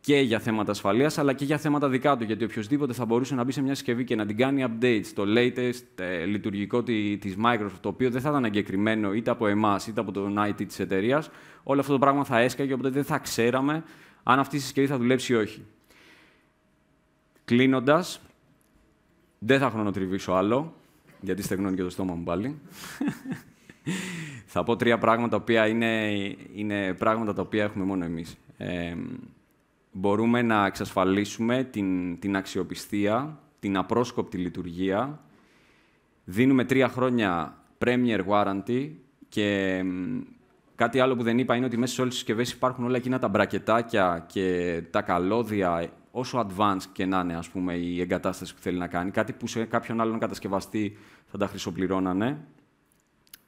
Και για θέματα ασφαλείας, αλλά και για θέματα δικά του. Γιατί οποιοδήποτε θα μπορούσε να μπει σε μια συσκευή και να την κάνει update στο latest λειτουργικό της Microsoft, το οποίο δεν θα ήταν εγκεκριμένο είτε από εμάς είτε από τον IT της εταιρείας, όλο αυτό το πράγμα θα έσκαγε, οπότε δεν θα ξέραμε αν αυτή η συσκευή θα δουλέψει ή όχι. Κλείνοντας, δεν θα χρονοτριβήσω άλλο, γιατί στεγνώνει και το στόμα μου πάλι. Θα πω 3 πράγματα, τα οποία είναι πράγματα τα οποία έχουμε μόνο εμείς. Μπορούμε να εξασφαλίσουμε την αξιοπιστία, την απρόσκοπτη λειτουργία. Δίνουμε 3 χρόνια Premier Warranty και κάτι άλλο που δεν είπα είναι ότι μέσα σε όλες τις συσκευές υπάρχουν όλα εκείνα τα μπρακετάκια και τα καλώδια, όσο advanced και να είναι, ας πούμε, η εγκατάσταση που θέλει να κάνει. Κάτι που σε κάποιον άλλον κατασκευαστή θα τα χρυσοπληρώνανε.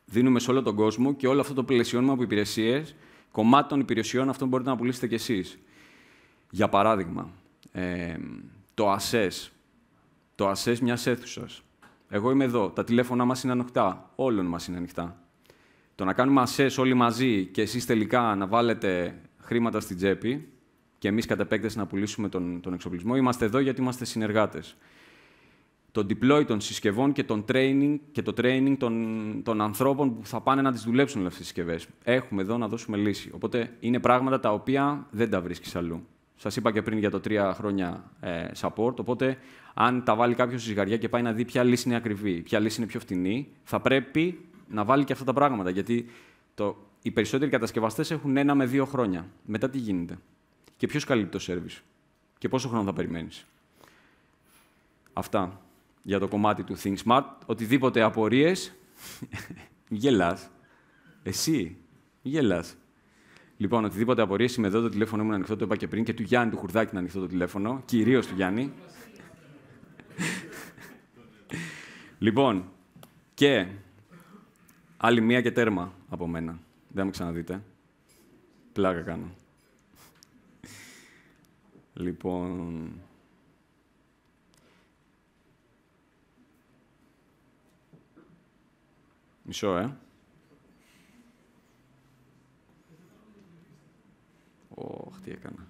Δίνουμε σε όλο τον κόσμο και όλο αυτό το πλαισιώνουμε από υπηρεσίες. Κομμάτι των υπηρεσιών αυτών μπορείτε να πουλήσετε κι εσείς. Για παράδειγμα, το access. Το access μιας αίθουσας. Εγώ είμαι εδώ, τα τηλέφωνα μας είναι ανοιχτά, όλων μας είναι ανοιχτά. Το να κάνουμε access όλοι μαζί και εσείς τελικά να βάλετε χρήματα στην τσέπη και εμείς κατ' επέκταση να πουλήσουμε τον εξοπλισμό, είμαστε εδώ γιατί είμαστε συνεργάτες. Το deploy των συσκευών και το training των ανθρώπων που θα πάνε να τις δουλέψουν αυτές τις συσκευές. Έχουμε εδώ να δώσουμε λύση. Οπότε είναι πράγματα τα οποία δεν τα βρίσκεις αλλού. Σας είπα και πριν για το 3 χρόνια support, οπότε αν τα βάλει κάποιος στη ζυγαριά και πάει να δει ποια λύση είναι ακριβή, ποια λύση είναι πιο φτηνή, θα πρέπει να βάλει και αυτά τα πράγματα, γιατί οι περισσότεροι κατασκευαστές έχουν 1 με 2 χρόνια. Μετά τι γίνεται και ποιος καλύπτει το service και πόσο χρόνο θα περιμένεις. Αυτά για το κομμάτι του Think Smart. Οτιδήποτε απορίες, γελάς. Εσύ, γελάς. Λοιπόν, οτιδήποτε απορίες, είμαι εδώ, το τηλέφωνο μου είναι ανοιχτό, το είπα και πριν, και του Γιάννη του Χουρδάκη είναι ανοιχτό το τηλέφωνο, κυρίως του Γιάννη. Λοιπόν, και άλλη μία και τέρμα από μένα. Δεν με ξαναδείτε. Πλάκα κάνω. Λοιπόν... Μισό, τι έκανα.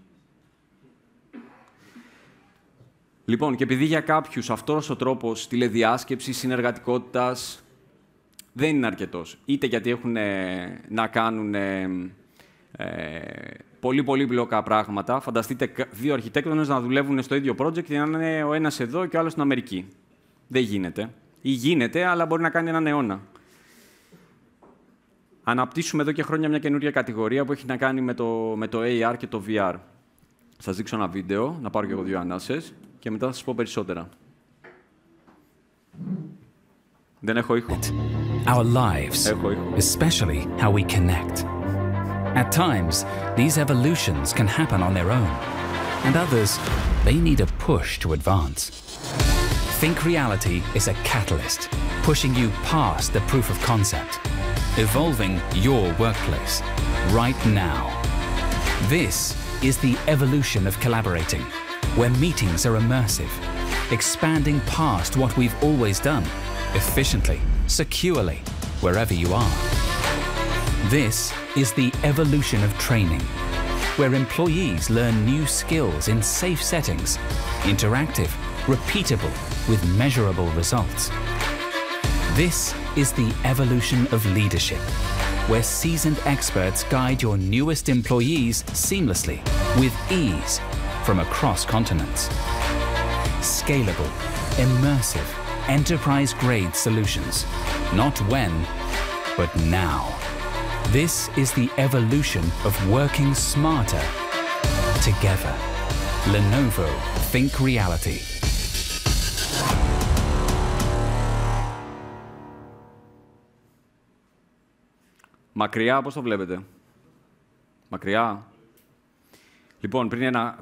Λοιπόν, και επειδή για κάποιους αυτός ο τρόπος τηλεδιάσκεψης, συνεργατικότητας δεν είναι αρκετός. Είτε γιατί έχουν να κάνουν πολύ πολύπλοκα πράγματα. Φανταστείτε 2 αρχιτέκτονες να δουλεύουν στο ίδιο project και να είναι ο ένας εδώ και ο άλλος στην Αμερική. Δεν γίνεται. Ή γίνεται, αλλά μπορεί να κάνει έναν αιώνα. Αναπτύσσουμε εδώ και χρόνια μια καινούργια κατηγορία που έχει να κάνει με το AR και το VR. Θα σας δείξω ένα βίντεο, να πάρω και εγώ 2 ανάσες και μετά θα σας πω περισσότερα. Δεν έχω ήχο. Our lives, especially how we connect. At times, these evolutions can happen on their own, and others, they need a push to advance. Think Reality is a catalyst, pushing you past the proof of concept, evolving your workplace right now. This is the evolution of collaborating, where meetings are immersive, expanding past what we've always done, efficiently, securely, wherever you are. This is the evolution of training, where employees learn new skills in safe settings, interactive, repeatable, with measurable results. This is the evolution of leadership, where seasoned experts guide your newest employees seamlessly, with ease, from across continents. Scalable, immersive, enterprise-grade solutions. Not when, but now. This is the evolution of working smarter together. Lenovo Think Reality. Μακριά, πώς το βλέπετε? Μακριά. Λοιπόν,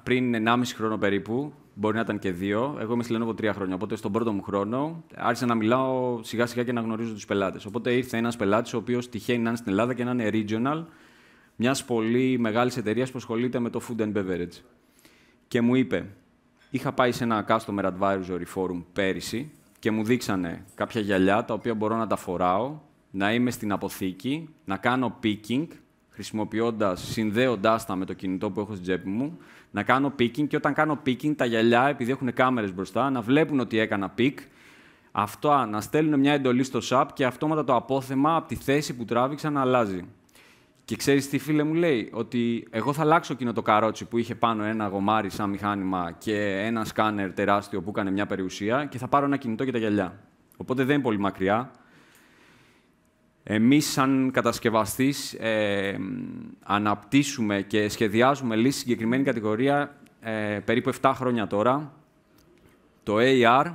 πριν 1,5 χρόνο περίπου, μπορεί να ήταν και 2. Εγώ είμαι στη Lenovo 3 χρόνια, οπότε στον πρώτο μου χρόνο άρχισα να μιλάω σιγά-σιγά και να γνωρίζω τους πελάτες. Οπότε ήρθε ένας πελάτης, ο οποίος τυχαίνει να είναι στην Ελλάδα και να είναι regional, μιας πολύ μεγάλης εταιρείας που ασχολείται με το food and beverage. Και μου είπε, είχα πάει σε ένα customer advisory forum πέρυσι και μου δείξανε κάποια γυαλιά τα οποία μπορώ να τα φοράω, να είμαι στην αποθήκη, να κάνω picking, συνδέοντάς τα με το κινητό που έχω στην τσέπη μου, να κάνω picking και όταν κάνω picking, τα γυαλιά, επειδή έχουν κάμερες μπροστά, να βλέπουν ότι έκανα pick, αυτό να στέλνουν μια εντολή στο SAP και αυτόματα το απόθεμα από τη θέση που τράβηξα να αλλάζει. Και ξέρεις τι, φίλε μου, λέει, ότι εγώ θα αλλάξω εκείνο το καρότσι που είχε πάνω ένα γομάρι σαν μηχάνημα και ένα σκάνερ τεράστιο που έκανε μια περιουσία και θα πάρω ένα κινητό και τα γυαλιά. Οπότε δεν είναι πολύ μακριά. Εμείς, σαν κατασκευαστής, αναπτύσσουμε και σχεδιάζουμε λύσεις στη συγκεκριμένη κατηγορία περίπου 7 χρόνια τώρα. Το AR,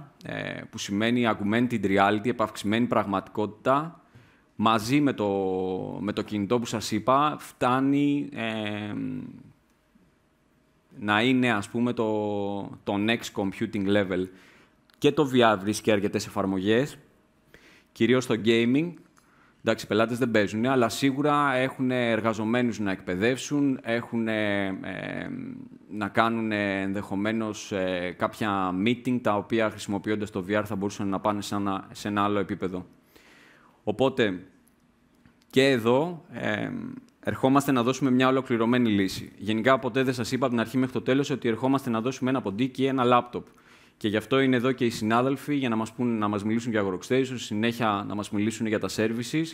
που σημαίνει augmented reality, επαυξημένη πραγματικότητα, μαζί με το κινητό που σας είπα, φτάνει να είναι, ας πούμε, το next computing level. Και το VR βρίσκει αρκετές εφαρμογές, κυρίως στο gaming. Εντάξει, οι πελάτες δεν παίζουν, αλλά σίγουρα έχουν εργαζομένους να εκπαιδεύσουν, έχουν να κάνουν ενδεχομένως κάποια meeting, τα οποία χρησιμοποιώντας το VR θα μπορούσαν να πάνε σε ένα άλλο επίπεδο. Οπότε, και εδώ ερχόμαστε να δώσουμε μια ολοκληρωμένη λύση. Γενικά, ποτέ δεν σας είπα από την αρχή μέχρι το τέλος ότι ερχόμαστε να δώσουμε ένα ποντίκι ή ένα λάπτοπ. Και γι' αυτό είναι εδώ και οι συνάδελφοι για να μας μιλήσουν για workstation, συνέχεια να μας μιλήσουν για τα services,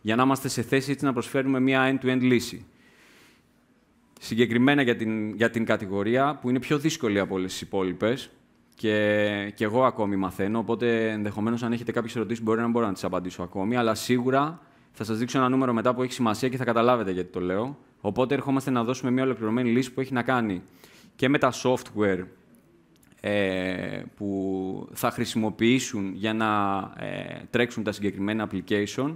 για να είμαστε σε θέση έτσι να προσφέρουμε μια end-to-end λύση. Συγκεκριμένα για την κατηγορία, που είναι πιο δύσκολη από όλες τις υπόλοιπες, και εγώ ακόμη μαθαίνω, οπότε ενδεχομένως αν έχετε κάποιες ερωτήσεις μπορεί να μπορώ να τις απαντήσω ακόμη, αλλά σίγουρα θα σας δείξω ένα νούμερο μετά που έχει σημασία και θα καταλάβετε γιατί το λέω. Οπότε ερχόμαστε να δώσουμε μια ολοκληρωμένη λύση που έχει να κάνει και με τα software που θα χρησιμοποιήσουν για να τρέξουν τα συγκεκριμένα application,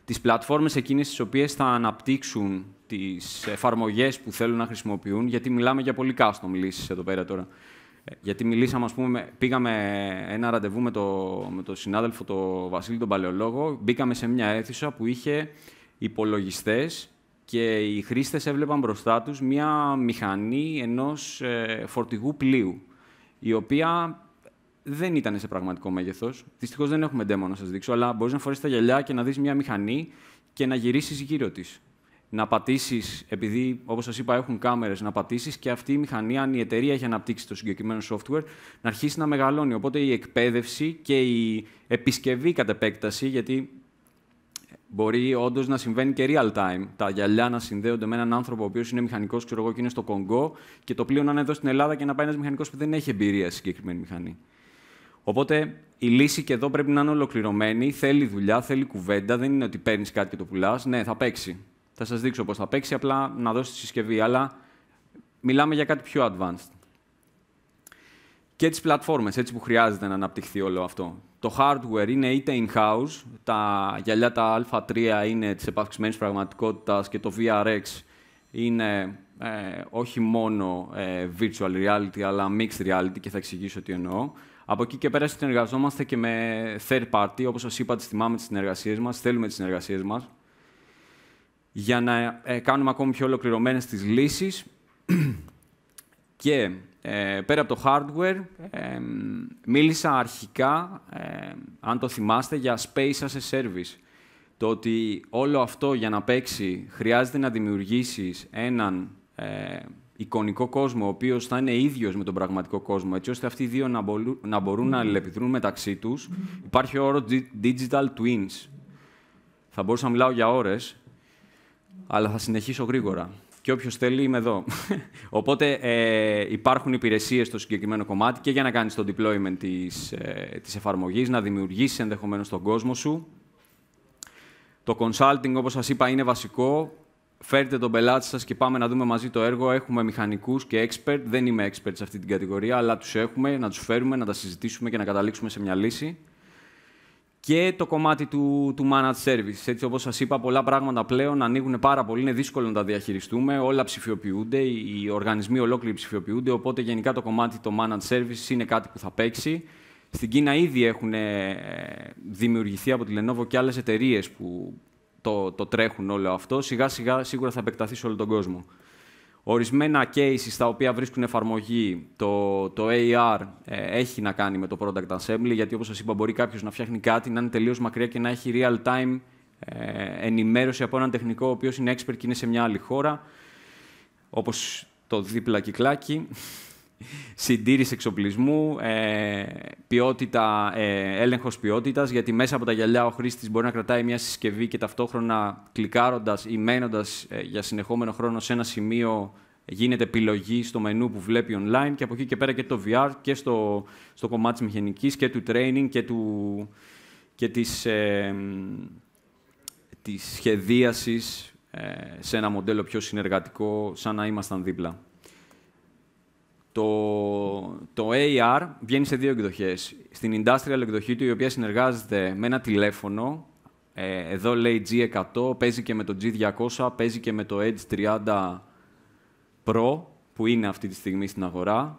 τις πλατφόρμες εκείνες τις οποίες θα αναπτύξουν τις εφαρμογές που θέλουν να χρησιμοποιούν, γιατί μιλάμε για πολύ custom λύσεις εδώ πέρα τώρα. Γιατί μιλήσαμε, ας πούμε, πήγαμε ένα ραντεβού με το συνάδελφο, το Βασίλη τον Παλαιολόγο, μπήκαμε σε μια αίθουσα που είχε υπολογιστές και οι χρήστες έβλεπαν μπροστά τους μια μηχανή ενός φορτηγού πλοίου, η οποία δεν ήταν σε πραγματικό μέγεθος. Δυστυχώς δεν έχουμε demo να σας δείξω, αλλά μπορείς να φορέσεις τα γυαλιά και να δεις μια μηχανή και να γυρίσεις γύρω της. Να πατήσεις, επειδή, όπως σας είπα, έχουν κάμερες, να πατήσεις και αυτή η μηχανή, αν η εταιρεία έχει αναπτύξει το συγκεκριμένο software, να αρχίσει να μεγαλώνει. Οπότε η εκπαίδευση και η επισκευή κατ' επέκταση, γιατί μπορεί όντως να συμβαίνει και real time. Τα γυαλιά να συνδέονται με έναν άνθρωπο ο οποίος είναι μηχανικός, ξέρω εγώ, και είναι στο Κονγκό, και το πλοίο να είναι εδώ στην Ελλάδα και να πάει ένας μηχανικός που δεν έχει εμπειρία στη συγκεκριμένη μηχανή. Οπότε η λύση και εδώ πρέπει να είναι ολοκληρωμένη. Θέλει δουλειά, θέλει κουβέντα. Δεν είναι ότι παίρνεις κάτι και το πουλάς. Ναι, θα παίξει. Θα σας δείξω πώς θα παίξει, απλά να δώσει τη συσκευή. Αλλά μιλάμε για κάτι πιο advanced. Και τις πλατφόρμες, έτσι που χρειάζεται να αναπτυχθεί όλο αυτό. Το hardware είναι είτε in-house, τα γυαλιά τα Α3 είναι της επαυξημένης πραγματικότητας και το VRX είναι όχι μόνο virtual reality, αλλά mixed reality, και θα εξηγήσω τι εννοώ. Από εκεί και πέρα συνεργαζόμαστε και με third party, όπως σας είπα, τις τιμάμε τις συνεργασίες μας, θέλουμε τις συνεργασίες μας, για να κάνουμε ακόμη πιο ολοκληρωμένες τις λύσεις. Και πέρα από το hardware, μίλησα αρχικά, αν το θυμάστε, για space as a service. Το ότι όλο αυτό για να παίξει χρειάζεται να δημιουργήσεις έναν εικονικό κόσμο, ο οποίος θα είναι ίδιος με τον πραγματικό κόσμο, έτσι ώστε αυτοί οι δύο να μπορούν να αλληλεπιδρούν μεταξύ τους. Υπάρχει ο όρος digital twins. Θα μπορούσα να μιλάω για ώρες, αλλά θα συνεχίσω γρήγορα. Και όποιος θέλει, είμαι εδώ. Οπότε υπάρχουν υπηρεσίες στο συγκεκριμένο κομμάτι και για να κάνεις το deployment της εφαρμογής, να δημιουργήσεις ενδεχομένως τον κόσμο σου. Το consulting, όπως σας είπα, είναι βασικό. Φέρτε τον πελάτη σας και πάμε να δούμε μαζί το έργο. Έχουμε μηχανικούς και expert. Δεν είμαι expert σε αυτή την κατηγορία, αλλά τους έχουμε, να τους φέρουμε, να τα συζητήσουμε και να καταλήξουμε σε μια λύση. και το κομμάτι του managed service. Έτσι, όπως σας είπα, πολλά πράγματα πλέον ανοίγουν πάρα πολύ, είναι δύσκολο να τα διαχειριστούμε, όλα ψηφιοποιούνται, οι οργανισμοί ολόκληροι ψηφιοποιούνται, οπότε γενικά το κομμάτι το managed service είναι κάτι που θα παίξει. Στην Κίνα ήδη έχουν δημιουργηθεί από τη Lenovo και άλλες εταιρείες που το τρέχουν όλο αυτό. Σιγά-σιγά σίγουρα θα επεκταθεί σε όλο τον κόσμο. Ορισμένα cases στα οποία βρίσκουν εφαρμογή το AR έχει να κάνει με το product assembly, γιατί όπως σας είπα μπορεί κάποιος να φτιάχνει κάτι, να είναι τελείως μακριά και να έχει real-time ενημέρωση από έναν τεχνικό ο οποίος είναι expert και είναι σε μια άλλη χώρα, όπως το δίπλα κυκλάκι, συντήρηση εξοπλισμού, ποιότητα, έλεγχος ποιότητας, γιατί μέσα από τα γυαλιά ο χρήστης μπορεί να κρατάει μια συσκευή και ταυτόχρονα κλικάροντας ή μένοντας για συνεχόμενο χρόνο σε ένα σημείο γίνεται επιλογή στο μενού που βλέπει online και από εκεί και πέρα και το VR και στο κομμάτι της μηχανικής και του training και της σχεδίασης σε ένα μοντέλο πιο συνεργατικό, σαν να ήμασταν δίπλα. Το AR βγαίνει σε δύο εκδοχές. Στην industrial εκδοχή του, η οποία συνεργάζεται με ένα τηλέφωνο, εδώ λέει G100, παίζει και με το G200, παίζει και με το Edge 30 Pro, που είναι αυτή τη στιγμή στην αγορά.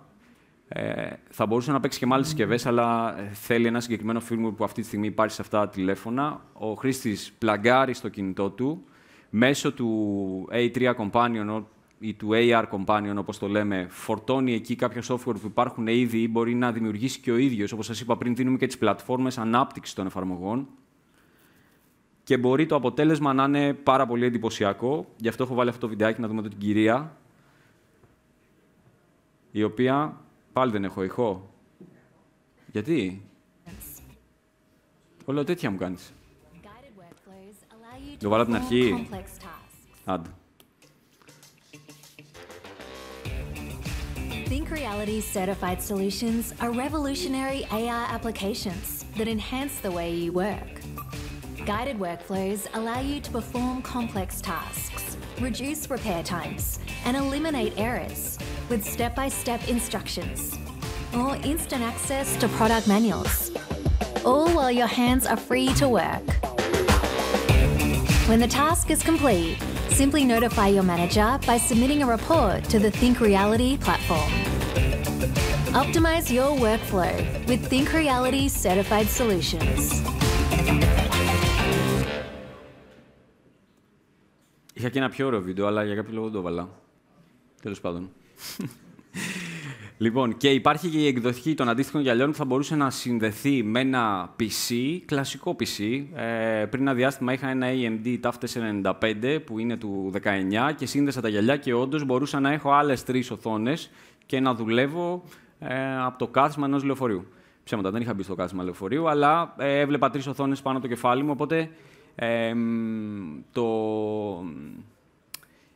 Θα μπορούσε να παίξει και με άλλες συσκευές, αλλά θέλει ένα συγκεκριμένο firmware που αυτή τη στιγμή υπάρχει σε αυτά τα τηλέφωνα. Ο χρήστης πλαγκάρει στο κινητό του, μέσω του A3 Companion ή του AR Companion, όπως το λέμε, φορτώνει εκεί κάποια software που υπάρχουν ήδη ή μπορεί να δημιουργήσει και ο ίδιος. Όπως σας είπα πριν, δίνουμε και τις πλατφόρμες ανάπτυξης των εφαρμογών και μπορεί το αποτέλεσμα να είναι πάρα πολύ εντυπωσιακό. Γι' αυτό έχω βάλει αυτό το βιντεάκι να δούμε εδώ την κυρία, η οποία πάλι δεν έχω ηχό. Γιατί? Όλο τέτοια μου κάνεις. Το βάλω από την αρχή. Άντε. ThinkReality's certified solutions are revolutionary AR applications that enhance the way you work. Guided workflows allow you to perform complex tasks, reduce repair times, and eliminate errors with step-by-step instructions or instant access to product manuals, all while your hands are free to work. When the task is complete, simply notify your manager by submitting a report to the ThinkReality platform. Optimize your workflow with ThinkReality certified solutions. Είχα και ένα πιο ωραίο βίντεο, αλλά για κάποιο λόγο δεν το έβαλα. Τέλος πάντων. Λοιπόν, και υπάρχει και η εκδοχή των αντίστοιχων γυαλιών που θα μπορούσε να συνδεθεί με ένα PC, κλασικό PC. Πριν ένα διάστημα είχα ένα AMD TUF 495 που είναι του 19 και σύνδεσα τα γυαλιά και όντως μπορούσα να έχω άλλες 3 οθόνες και να δουλεύω από το κάθισμα ενός λεωφορείου. Ψέματα, δεν είχα μπει στο κάθισμα λεωφορείου, αλλά έβλεπα 3 οθόνες πάνω από το κεφάλι μου, οπότε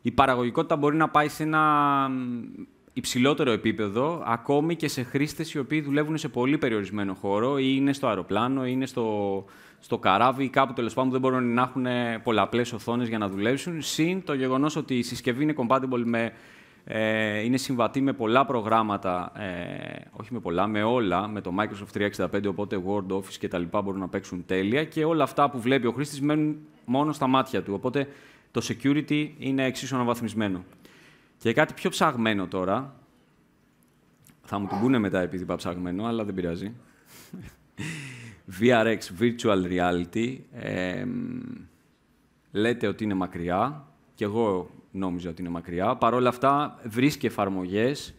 η παραγωγικότητα μπορεί να πάει σε ένα υψηλότερο επίπεδο, ακόμη και σε χρήστες οι οποίοι δουλεύουν σε πολύ περιορισμένο χώρο ή είναι στο αεροπλάνο ή είναι στο καράβι ή κάπου τέλος πάντων δεν μπορούν να έχουν πολλαπλές οθόνες για να δουλέψουν. Συν το γεγονός ότι η συσκευή είναι compatible είναι συμβατή με πολλά προγράμματα, όχι με πολλά, με όλα, με το Microsoft 365, οπότε Word, Office και τα λοιπά μπορούν να παίξουν τέλεια και όλα αυτά που βλέπει ο χρήστης μένουν μόνο στα μάτια του, οπότε το security είναι εξίσου αναβαθμισμένο. Και κάτι πιο ψαγμένο τώρα, θα μου την πούνε μετά επειδή είπα ψαγμένο, αλλά δεν πειράζει. VRX, Virtual Reality, λέτε ότι είναι μακριά, και εγώ νόμιζα ότι είναι μακριά. Παρ' όλα αυτά, βρίσκει εφαρμογές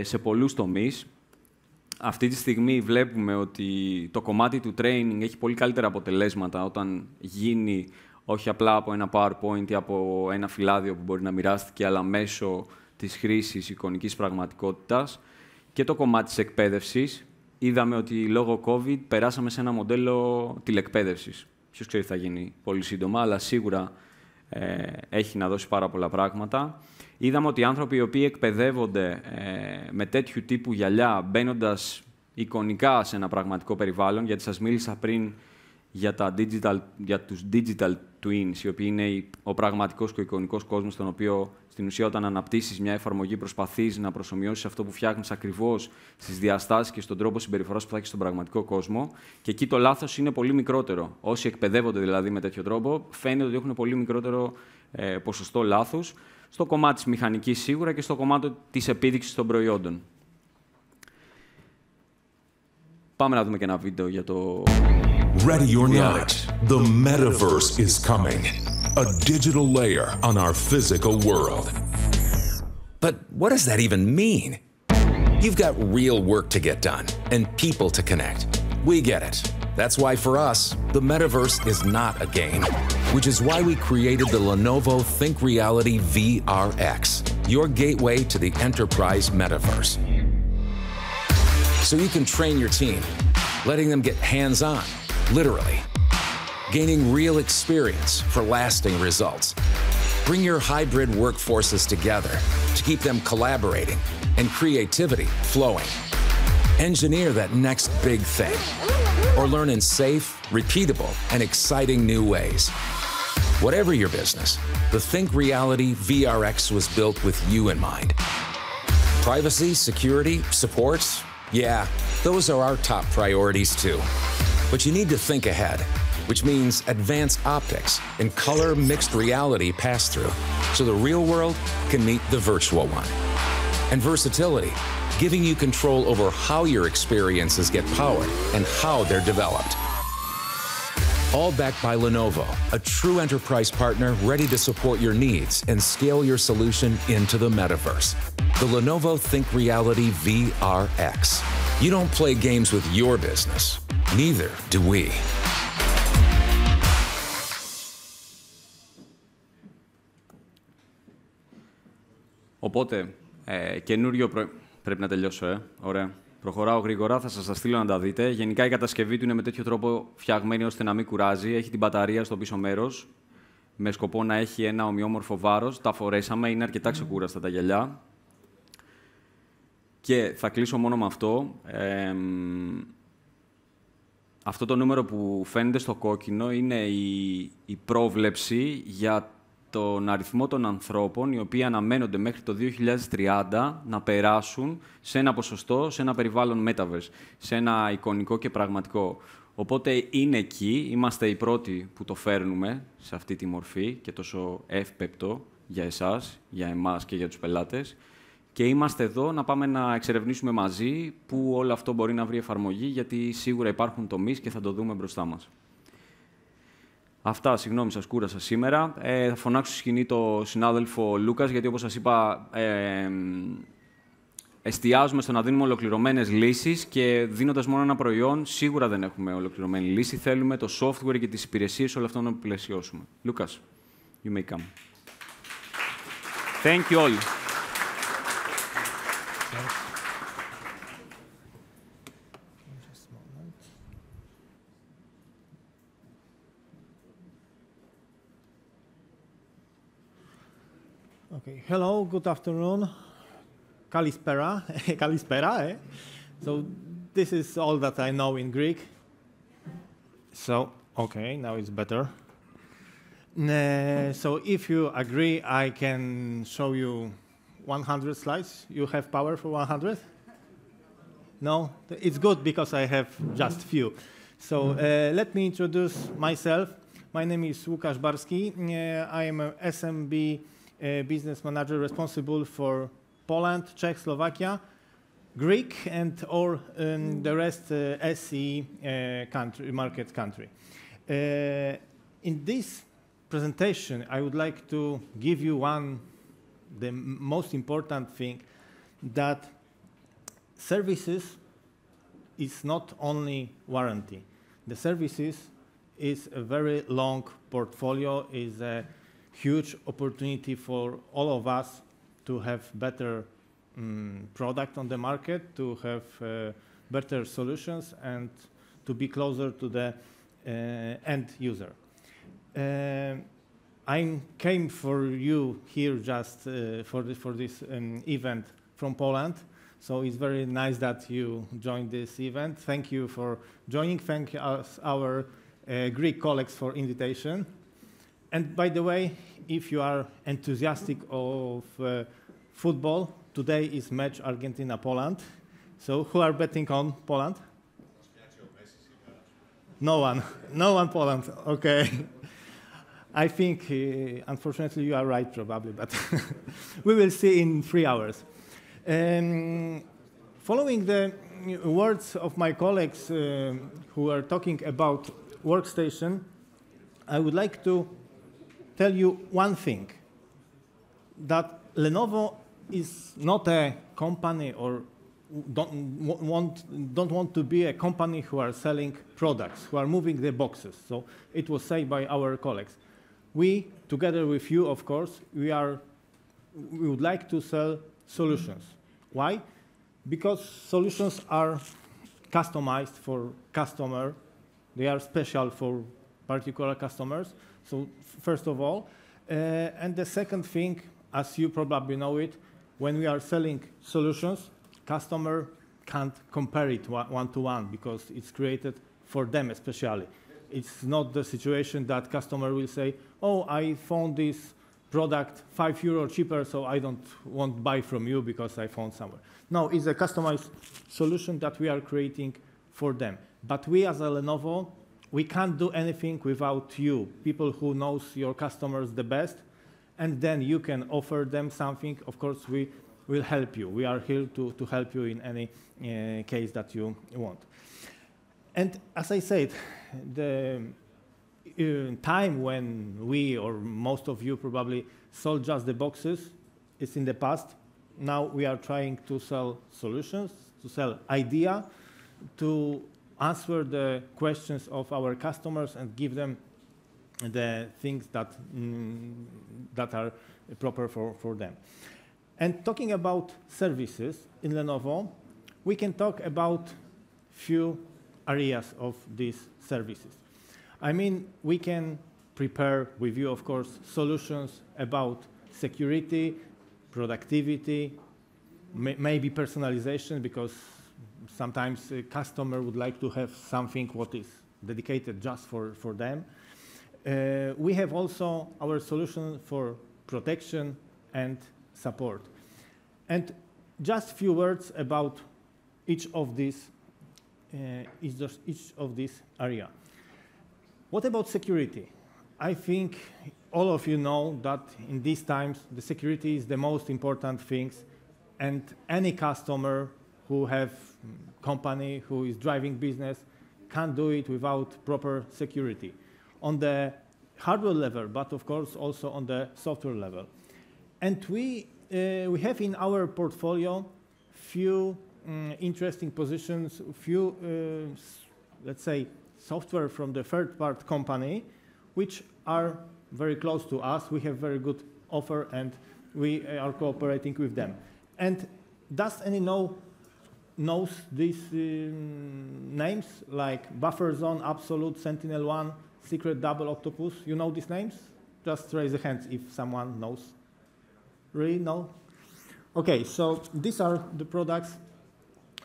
σε πολλούς τομείς. Αυτή τη στιγμή βλέπουμε ότι το κομμάτι του training έχει πολύ καλύτερα αποτελέσματα όταν γίνει όχι απλά από ένα PowerPoint ή από ένα φυλάδιο που μπορεί να μοιράστηκε, αλλά μέσω της χρήσης εικονικής πραγματικότητας. Και το κομμάτι της εκπαίδευσης. Είδαμε ότι λόγω COVID περάσαμε σε ένα μοντέλο τηλεκπαίδευσης. Ποιος ξέρει τι θα γίνει πολύ σύντομα, αλλά σίγουρα έχει να δώσει πάρα πολλά πράγματα. Είδαμε ότι οι άνθρωποι οι οποίοι εκπαιδεύονται με τέτοιου τύπου γυαλιά, μπαίνοντας εικονικά σε ένα πραγματικό περιβάλλον, γιατί σας μίλησα πριν για τους digital twins, οι οποίοι είναι ο πραγματικός και ο εικονικός κόσμος, στον οποίο στην ουσία όταν αναπτύσσεις μια εφαρμογή προσπαθείς να προσομοιώσεις αυτό που φτιάχνεις ακριβώς στις διαστάσεις και στον τρόπο συμπεριφοράς που θα έχεις στον πραγματικό κόσμο. Και εκεί το λάθος είναι πολύ μικρότερο. Όσοι εκπαιδεύονται δηλαδή με τέτοιο τρόπο, φαίνεται ότι έχουν πολύ μικρότερο ποσοστό λάθους στο κομμάτι της μηχανικής σίγουρα και στο κομμάτι της επίδειξης των προϊόντων. Πάμε να δούμε και ένα βίντεο για το... Ready or not, the metaverse is coming. A digital layer on our physical world. But what does that even mean? You've got real work to get done and people to connect. We get it. That's why for us, the metaverse is not a game, which is why we created the Lenovo Think Reality VRX, your gateway to the enterprise metaverse. So you can train your team, letting them get hands-on, literally, gaining real experience for lasting results. Bring your hybrid workforces together to keep them collaborating and creativity flowing. Engineer that next big thing, or learn in safe, repeatable, and exciting new ways. Whatever your business, the Think Reality VRX was built with you in mind. Privacy, security, support, yeah, those are our top priorities too. But you need to think ahead, which means advanced optics and color mixed reality pass-through, so the real world can meet the virtual one. And versatility, giving you control over how your experiences get powered and how they're developed. All backed by Lenovo, a true enterprise partner ready to support your needs and scale your solution into the metaverse. The Lenovo Think Reality VRX. You don't play games with your business. Neither do we. Οπότε, καινούριο πρέπει να τελειώσω, Ωραία. Προχωράω γρήγορα, θα σας τα στείλω να τα δείτε. Γενικά η κατασκευή του είναι με τέτοιο τρόπο φτιαγμένη ώστε να μην κουράζει. Έχει την μπαταρία στο πίσω μέρος, με σκοπό να έχει ένα ομοιόμορφο βάρος. Τα φορέσαμε, είναι αρκετά ξεκούραστα τα γυαλιά. Και θα κλείσω μόνο με αυτό. Αυτό το νούμερο που φαίνεται στο κόκκινο είναι η πρόβλεψη για τον αριθμό των ανθρώπων οι οποίοι αναμένονται μέχρι το 2030 να περάσουν σε ένα ποσοστό, σε ένα περιβάλλον Metaverse, σε ένα εικονικό και πραγματικό. Οπότε είναι εκεί, είμαστε οι πρώτοι που το φέρνουμε σε αυτή τη μορφή και τόσο εύπεπτο για εσάς, για εμάς και για τους πελάτες. Και είμαστε εδώ να πάμε να εξερευνήσουμε μαζί που όλο αυτό μπορεί να βρει εφαρμογή, γιατί σίγουρα υπάρχουν τομείς και θα το δούμε μπροστά μας. Αυτά, συγγνώμη, σας κούρασα σήμερα. Θα φωνάξω στη σκηνή το συνάδελφο Λούκας, γιατί όπως σας είπα, εστιάζουμε στο να δίνουμε ολοκληρωμένες λύσεις και δίνοντας μόνο ένα προϊόν, σίγουρα δεν έχουμε ολοκληρωμένη λύση. Θέλουμε το software και τις υπηρεσίες όλο αυτό να πλαισιώσουμε. Λούκας, you may come. Thank you all. Okay. Hello, good afternoon. Kalispera. Kalispera, eh? So this is all that I know in Greek. So, okay, now it's better. So if you agree, I can show you 100 slides. You have power for 100? No? It's good because I have just few. So let me introduce myself. My name is Łukasz Barski. I am a SMB business manager responsible for Poland, Czech, Slovakia, Greek, and or the rest SE market country. In this presentation, I would like to give you the most important thing, that services is not only warranty. The services is a very long portfolio, is a huge opportunity for all of us to have better product on the market, to have better solutions, and to be closer to the end user. I came for you here just for this event from Poland, so it's very nice that you joined this event. Thank you for joining. Thank us, our Greek colleagues for invitation. And by the way, if you are enthusiastic of football, today is match Argentina-Poland. So who are betting on Poland? No one. No one Poland. Okay. I think, unfortunately, you are right, probably, but we will see in 3 hours. Following the words of my colleagues who are talking about workstation, I would like to tell you one thing, that Lenovo is not a company or don't want to be a company who are selling products, who are moving the boxes. So it was said by our colleagues. We, together with you, of course, we would like to sell solutions. Why? Because solutions are customized for customer. They are special for particular customers. So first of all, and the second thing, as you probably know it, when we are selling solutions, customer can't compare it one-to-one because it's created for them especially. It's not the situation that customer will say, oh, I found this product €5 cheaper, so I don't want to buy from you because I found somewhere. No, it's a customized solution that we are creating for them. But we as a Lenovo, we can't do anything without you, people who knows your customers the best, and then you can offer them something. Of course, we will help you. We are here to help you in any case that you want. And as I said, the time when we, or most of you probably, sold just the boxes is in the past. Now we are trying to sell solutions, to sell idea, to answer the questions of our customers and give them the things that, that are proper for them. And talking about services in Lenovo, we can talk about few areas of these services. I mean, we can prepare with you, of course, solutions about security, productivity, maybe personalization, because sometimes a customer would like to have something what is dedicated just for them. We have also our solution for protection and support. And just a few words about each of these area. What about security? I think all of you know that in these times, the security is the most important thing, and any customer who have company who is driving business can't do it without proper security on the hardware level, but of course also on the software level. And we have in our portfolio few interesting positions, few, let's say, software from the third-party company, which are very close to us. We have very good offer, and we are cooperating with them. And does any knows these names, like Bufferzone, Absolute, SentinelOne, Secret Double, Octopus? You know these names? Just raise a hand if someone knows. Really? No? Okay, so these are the products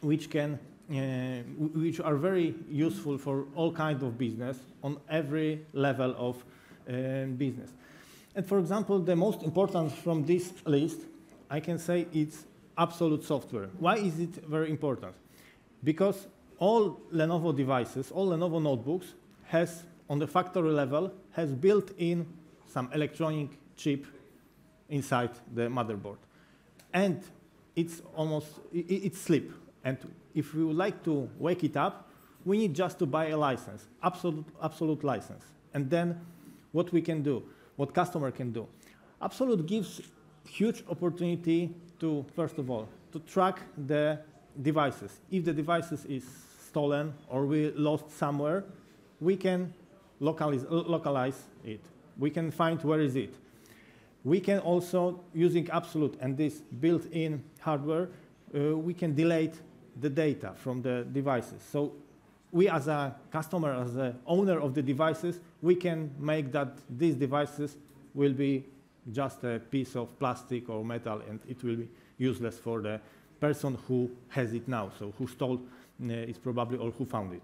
which are very useful for all kinds of business on every level of business. And for example, the most important from this list, I can say it's Absolute software. Why is it very important? Because all Lenovo devices, all Lenovo notebooks has, on the factory level, has built in some electronic chip inside the motherboard. And it's sleep. And if we would like to wake it up, we need just to buy a license, absolute license. And then what we can do, what customer can do. Absolute gives huge opportunity to, first of all, to track the devices. If the devices is stolen or we lost somewhere, we can localize it. We can find where is it. We can also, using Absolute and this built-in hardware, we can delete the data from the devices. So we as a customer, as the owner of the devices, we can make that these devices will be just a piece of plastic or metal, and it will be useless for the person who has it now, so who stole it probably or who found it.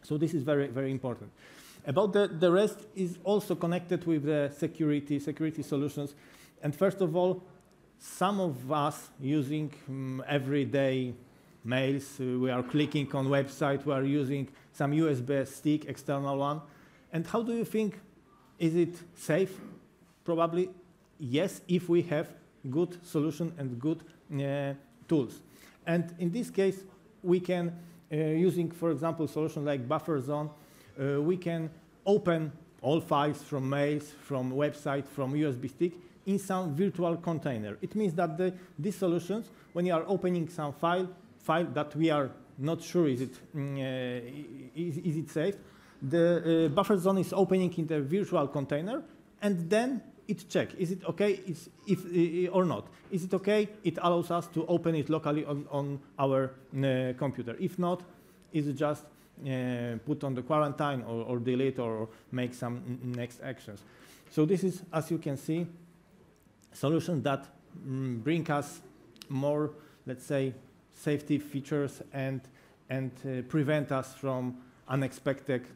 So this is very, very important. About the rest is also connected with the security solutions. And first of all, some of us using everyday mails, we are clicking on website, we are using some USB stick, external one. And how do you think, is it safe? Probably yes, if we have good solution and good tools. And in this case, we can, using, for example, solution like Bufferzone, we can open all files from mails, from website, from USB stick in some virtual container. It means that these solutions, when you are opening some file that we are not sure is it safe, the Bufferzone is opening in the virtual container, and then it checks, is it okay or not? Is it okay? It allows us to open it locally on our computer. If not, is it just put on the quarantine or delete or make some next actions. So this is, as you can see, solutions that bring us more, let's say, safety features and prevent us from unexpected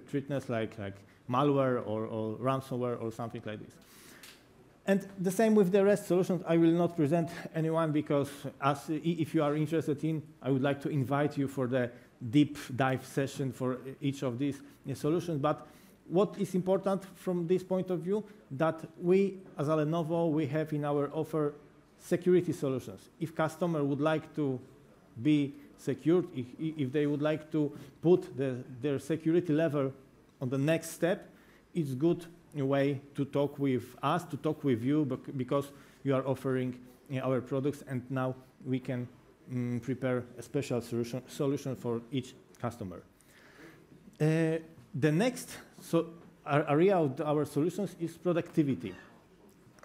threats like malware or ransomware or something like this. And the same with the rest solutions. I will not present anyone because if you are interested in, I would like to invite you for the deep dive session for each of these solutions. But what is important from this point of view, that we, as Lenovo, we have in our offer security solutions. If customer would like to be secured, if they would like to put their security level on the next step, it's good way to talk with us, to talk with you, because you are offering our products, and now we can prepare a special solution for each customer. The next area of our solutions is productivity.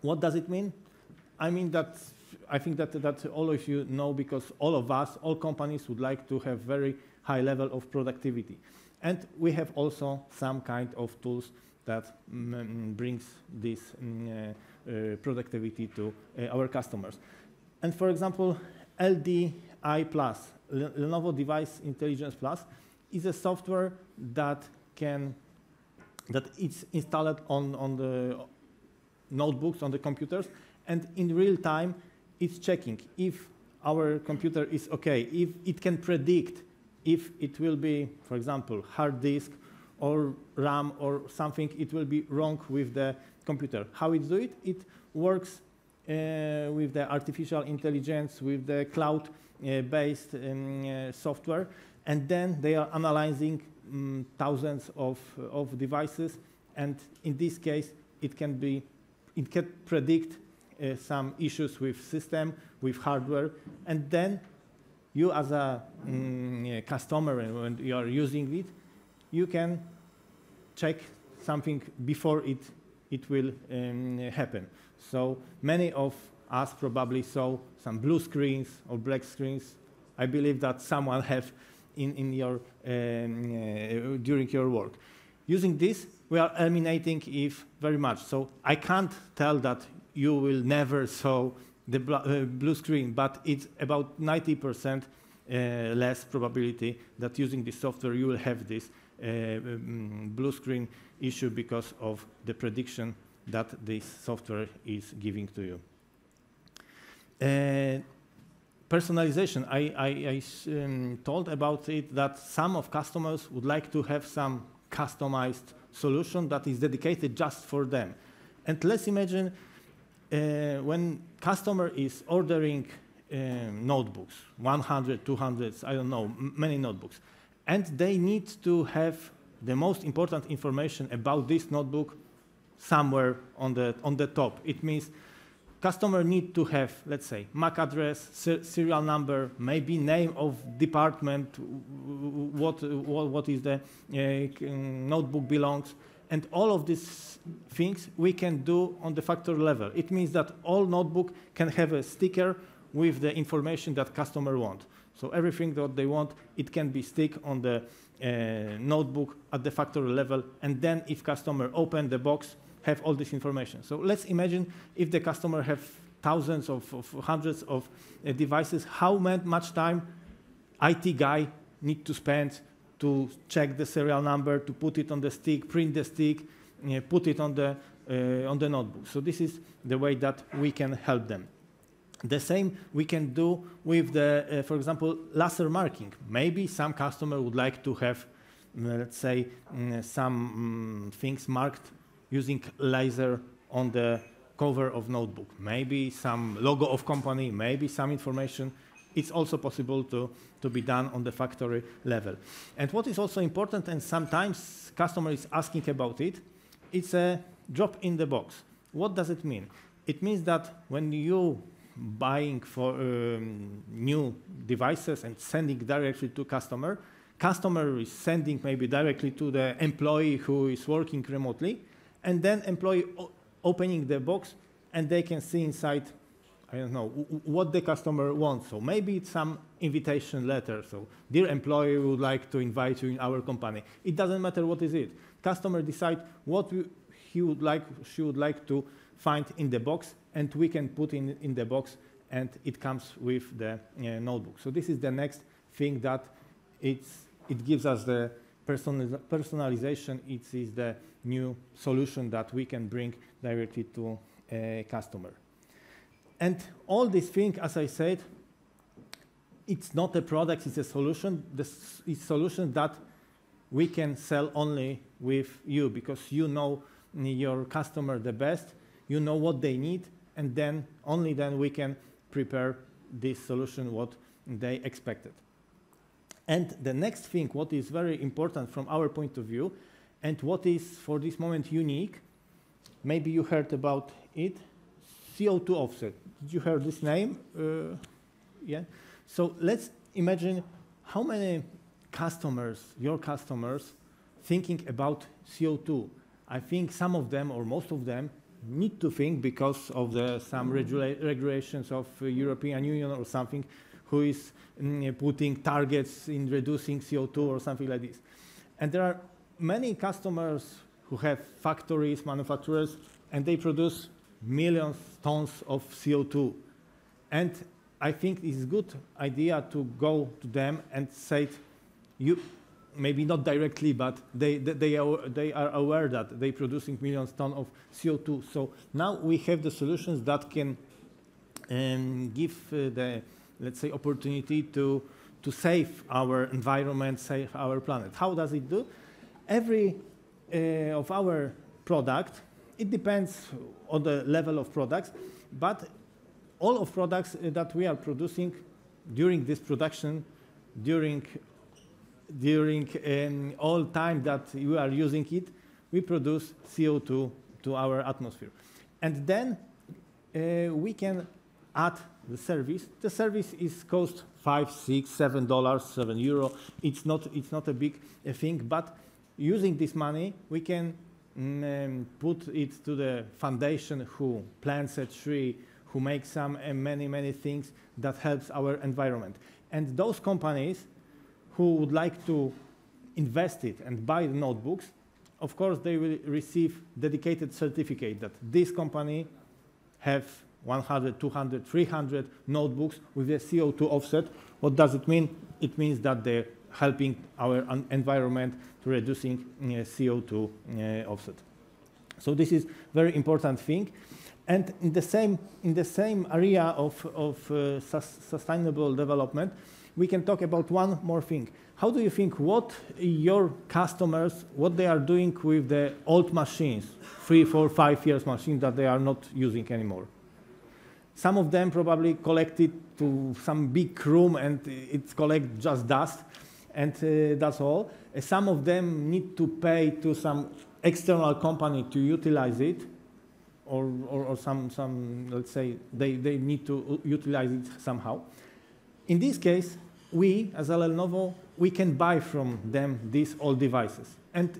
What does it mean? I mean that I think that all of you know, because all of us, all companies would like to have very high level of productivity. And we have also some kind of tools that brings this productivity to our customers. And for example, LDI Plus, Lenovo Device Intelligence Plus, is a software that is installed on the notebooks, on the computers, and in real time, it's checking if our computer is okay, if it can predict if it will be, for example, hard disk or RAM or something, it will be wrong with the computer. How it do it? It works with the artificial intelligence, with the cloud-based software, and then they are analyzing thousands of devices, and in this case, it can predict some issues with system, with hardware, and then you as a customer, when you are using it, you can check something before it will happen. So many of us probably saw some blue screens or black screens. I believe that someone have in your during your work. Using this, we are eliminating it very much. So I can't tell that you will never saw the blue screen, but it's about 90% less probability that using this software you will have this blue screen issue because of the prediction that this software is giving to you. Personalization, I told about it that some of customers would like to have some customized solution that is dedicated just for them. And let's imagine when customer is ordering notebooks, 100, 200, I don't know, many notebooks, and they need to have the most important information about this notebook somewhere on the top. It means customer need to have, let's say, MAC address, serial number, maybe name of department, what is the notebook belongs, and all of these things we can do on the factory level. It means that all notebook can have a sticker with the information that customer want. So everything that they want, it can be stick on the notebook at the factory level, and then if customer open the box, have all this information. So let's imagine if the customer have thousands of hundreds of devices, how much time IT guy need to spend to check the serial number, to put it on the stick, print the stick, put it on the notebook. So this is the way that we can help them. The same we can do with the, for example, laser marking. Maybe some customer would like to have, let's say, some things marked using laser on the cover of notebook. Maybe some logo of company, maybe some information. It's also possible to be done on the factory level. And what is also important, and sometimes customer is asking about it, it's a drop in the box. What does it mean? It means that when you buying for new devices and sending directly to customer is sending maybe directly to the employee who is working remotely, and then employee opening the box, and they can see inside, I don't know, what the customer wants. So maybe it's some invitation letter. So, dear employee, we would like to invite you in our company. It doesn't matter what is it. Customer decide what she would like to find in the box, and we can put in the box, and it comes with the notebook. So this is the next thing that it gives us the personalization. It is the new solution that we can bring directly to a customer. And all these things, as I said, it's not a product, it's a solution. It's a solution that we can sell only with you, because you know your customer the best, you know what they need, and then only then we can prepare this solution what they expected. And the next thing, what is very important from our point of view, and what is for this moment unique, maybe you heard about it, CO2 offset. Did you hear this name? Yeah. So let's imagine how many customers, your customers, thinking about CO2. I think some of them, or most of them, need to think because of some regulations of European Union or something, who is putting targets in reducing CO2 or something like this. And there are many customers who have factories, manufacturers, and they produce millions of tons of CO2. And I think it's a good idea to go to them and say, you, maybe not directly, but they are aware that they're producing millions of tons of CO2. So now we have the solutions that can give the, let's say, opportunity to save our environment, save our planet. How does it do? Every of our product, it depends on the level of products, but all of products that we are producing during this production, during all time that we are using it, we produce CO2 to our atmosphere. And then we can add the service. The service is cost $5, $6, $7, €7. It's not a big thing, but using this money, we can put it to the foundation who plants a tree, who makes some many things that helps our environment. And those companies who would like to invest it and buy the notebooks, of course, they will receive dedicated certificate that this company have 100, 200, 300 notebooks with a CO2 offset. What does it mean? It means that they're helping our environment to reducing CO2 offset. So this is very important thing. And in the same area of sustainable development, we can talk about one more thing. How do you think what your customers, what they are doing with the old machines, 3, 4, 5 years machines that they are not using anymore? Some of them probably collect it to some big room and it collects just dust, and that's all. Some of them need to pay to some external company to utilize it, or some let's say, they need to utilize it somehow. In this case, we, as Lenovo, we can buy from them these old devices. And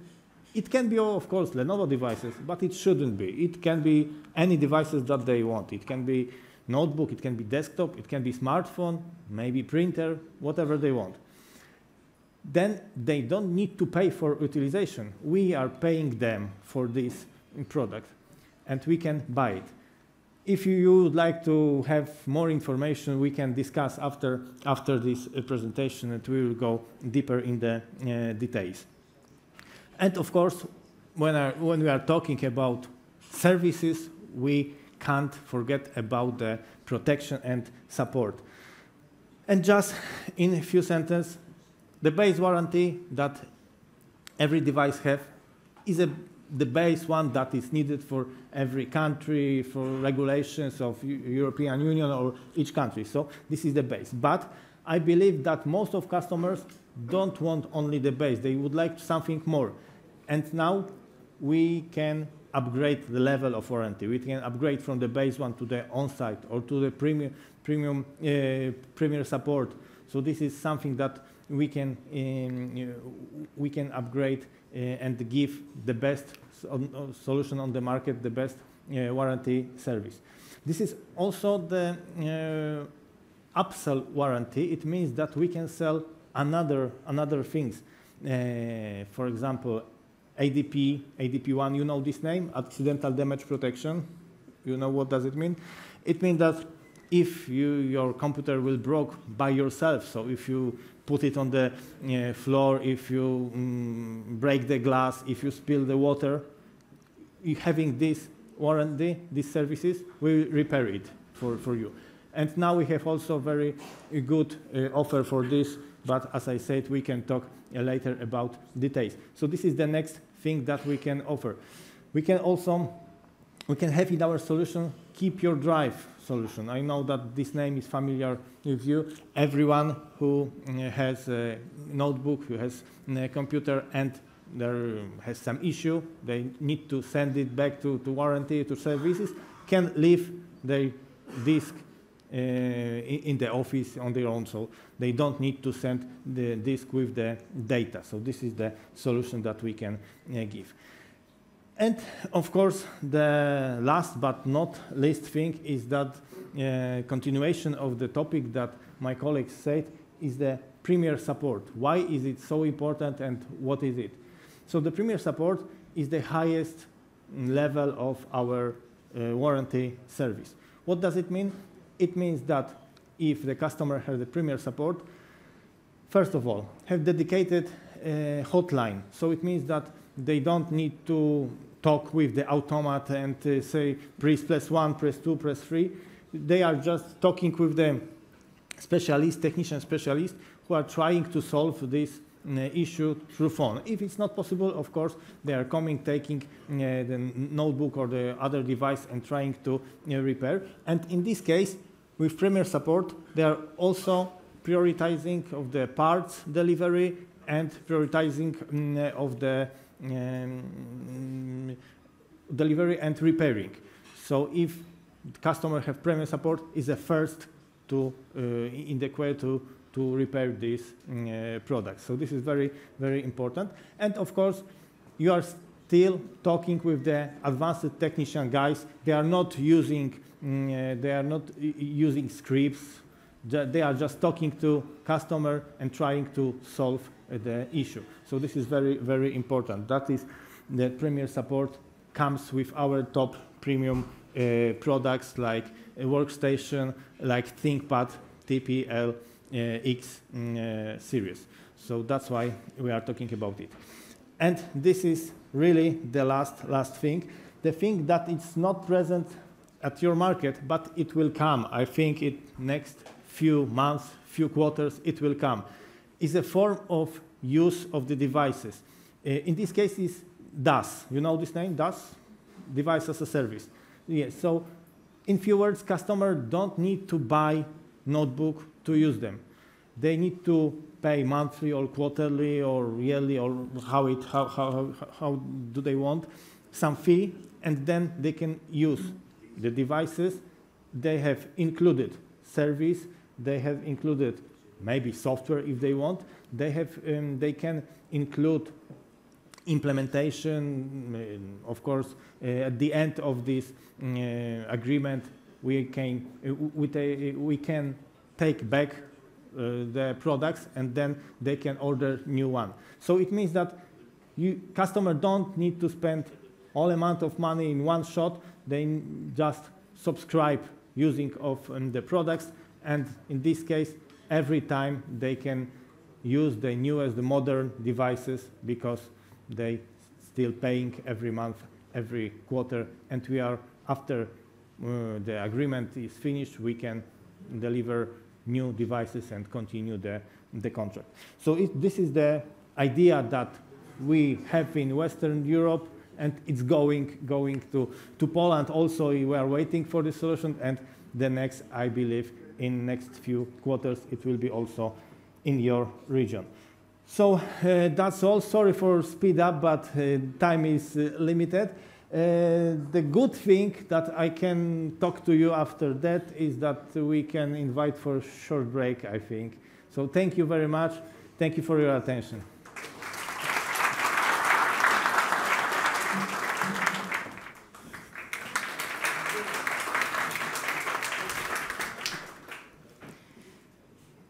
it can be, of course, Lenovo devices, but it shouldn't be. It can be any devices that they want. It can be notebook, it can be desktop, it can be smartphone, maybe printer, whatever they want. Then they don't need to pay for utilization. We are paying them for this product, and we can buy it. If you would like to have more information, we can discuss after this presentation, and we will go deeper in the details. And of course, when we are talking about services, we can't forget about the protection and support. And just in a few sentences, the base warranty that every device has is the base one that is needed for every country, for regulations of European Union or each country. So this is the base. But I believe that most of customers don't want only the base. They would like something more. And now we can upgrade the level of warranty. We can upgrade from the base one to the on-site or to the premier support. So this is something that we can upgrade and give the best solution on the market, the best warranty service. This is also the upsell warranty. It means that we can sell another things. For example, ADP1, you know this name, accidental damage protection. You know what does it mean? It means that if your computer will broke by yourself, so if you put it on the floor, if you break the glass, if you spill the water, having this warranty, these services, will repair it for you. And now we have also very good offer for this, but as I said, we can talk later about details. So this is the next thing that we can offer. We can have in our solution, keep your drive solution. I know that this name is familiar with you. Everyone who has a notebook, who has a computer, and there has some issue, they need to send it back to warranty, to services, can leave their disk in the office on their own, so they don't need to send the disk with the data. So this is the solution that we can give. And of course, the last but not least thing is that continuation of the topic that my colleagues said is the premier support. Why is it so important and what is it? So the premier support is the highest level of our warranty service. What does it mean? It means that if the customer has the premier support, first of all, have dedicated hotline. So it means that they don't need to talk with the automat and say, please press 1, press 2, press 3. They are just talking with the specialist, technician specialist, who are trying to solve this issue through phone. If it's not possible, of course, they are coming, taking the notebook or the other device and trying to repair. And in this case, with premier support, they are also prioritizing of the parts delivery and prioritizing of the delivery and repairing. So if the customer have premier support, is the first to in the queue to repair this product. So this is very, very important. And of course, you are still talking with the advanced technician guys. They are not using scripts. They are just talking to customer and trying to solve the issue. So this is very, very important. That is, the premier support comes with our top premium products like a workstation, like ThinkPad TPL X series. So that's why we are talking about it. And this is really the last thing. The thing that it's not present at your market, but it will come. I think it next few months, few quarters, it will come. Is a form of use of the devices. In this case is DAS. You know this name, DAS? Device as a Service. Yes, so in few words, customer don't need to buy notebook to use them. They need to pay monthly or quarterly or yearly or how do they want some fee, and then they can use the devices. They have included service. They have included maybe software if they want. They have they can include implementation. Of course, at the end of this agreement, we can take back the products, and then they can order new one. So it means that customer don't need to spend all amount of money in one shot. They just subscribe using of the products, and in this case, every time they can use the newest, the modern devices because they still paying every month, every quarter, and we are, after the agreement is finished, we can deliver new devices and continue the contract. So this is the idea that we have in Western Europe, and it's going to Poland also. We are waiting for the solution, and the next, I believe, in next few quarters, it will be also in your region. So that's all. Sorry for speed up, but time is limited. The good thing that I can talk to you after that is that we can invite for a short break, I think. So thank you very much. Thank you for your attention.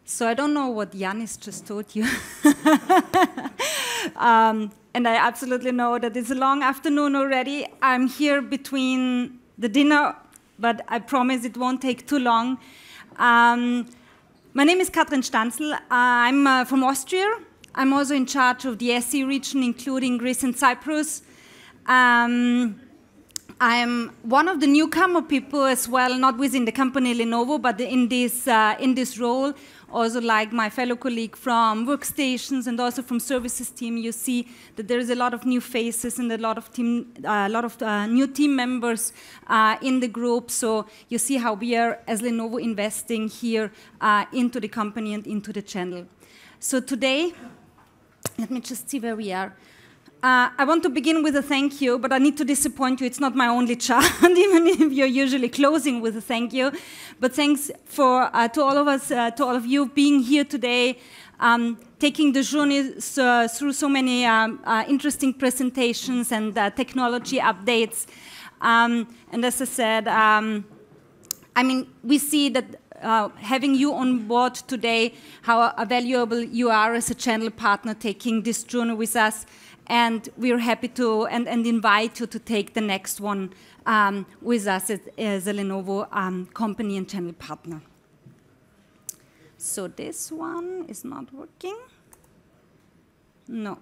So I don't know what Yanis just told you. And I absolutely know that it's a long afternoon already. I'm here between the dinner, but I promise it won't take too long. My name is Katrin Stanzel. I'm from Austria. I'm also in charge of the SE region, including Greece and Cyprus. I'm one of the newcomer people as well, not within the company Lenovo, but in this role. Also, like my fellow colleague from Workstations and also from Services team, you see that there is a lot of new faces and a lot of new team members in the group. So you see how we are, as Lenovo, investing here into the company and into the channel. So today, let me just see where we are. I want to begin with a thank you, but I need to disappoint you. It's not my only chart, even if you're usually closing with a thank you. But thanks to all of us, to all of you being here today, taking the journey through so many interesting presentations and technology updates. And as I said, I mean, we see that having you on board today, how valuable you are as a channel partner taking this journey with us. And we're happy to and invite you to take the next one with us as a Lenovo company and channel partner. So this one is not working. No.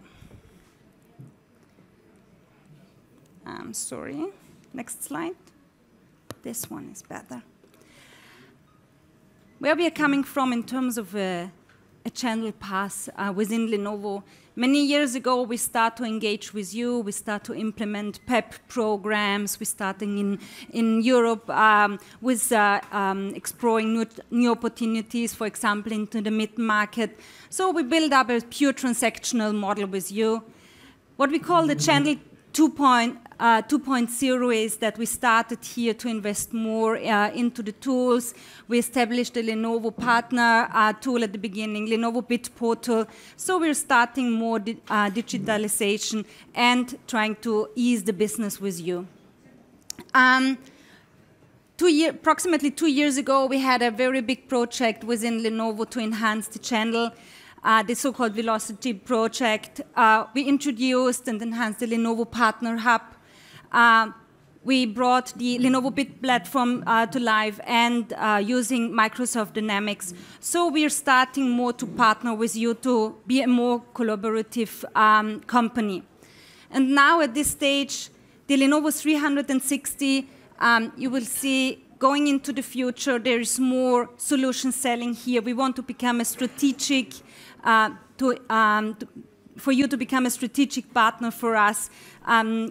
I'm sorry. Next slide. This one is better. Where we are coming from in terms of a channel path within Lenovo. Many years ago, we start to engage with you. We start to implement PEP programs. We're starting in Europe with exploring new opportunities, for example, into the mid-market. So we build up a pure transactional model with you. What we call the channel 2.0 is that we started here to invest more into the tools. We established the Lenovo partner tool at the beginning, Lenovo Bit Portal. So we're starting more digitalization and trying to ease the business with you. Approximately 2 years ago, we had a very big project within Lenovo to enhance the channel. The so-called Velocity project. We introduced and enhanced the Lenovo Partner Hub. We brought the Lenovo Bit platform to life and using Microsoft Dynamics. So we are starting more to partner with you to be a more collaborative company. And now at this stage, the Lenovo 360, you will see going into the future, there is more solution selling here. We want to become a strategic for you to become a strategic partner for us,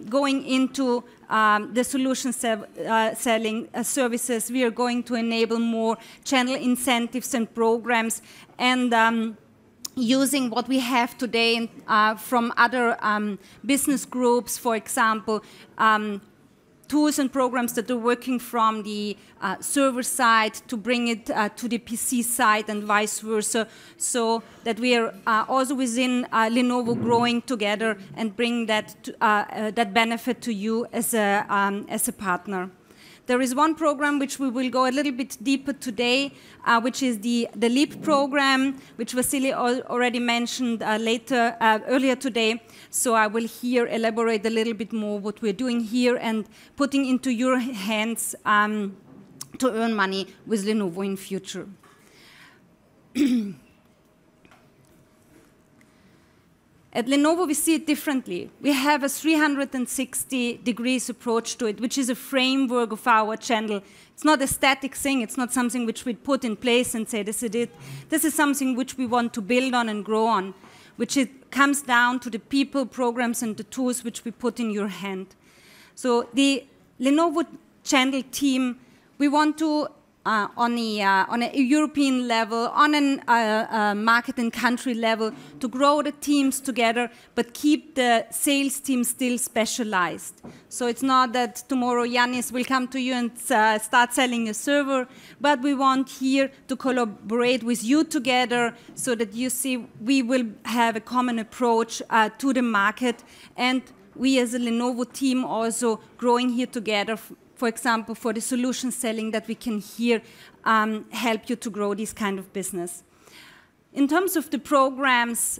going into the solution selling services. We are going to enable more channel incentives and programs, and using what we have today from other business groups, for example, tools and programs that are working from the server side to bring it to the PC side and vice versa, so that we are also within Lenovo growing together and bring that benefit to you as a partner. There is one program which we will go a little bit deeper today, which is the LEAP program, which Vasily already mentioned earlier today. So I will here elaborate a little bit more what we're doing here and putting into your hands to earn money with Lenovo in future. At Lenovo, we see it differently. We have a 360 degrees approach to it, which is a framework of our channel. It's not a static thing. It's not something which we put in place and say, this is it. This is something which we want to build on and grow on, which it comes down to the people, programs, and the tools which we put in your hand. So the Lenovo channel team, we want to, on a European level, on a market and country level, to grow the teams together, but keep the sales team still specialized. So it's not that tomorrow Yanis will come to you and start selling a server, but we want here to collaborate with you together so that you see we will have a common approach to the market, and we as a Lenovo team also growing here together, for example, for the solution selling, that we can here help you to grow this kind of business. In terms of the programs,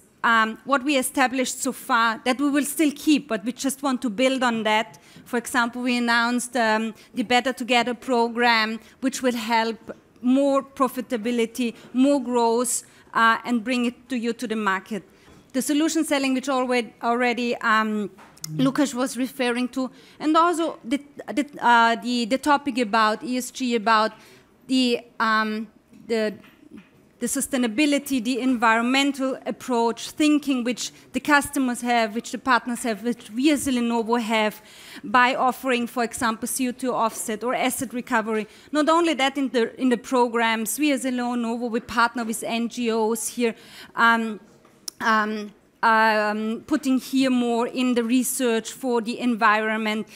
what we established so far, that we will still keep, but we just want to build on that. For example, we announced the Better Together program, which will help more profitability, more growth, and bring it to you to the market. The solution selling, which already Lukasz was referring to, and also the topic about ESG, about the sustainability, the environmental approach, thinking which the customers have, which the partners have, which we as Lenovo have, by offering, for example, CO2 offset or asset recovery. Not only that, in the programs, we as Lenovo, we partner with NGOs here, putting here more in the research for the environment.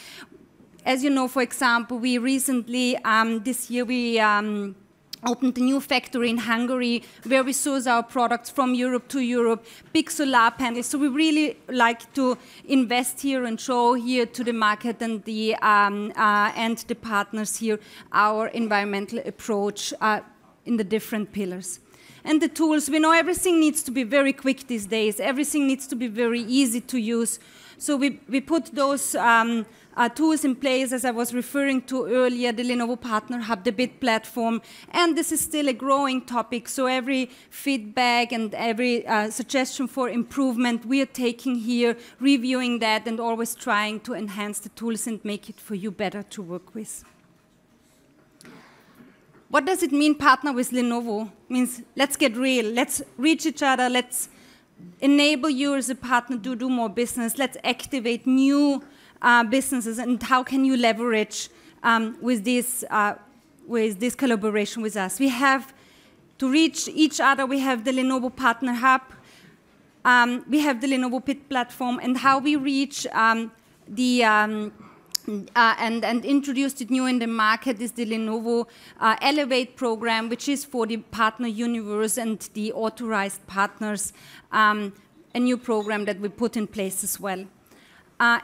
As you know, for example, we recently, this year, we opened a new factory in Hungary where we source our products from Europe to Europe, big solar panels. So we really like to invest here and show here to the market and the partners here our environmental approach in the different pillars. And the tools, we know everything needs to be very quick these days. Everything needs to be very easy to use. So we put those tools in place, as I was referring to earlier, the Lenovo Partner Hub, the BIT platform. And this is still a growing topic. So every feedback and every suggestion for improvement, we are taking here, reviewing that, and always trying to enhance the tools and make it for you better to work with. What does it mean, partner with Lenovo? It means let's get real, let's reach each other, let's enable you as a partner to do more business, let's activate new businesses, and how can you leverage with this collaboration with us? We have to reach each other, we have the Lenovo Partner Hub, we have the Lenovo PIT platform, and how we reach and introduced it new in the market is the Lenovo Elevate program, which is for the partner universe and the authorized partners, a new program that we put in place as well.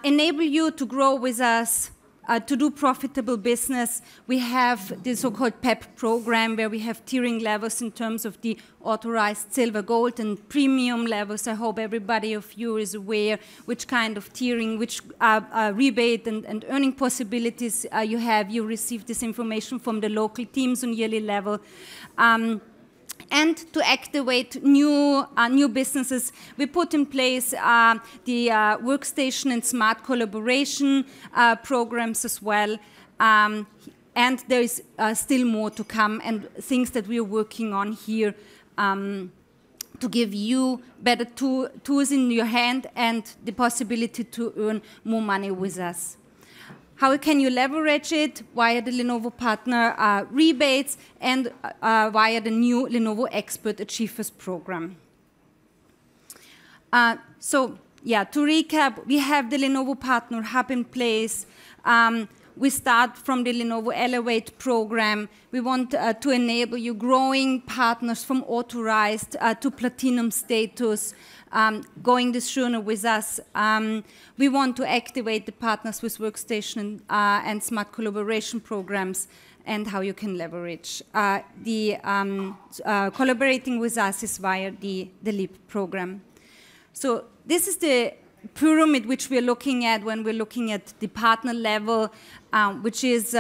Enable you to grow with us, to do profitable business. We have the so-called PEP program where we have tiering levels in terms of the authorized silver, gold, and premium levels. I hope everybody of you is aware which kind of tiering, which rebate and earning possibilities you have. You receive this information from the local teams on yearly level. And to activate new businesses, we put in place the workstation and smart collaboration programs as well. And there is still more to come, and things that we are working on here to give you better tools in your hand and the possibility to earn more money with us. How can you leverage it? Via the Lenovo Partner rebates and via the new Lenovo Expert Achievers program. So, yeah, to recap, we have the Lenovo Partner Hub in place. We start from the Lenovo Elevate program. We want to enable you growing partners from authorized to platinum status, going this journey with us. We want to activate the partners with workstation and smart collaboration programs, and how you can leverage. Collaborating with us is via the LEAP program. So this is the pyramid which we're looking at when we're looking at the partner level, which is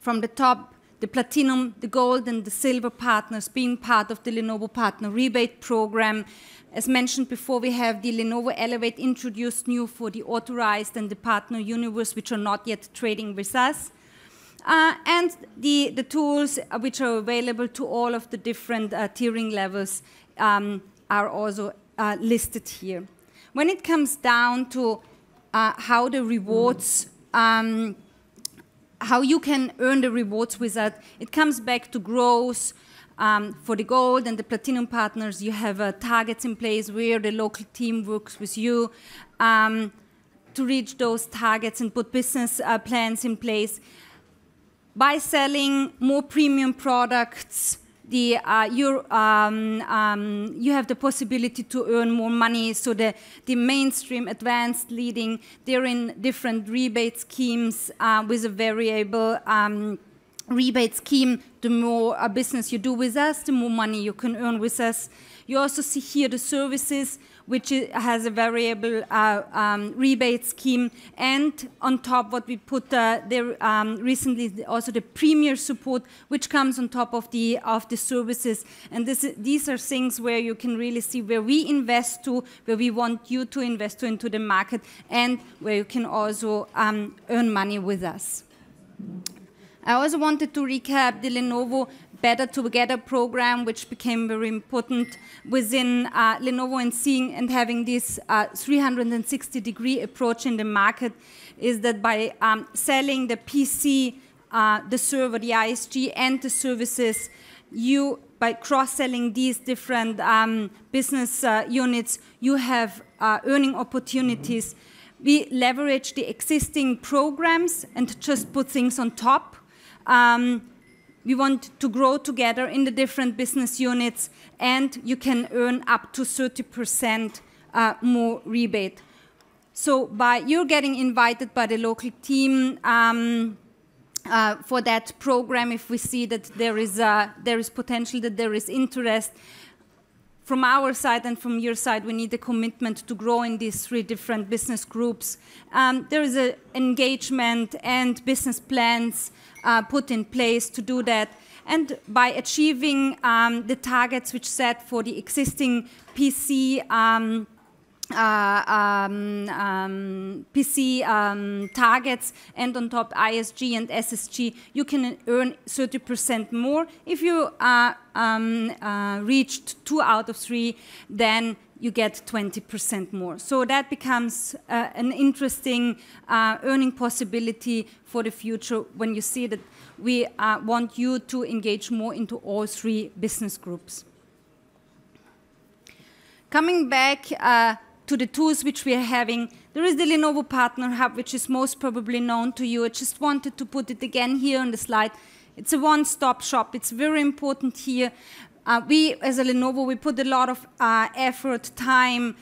from the top, the platinum, the gold, and the silver partners being part of the Lenovo Partner Rebate Program. As mentioned before, we have the Lenovo Elevate introduced new for the authorized and the partner universe, which are not yet trading with us. And the tools which are available to all of the different tiering levels are also listed here. When it comes down to how the rewards, how you can earn the rewards with that, it comes back to growth. For the gold and the platinum partners, you have targets in place where the local team works with you to reach those targets and put business plans in place. By selling more premium products, you have the possibility to earn more money. So the mainstream, advanced, leading, they're in different rebate schemes with a variable rebate scheme. The more business you do with us, the more money you can earn with us. You also see here the services, which has a variable rebate scheme. And on top, what we put there recently, also the premier support, which comes on top of the services. And these are things where you can really see where we invest to, where we want you to invest to into the market, and where you can also earn money with us. I also wanted to recap the Lenovo Better Together program, which became very important within Lenovo, and seeing and having this 360-degree approach in the market, is that by selling the PC, the server, the ISG, and the services, by cross-selling these different business units, you have earning opportunities. We leverage the existing programs and just put things on top. We want to grow together in the different business units, and you can earn up to 30% more rebate. So you're getting invited by the local team for that program if we see that there is potential, that there is interest. From our side and from your side, we need a commitment to grow in these 3 different business groups. There is an engagement and business plans put in place to do that. And by achieving the targets which set for the existing PC targets, and on top ISG and SSG, you can earn 30% more. If you reached 2 out of 3, then you get 20% more. So that becomes an interesting earning possibility for the future when you see that we want you to engage more into all 3 business groups. Coming back to the tools which we are having, there is the Lenovo Partner Hub, which is most probably known to you. I just wanted to put it again here on the slide. It's a one-stop shop. It's very important here. We, as a Lenovo, we put a lot of effort, time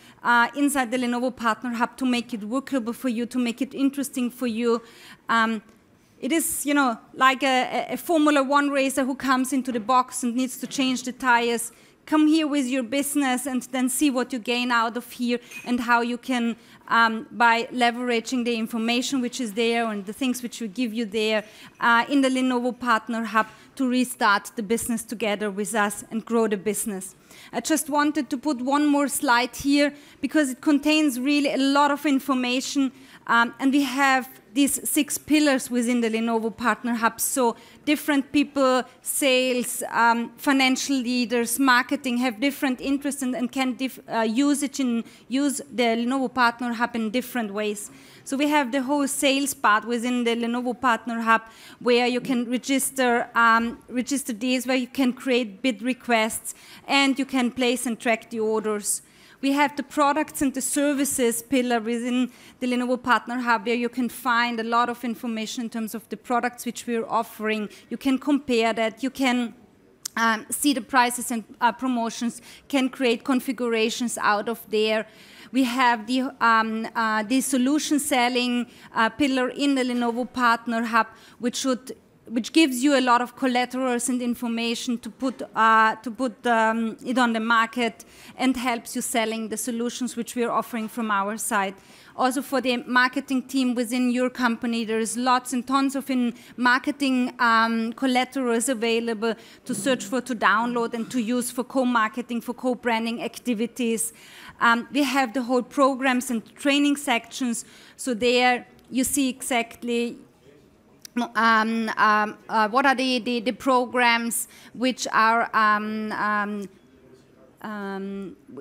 inside the Lenovo Partner Hub to make it workable for you, to make it interesting for you. It is, like a Formula 1 racer who comes into the box and needs to change the tires. Come here with your business and then see what you gain out of here, and how you can, by leveraging the information which is there and the things which we give you there in the Lenovo Partner Hub, to restart the business together with us and grow the business. I just wanted to put one more slide here because it contains really a lot of information, and we have these 6 pillars within the Lenovo Partner Hub. So different people, sales, financial leaders, marketing, have different interests and can use the Lenovo Partner Hub in different ways. So we have the whole sales part within the Lenovo Partner Hub, where you can register deals, where you can create bid requests, and you can place and track the orders. We have the products and the services pillar within the Lenovo Partner Hub, where you can find a lot of information in terms of the products which we're offering. You can compare that. You can see the prices and promotions, can create configurations out of there. We have the solution selling pillar in the Lenovo Partner Hub, which should which gives you a lot of collaterals and information to put it on the market and helps you selling the solutions which we are offering from our side. Also for the marketing team within your company, there is lots and tons of marketing collaterals available to search for, to download, and to use for co-marketing, for co-branding activities. We have the whole programs and training sections, so there you see exactly what are the programs which are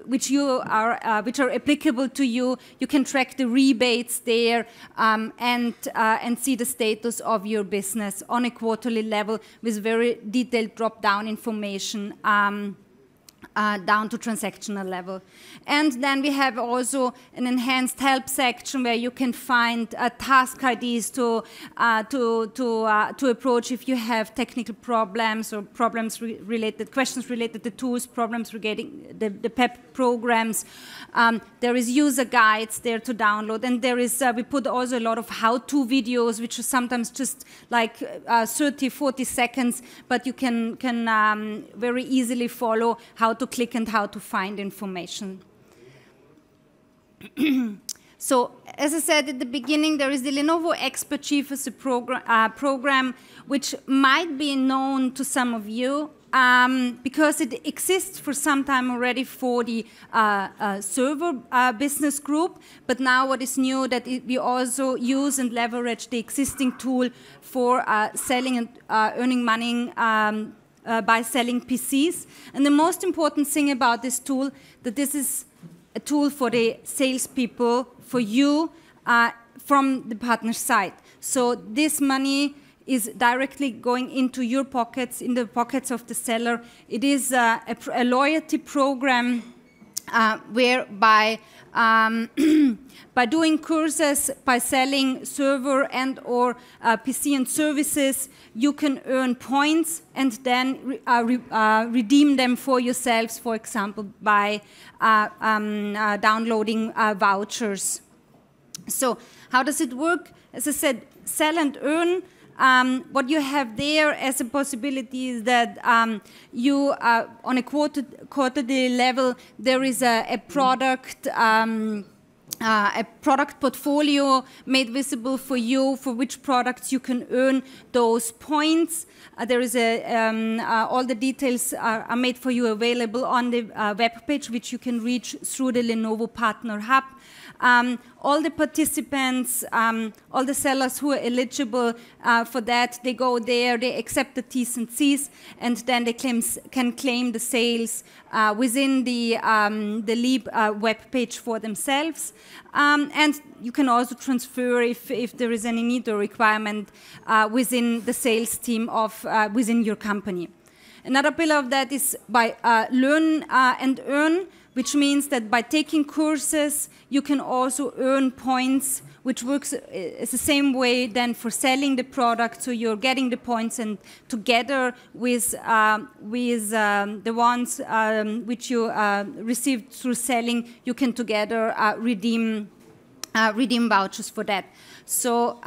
which are applicable to you. You can track the rebates there and see the status of your business on a quarterly level with very detailed drop-down information. Down to transactional level. And then we have also an enhanced help section where you can find task IDs to approach if you have technical problems or questions related to tools, problems regarding the PEP programs. There is user guides there to download, and there is, we put also a lot of how-to videos, which are sometimes just like 30, 40 seconds, but you can very easily follow how to click and how to find information. So, as I said at the beginning, there is the Lenovo Expert Chief as a program which might be known to some of you because it exists for some time already for the server business group, but now what is new that we also use and leverage the existing tool for selling and earning money by selling PCs. And the most important thing about this tool, that this is a tool for the salespeople, for you, from the partner side. So this money is directly going into your pockets, in the pockets of the seller. It is a loyalty program whereby by doing courses, by selling server and or PC and services, you can earn points and then redeem them for yourselves, for example, by downloading vouchers. So how does it work? As I said, sell and earn. What you have there as a possibility is that you, on a quarterly level, there is a product portfolio made visible for you, for which products you can earn those points. There is all the details are made for you available on the web page, which you can reach through the Lenovo Partner Hub. All the participants, all the sellers who are eligible for that, they go there, they accept the T's and C's, and then they can claim the sales within the Leap web page for themselves. And you can also transfer if there is any need or requirement within the sales team of within your company. Another pillar of that is by learn and earn, which means that by taking courses, you can also earn points, which works the same way then for selling the product. So you're getting the points, and together with the ones which you received through selling, you can together redeem vouchers for that. So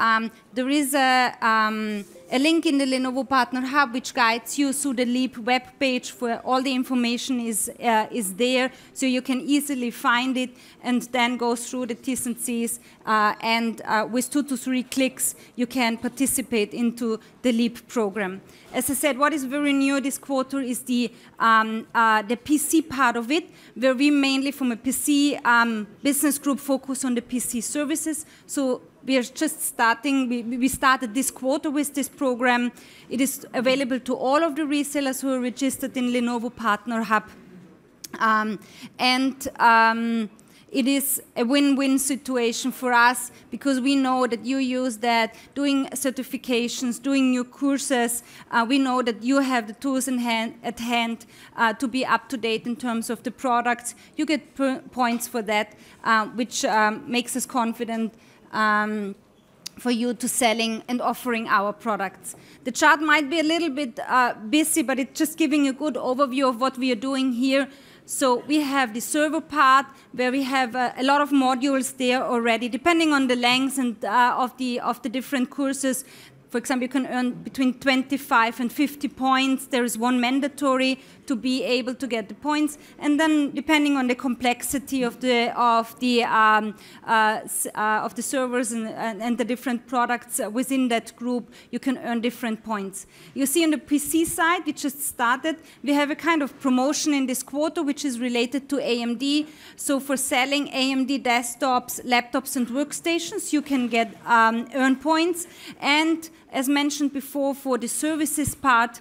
there is a link in the Lenovo Partner Hub which guides you through the Leap web page where all the information is there, so you can easily find it and then go through the T's and C's, and with 2 to 3 clicks you can participate into the Leap program. As I said, what is very new this quarter is the PC part of it, where we mainly from a PC business group focus on the PC services. So we are just starting, we started this quarter with this program. It is available to all of the resellers who are registered in Lenovo Partner Hub. It is a win-win situation for us because we know that you use that, doing certifications, doing new courses. We know that you have the tools at hand to be up to date in terms of the products. You get points for that, which makes us confident for you to selling and offering our products. The chart might be a little bit busy, but it's just giving a good overview of what we are doing here. So we have the server part where we have a lot of modules there already, depending on the length and of the different courses. For example, you can earn between 25 and 50 points. There is one mandatory to be able to get the points, and then depending on the complexity of the servers and the different products within that group, you can earn different points. You see on the PC side, we just started, we have a kind of promotion in this quarter which is related to AMD. So for selling AMD desktops, laptops, and workstations, you can get earn points. And as mentioned before, for the services part,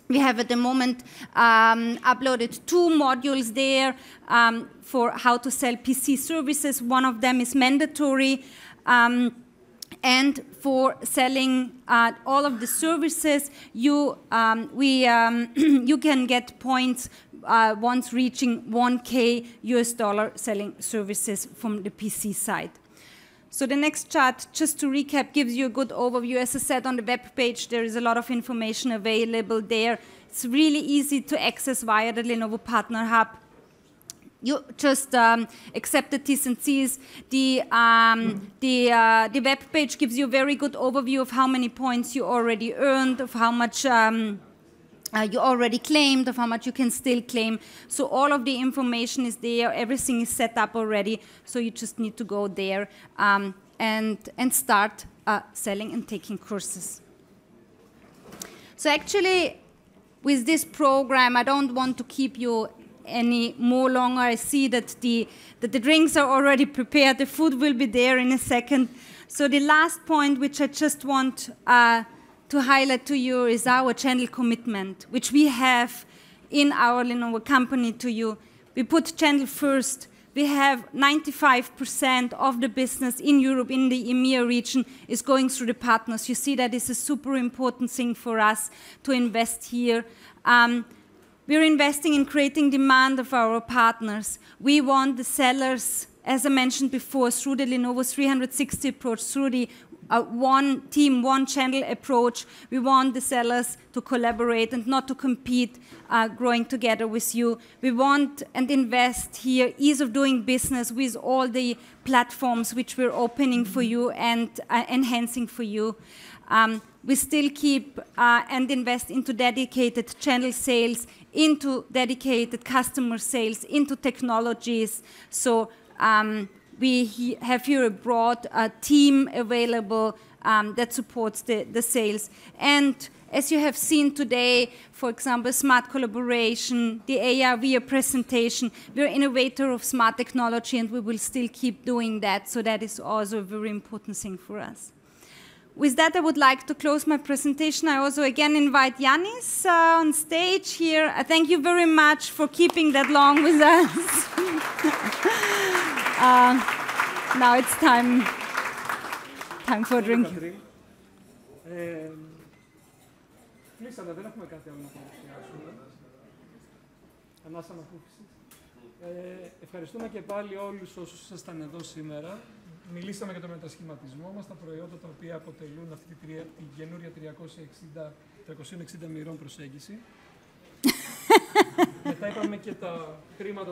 we have at the moment uploaded 2 modules there for how to sell PC services. One of them is mandatory. And for selling all of the services, you can get points once reaching $1K US selling services from the PC side. So the next chart, just to recap, gives you a good overview. As I said, on the web page, there is a lot of information available there. It's really easy to access via the Lenovo Partner Hub. You just accept the T's and C's. The web page gives you a very good overview of how many points you already earned, of how much you already claimed, of how much you can still claim. So all of the information is there. Everything is set up already. So you just need to go there and start selling and taking courses. So actually, with this program, I don't want to keep you any more longer. I see that the drinks are already prepared. The food will be there in a second. So the last point, which I just want to highlight to you, is our channel commitment, which we have in our Lenovo company to you. We put channel first. We have 95% of the business in Europe, in the EMEA region, is going through the partners. You see that is a super important thing for us to invest here. We're investing in creating demand of our partners. We want the sellers, as I mentioned before, through the Lenovo 360 approach, through the one team, one channel approach. We want the sellers to collaborate and not to compete, growing together with you. We want and invest here ease of doing business with all the platforms which we're opening for you and enhancing for you. We still keep and invest into dedicated channel sales, into dedicated customer sales, into technologies. So we have here a broad team available that supports the sales. And as you have seen today, for example, smart collaboration, the AR/VR presentation, we're an innovator of smart technology, and we will still keep doing that. So that is also a very important thing for us. With that, I would like to close my presentation. I also again invite Yanis on stage here. I thank you very much for keeping that long with us. Now it's time for a drink. Κλείσαμε, δεν έχουμε κάτι άλλο να παρουσιάσουμε. Ανάσα ανακούφισης. Ευχαριστούμε και πάλι όλους όσους ήσασταν εδώ σήμερα. Μιλήσαμε για τον μετασχηματισμό μας, τα προϊόντα τα οποία αποτελούν αυτή τη καινούρια 360 μοιρών προσέγγιση. Μετά είπαμε και τα χρήματα,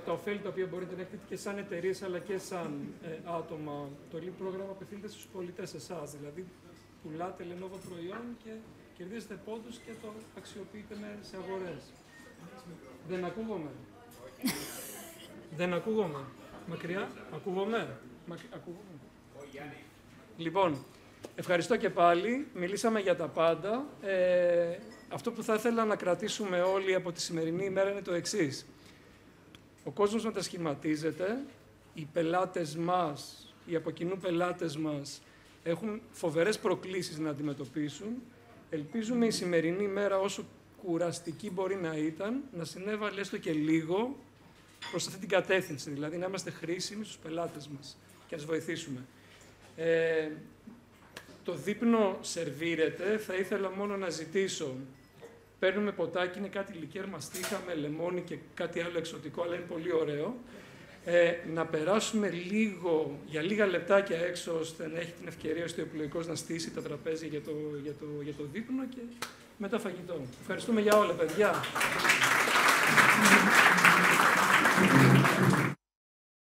τα ωφέλη τα οποία μπορείτε να έχετε και σαν εταιρείες αλλά και σαν άτομα. Το Leap πρόγραμμα απευθύνεται στους πολιτές εσάς, δηλαδή πουλάτε Lenovo προϊόν και κερδίζετε πόντους και το αξιοποιείτε σε αγορές. Δεν ακούγομαι. Δεν ακούγομαι. Μακριά. Ακούγομαι. Λοιπόν, ευχαριστώ και πάλι. Μιλήσαμε για τα πάντα. Αυτό που θα ήθελα να κρατήσουμε όλοι από τη σημερινή ημέρα είναι το εξής. Ο κόσμος μετασχηματίζεται. Οι πελάτες μας, οι από κοινού πελάτες μας, έχουν φοβερές προκλήσεις να αντιμετωπίσουν. Ελπίζουμε η σημερινή ημέρα, όσο κουραστική μπορεί να ήταν, να συνέβαλε έστω και λίγο προς αυτή την κατεύθυνση, δηλαδή να είμαστε χρήσιμοι στους πελάτες μας και να τους βοηθήσουμε. Το δείπνο σερβίρεται. Θα ήθελα μόνο να ζητήσω. Παίρνουμε ποτάκι, είναι κάτι λικέρ μαστίχα με λεμόνι και κάτι άλλο εξωτικό, αλλά είναι πολύ ωραίο. Να περάσουμε για λίγα λεπτάκια έξω, ώστε να έχει την ευκαιρία ο επιλογικός να στήσει τα τραπέζια για το δείπνο και μετά φαγητό. Ευχαριστούμε για όλα, παιδιά.